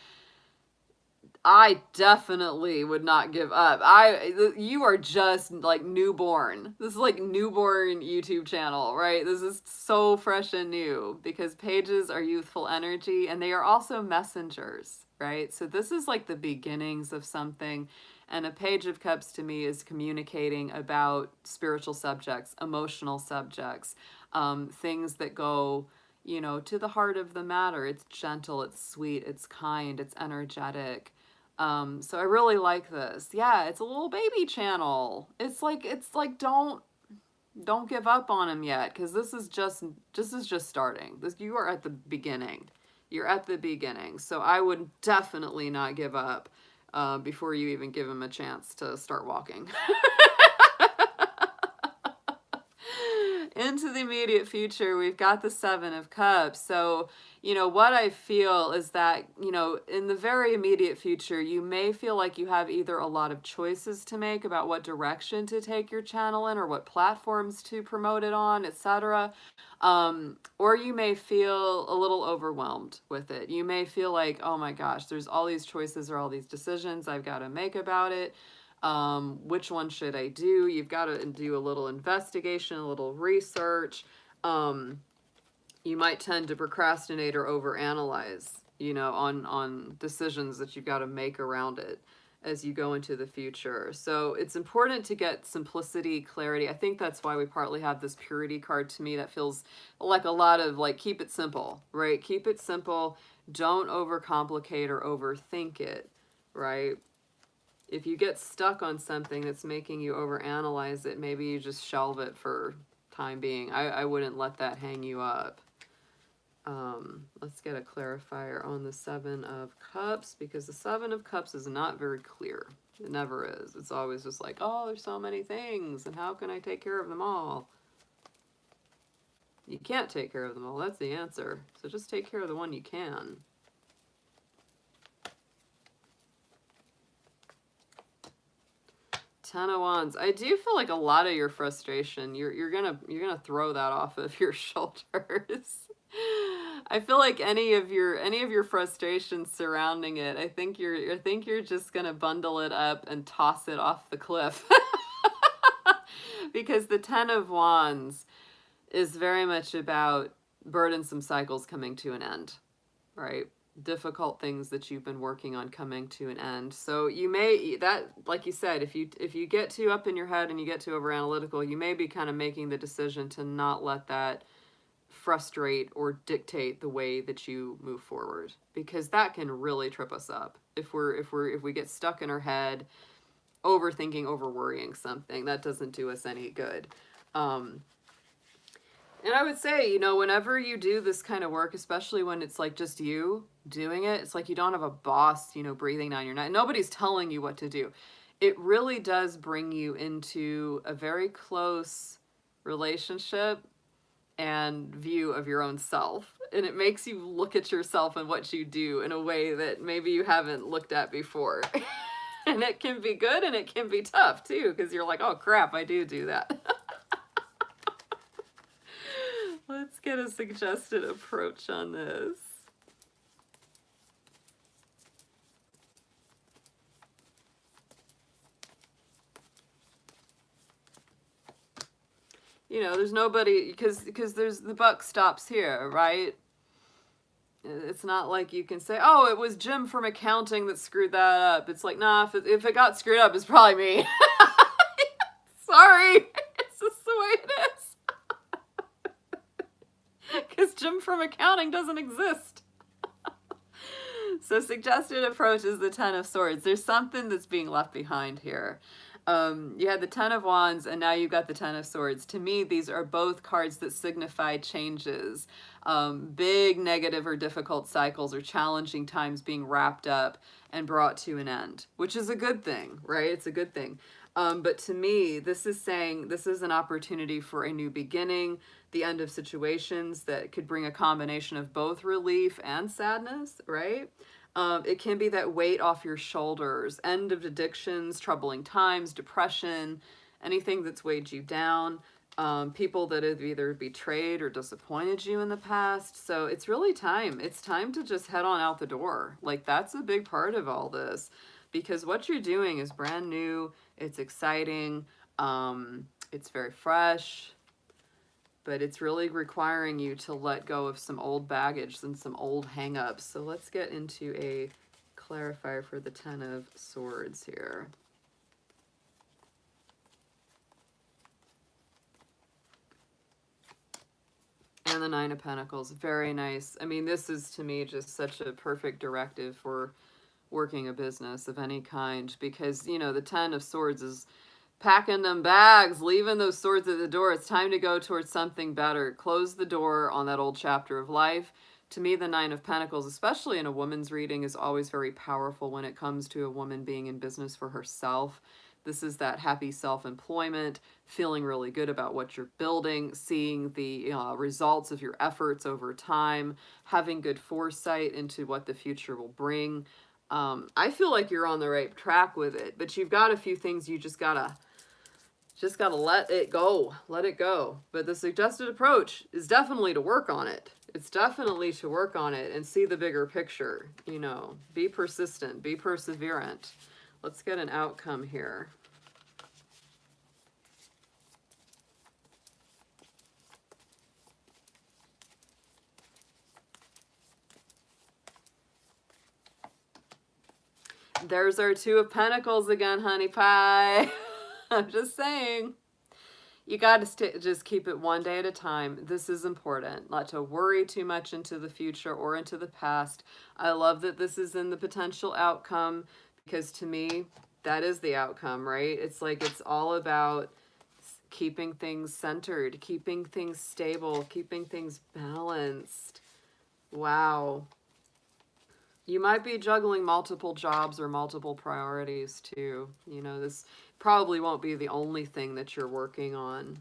I definitely would not give up. You are just like newborn. This is like newborn YouTube channel, right? This is so fresh and new because pages are youthful energy, and they are also messengers, right? So this is like the beginnings of something. And a Page of Cups to me is communicating about spiritual subjects, emotional subjects, things that go, you know, to the heart of the matter. It's gentle, it's sweet, it's kind, it's energetic. So I really like this. Yeah, it's a little baby channel. It's like don't give up on him yet, because this is just starting. You are at the beginning. You're at the beginning. So I would definitely not give up before you even give him a chance to start walking. Into the immediate future, we've got the Seven of Cups. So, you know, what I feel is that, you know, in the very immediate future, you may feel like you have either a lot of choices to make about what direction to take your channel in, or what platforms to promote it on, etc. Or you may feel a little overwhelmed with it. You may feel like, oh my gosh, there's all these choices or all these decisions I've got to make about it. Which one should I do? You've got to do a little investigation, a little research. You might tend to procrastinate or overanalyze, you know, on decisions that you've got to make around it as you go into the future. So it's important to get simplicity, clarity. I think that's why we partly have this purity card. To me, that feels like a lot of like, keep it simple, right? Keep it simple. Don't overcomplicate or overthink it, right? If you get stuck on something that's making you overanalyze it, maybe you just shelve it for time being. I wouldn't let that hang you up. Let's get a clarifier on the Seven of Cups, because the Seven of Cups is not very clear. It never is. It's always just like, oh, there's so many things, and how can I take care of them all? You can't take care of them all. That's the answer. So just take care of the one you can. Ten of Wands. I do feel like a lot of your frustration, you're gonna throw that off of your shoulders. I feel like any of your frustrations surrounding it, I think you're just gonna bundle it up and toss it off the cliff. Because the Ten of Wands is very much about burdensome cycles coming to an end, right? Difficult things that you've been working on coming to an end. So you may, that, like you said, if you get too up in your head and you get too over analytical, you may be kind of making the decision to not let that frustrate or dictate the way that you move forward, because that can really trip us up if we get stuck in our head overthinking, over worrying something. That doesn't do us any good. And I would say, you know, whenever you do this kind of work, especially when it's like just you doing it, it's like you don't have a boss, you know, breathing down your neck. Nobody's telling you what to do. It really does bring you into a very close relationship and view of your own self. And it makes you look at yourself and what you do in a way that maybe you haven't looked at before. And it can be good and it can be tough too, because you're like, oh crap, I do that. Let's get a suggested approach on this. You know, there's nobody, because there's, the buck stops here, right? It's not like you can say, oh, it was Jim from accounting that screwed that up. It's like, nah, if it got screwed up, it's probably me. Sorry. It's just the way it is. Because Jim from accounting doesn't exist. So suggested approach is the Ten of Swords. There's something that's being left behind here. You had the Ten of Wands and now you've got the Ten of Swords. To me, these are both cards that signify changes. Big negative or difficult cycles or challenging times being wrapped up and brought to an end, which is a good thing, right? It's a good thing. But to me, this is saying this is an opportunity for a new beginning, the end of situations that could bring a combination of both relief and sadness, right? It can be that weight off your shoulders, end of addictions, troubling times, depression, anything that's weighed you down, people that have either betrayed or disappointed you in the past. So it's really time. It's time to just head on out the door. Like, that's a big part of all this, because what you're doing is brand new. It's exciting. It's very fresh. But it's really requiring you to let go of some old baggage and some old hang-ups. So let's get into a clarifier for the Ten of Swords here. And the Nine of Pentacles. Very nice. I mean, this is, to me, just such a perfect directive for working a business of any kind. Because, you know, the Ten of Swords is packing them bags, leaving those swords at the door. It's time to go towards something better. Close the door on that old chapter of life. To me, the Nine of Pentacles, especially in a woman's reading, is always very powerful when it comes to a woman being in business for herself. This is that happy self-employment, feeling really good about what you're building, seeing the results of your efforts over time, having good foresight into what the future will bring. I feel like you're on the right track with it, but you've got a few things you just gotta let it go. Let it go. But the suggested approach is definitely to work on it. It's definitely to work on it and see the bigger picture. You know, be persistent, be perseverant. Let's get an outcome here. There's our Two of Pentacles again, honey pie. I'm just saying. You got to just keep it one day at a time. This is important. Not to worry too much into the future or into the past. I love that this is in the potential outcome, because to me, that is the outcome, right? It's like it's all about keeping things centered, keeping things stable, keeping things balanced. Wow. You might be juggling multiple jobs or multiple priorities too. You know, this probably won't be the only thing that you're working on.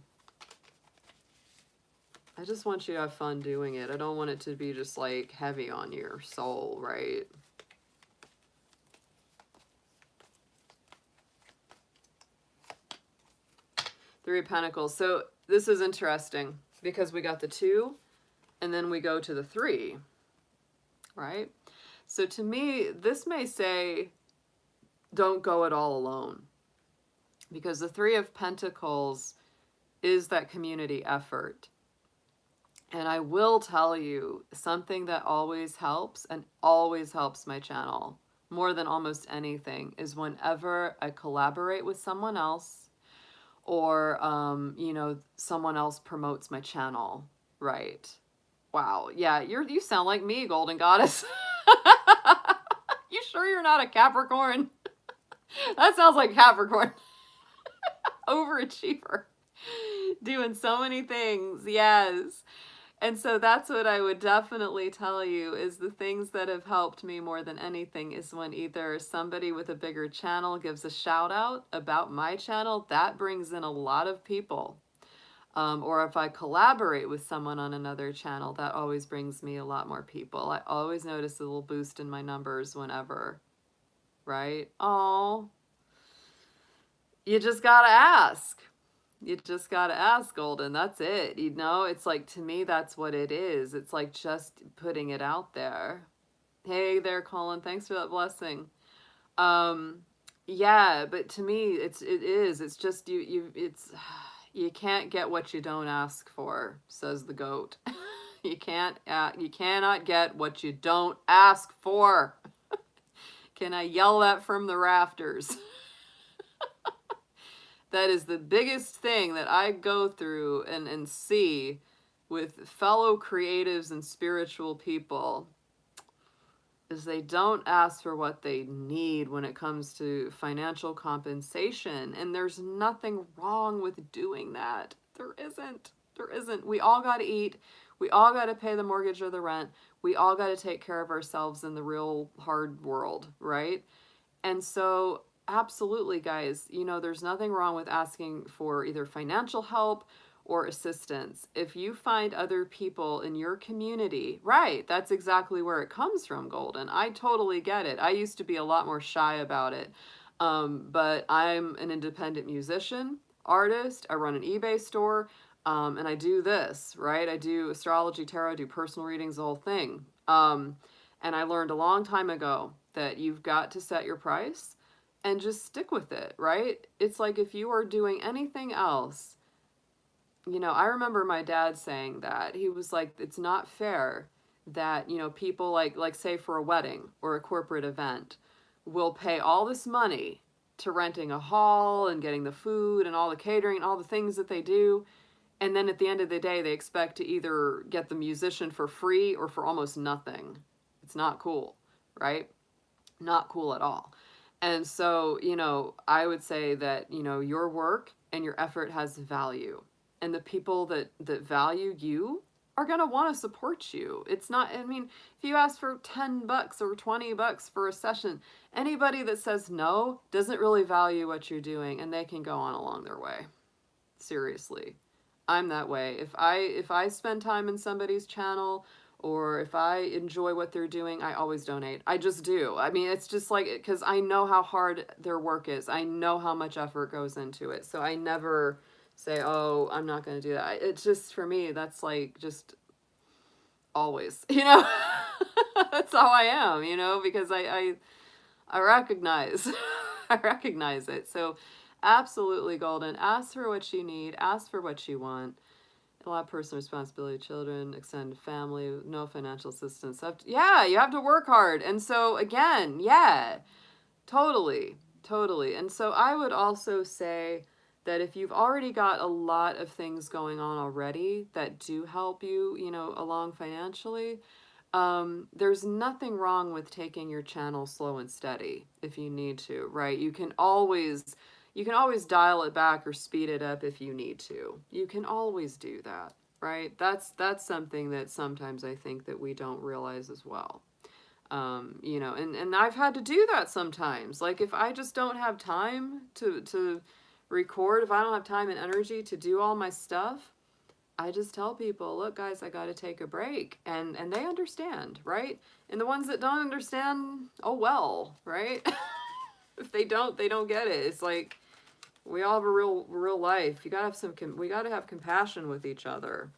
I just want you to have fun doing it. I don't want it to be just like heavy on your soul, right? Three of Pentacles. So this is interesting because we got the 2 and then we go to the 3, right? So to me, this may say, don't go it all alone, because the 3 of Pentacles is that community effort. And I will tell you something that always helps and always helps my channel more than almost anything is whenever I collaborate with someone else, or, you know, someone else promotes my channel, right? Wow. Yeah, you sound like me, Golden Goddess. You sure you're not a Capricorn? That sounds like Capricorn. Overachiever. Doing so many things. Yes. And so that's what I would definitely tell you is the things that have helped me more than anything is when either somebody with a bigger channel gives a shout out about my channel, that brings in a lot of people. Or if I collaborate with someone on another channel, that always brings me a lot more people. I always notice a little boost in my numbers whenever, right? Oh, you just gotta ask. You just gotta ask, Golden. That's it. You know, it's like, to me, that's what it is. It's like just putting it out there. Hey there, Colin. Thanks for that blessing. Yeah, but to me, it is. It's just you can't get what you don't ask for, says the goat. You cannot get what you don't ask for. Can I yell that from the rafters? That is the biggest thing that I go through and see with fellow creatives and spiritual people is they don't ask for what they need when it comes to financial compensation. And there's nothing wrong with doing that. There isn't. There isn't. We all got to eat. We all got to pay the mortgage or the rent. We all got to take care of ourselves in the real hard world, right? And so absolutely, guys, you know, there's nothing wrong with asking for either financial help or assistance. If you find other people in your community, right, that's exactly where it comes from, Golden. I totally get it. I used to be a lot more shy about it. But I'm an independent musician, artist. I run an eBay store, and I do this, right? I do astrology, tarot, I do personal readings, the whole thing. And I learned a long time ago that you've got to set your price and just stick with it, right? It's like if you are doing anything else, you know, I remember my dad saying that. He was like, it's not fair that, you know, people like say for a wedding or a corporate event will pay all this money to renting a hall and getting the food and all the catering and all the things that they do. And then at the end of the day, they expect to either get the musician for free or for almost nothing. It's not cool, right? Not cool at all. And so, you know, I would say that, you know, your work and your effort has value. And the people that value you are going to want to support you. It's not, I mean, if you ask for $10 or $20 for a session, anybody that says no doesn't really value what you're doing, and they can go on along their way. Seriously. I'm that way. If I spend time in somebody's channel, or if I enjoy what they're doing, I always donate. I just do. I mean, it's just like, because I know how hard their work is. I know how much effort goes into it. So I never say, oh, I'm not going to do that. It's just, for me, that's like just always, you know. That's how I am, you know, because I recognize I recognize it. So absolutely, Golden, ask for what you need, ask for what you want. A lot of personal responsibility, children, extended family, no financial assistance. Yeah, you have to work hard. And so again, yeah, totally. And so I would also say that if you've already got a lot of things going on already that do help you, you know, along financially, there's nothing wrong with taking your channel slow and steady if you need to, right? You can always dial it back or speed it up if you need to. You can always do that, right? That's something that sometimes I think that we don't realize as well. You know, and I've had to do that sometimes. Like if I just don't have time to record, if I don't have time and energy to do all my stuff, I just tell people, look, guys, I got to take a break. And they understand, right? And the ones that don't understand, oh, well, right? If they don't get it. It's like, We all have a real life. You gotta have we gotta have compassion with each other.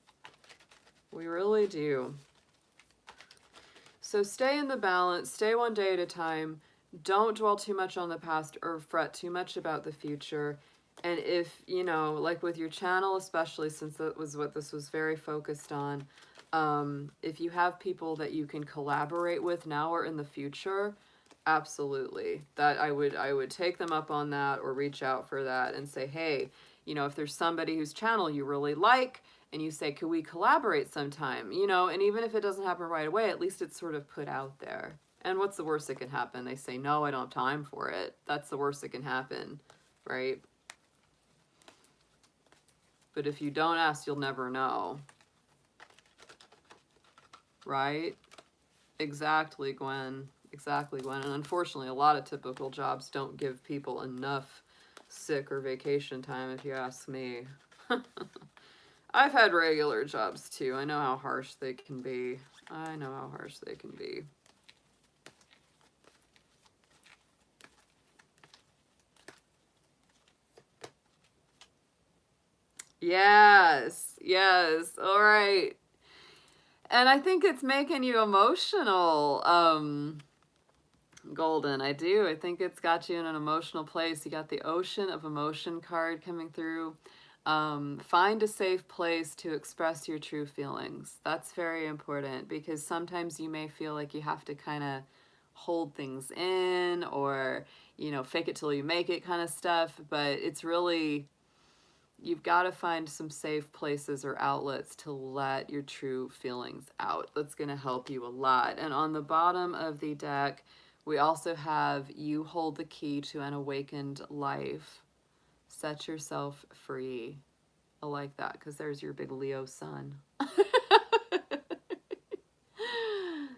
We really do. So stay in the balance, stay one day at a time. Don't dwell too much on the past or fret too much about the future. And if, you know, like with your channel, especially since that was what this was very focused on, if you have people that you can collaborate with now or in the future, absolutely. That I would take them up on that or reach out for that and say, hey, you know, if there's somebody whose channel you really like, and you say, could we collaborate sometime? You know, and even if it doesn't happen right away, at least it's sort of put out there. And what's the worst that can happen? They say, no, I don't have time for it. That's the worst that can happen, right? But if you don't ask, you'll never know. Right? Exactly, Gwen. Exactly, Gwen. And unfortunately, a lot of typical jobs don't give people enough sick or vacation time, if you ask me. I've had regular jobs too. I know how harsh they can be. I know how harsh they can be. Yes, yes. All right. And I think it's making you emotional, Golden. I do. I think it's got you in an emotional place. You got the Ocean of Emotion card coming through. Find a safe place to express your true feelings. That's very important because sometimes you may feel like you have to kind of hold things in or, you know, fake it till you make it kind of stuff. But it's really, you've got to find some safe places or outlets to let your true feelings out. That's going to help you a lot. And on the bottom of the deck, we also have you hold the key to an awakened life. Set yourself free. I like that because there's your big Leo sun.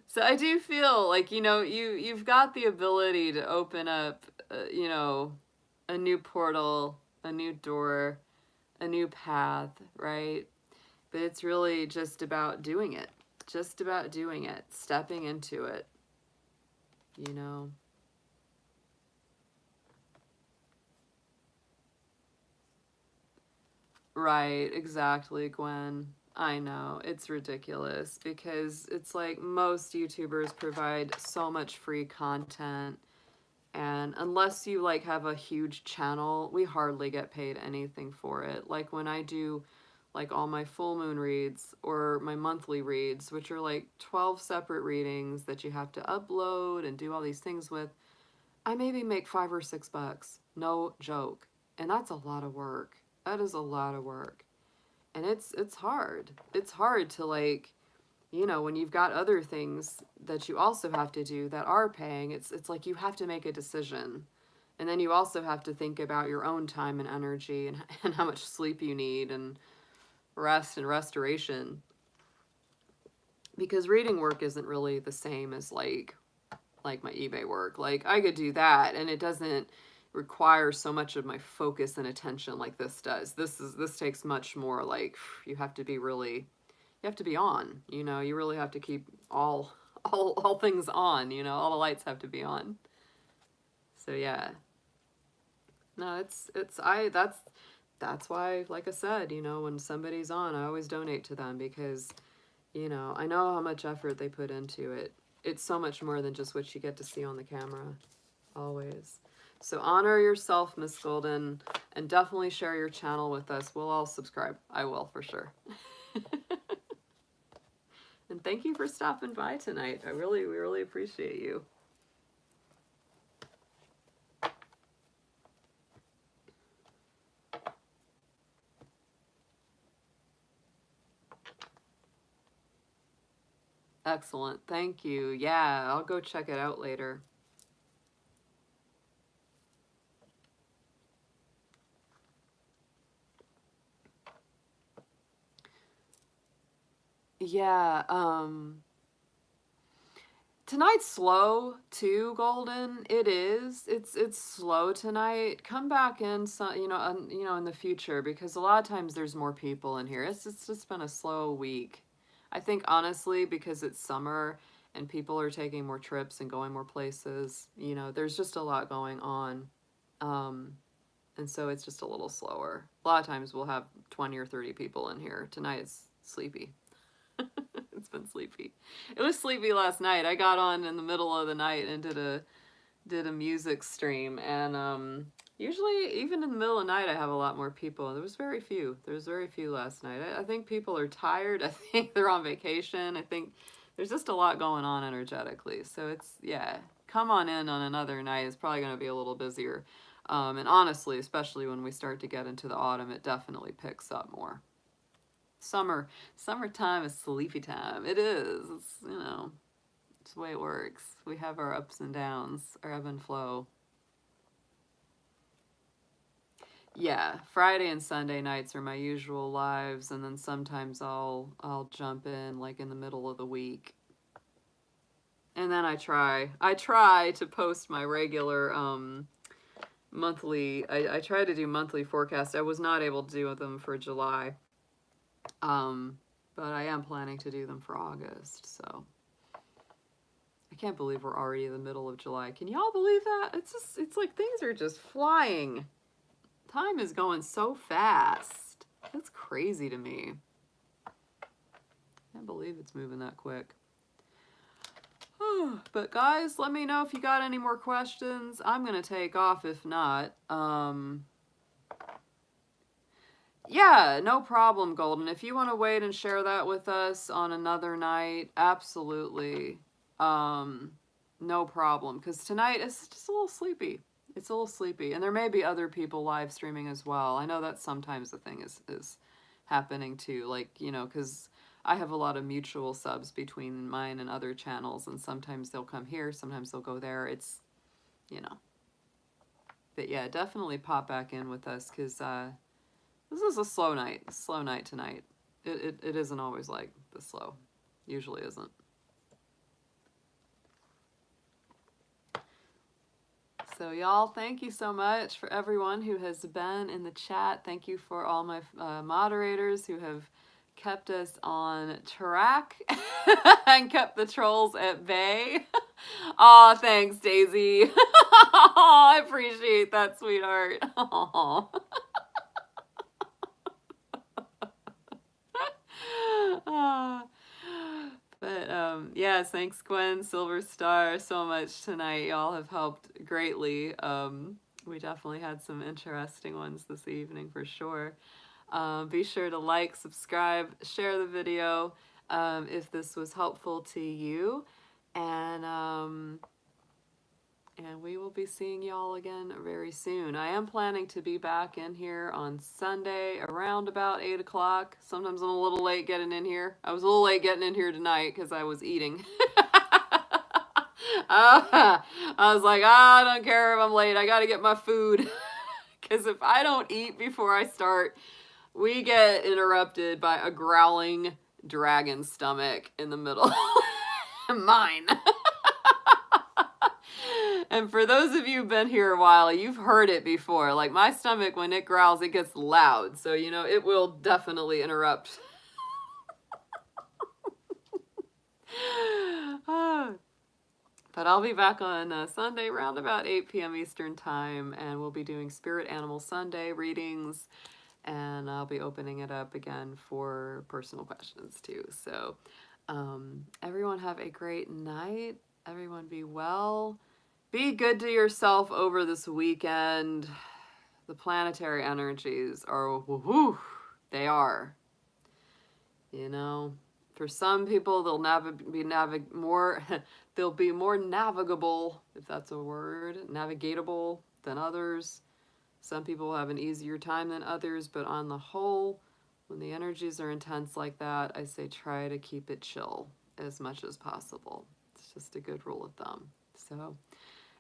So I do feel like, you know, you've got the ability to open up, you know, a new portal, a new door, a new path, right? But it's really just about doing it. Just about doing it, stepping into it, you know. Right, exactly, Gwen. I know, it's ridiculous because it's like most YouTubers provide so much free content, and unless you like have a huge channel, we hardly get paid anything for it. Like when I do like all my full moon reads or my monthly reads, which are like 12 separate readings that you have to upload and do all these things with, I maybe make $5 or $6. No joke. And that's a lot of work. That is a lot of work. And it's hard. It's hard to like, you know, when you've got other things that you also have to do that are paying, it's like you have to make a decision. And then you also have to think about your own time and energy and how much sleep you need and rest and restoration. Because reading work isn't really the same as like my eBay work. Like I could do that and it doesn't require so much of my focus and attention like this does. This takes much more like you have to be really, you have to be on, you know, you really have to keep all things on, you know, all the lights have to be on. So yeah. No, that's why, like I said, you know, when somebody's on, I always donate to them because, you know, I know how much effort they put into it. It's so much more than just what you get to see on the camera. Always. So honor yourself, Miss Golden, and definitely share your channel with us. We'll all subscribe. I will, for sure. And thank you for stopping by tonight. We really appreciate you. Excellent. Thank you. Yeah, I'll go check it out later. Yeah, tonight's slow too, Golden. It is. It's slow tonight. Come back in some, you know, in the future because a lot of times there's more people in here. It's just been a slow week. I think honestly because it's summer and people are taking more trips and going more places. You know, there's just a lot going on. Um, And so it's just a little slower. A lot of times we'll have 20 or 30 people in here. Tonight it's sleepy. It's been sleepy. It was sleepy last night. I got on in the middle of the night and did a music stream, and usually even in the middle of the night I have a lot more people. There was very few. There was very few last night. I think people are tired. I think they're on vacation. I think there's just a lot going on energetically. So it's, yeah, come on in on another night. It's probably going to be a little busier. And honestly, especially when we start to get into the autumn, it definitely picks up more. Summertime is sleepy time. It is. It's, you know, it's the way it works. We have our ups and downs, our ebb and flow. Yeah, Friday and Sunday nights are my usual lives, and then sometimes I'll jump in like in the middle of the week. And then I try to post my regular monthly. I try to do monthly forecasts. I was not able to do them for July. But I am planning to do them for August, so I can't believe we're already in the middle of July. Can y'all believe that? It's like things are just flying. Time is going so fast. That's crazy to me. Can't believe it's moving that quick. But guys, let me know if you got any more questions. I'm gonna take off if not. Yeah, no problem, Golden. If you want to wait and share that with us on another night, absolutely. No problem. Because tonight it's just a little sleepy. It's a little sleepy. And there may be other people live streaming as well. I know that sometimes the thing is happening too. Like, you know, because I have a lot of mutual subs between mine and other channels. And sometimes they'll come here, sometimes they'll go there. It's, you know. But yeah, definitely pop back in with us because this is a slow night tonight. It isn't always like this slow. Usually isn't. So y'all, thank you so much for everyone who has been in the chat. Thank you for all my moderators who have kept us on track and kept the trolls at bay. Aw, thanks, Daisy. I appreciate that, sweetheart. Aww. But yes, thanks Gwen, Silver Star, so much tonight. Y'all have helped greatly. We definitely had some interesting ones this evening for sure. Be sure to like, subscribe, share the video if this was helpful to you. And we will be seeing y'all again very soon. I am planning to be back in here on Sunday around about 8 o'clock. Sometimes I'm a little late getting in here. I was a little late getting in here tonight because I was eating. I was like, I don't care if I'm late. I got to get my food. Because if I don't eat before I start, we get interrupted by a growling dragon stomach in the middle. Mine. And for those of you who've been here a while, you've heard it before. Like my stomach, when it growls, it gets loud. So, you know, it will definitely interrupt. But I'll be back on Sunday around about 8 p.m. Eastern time, and we'll be doing Spirit Animal Sunday readings, and I'll be opening it up again for personal questions too. So everyone have a great night. Everyone be well. Be good to yourself over this weekend. The planetary energies are, woohoo, they are. You know, for some people, they'll they'll be more navigable, if that's a word, navigatable than others. Some people have an easier time than others, but on the whole, when the energies are intense like that, I say try to keep it chill as much as possible. It's just a good rule of thumb. So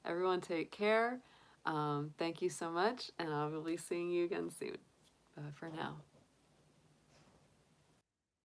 everyone take care. Thank you so much, and I will be seeing you again soon. Bye for now.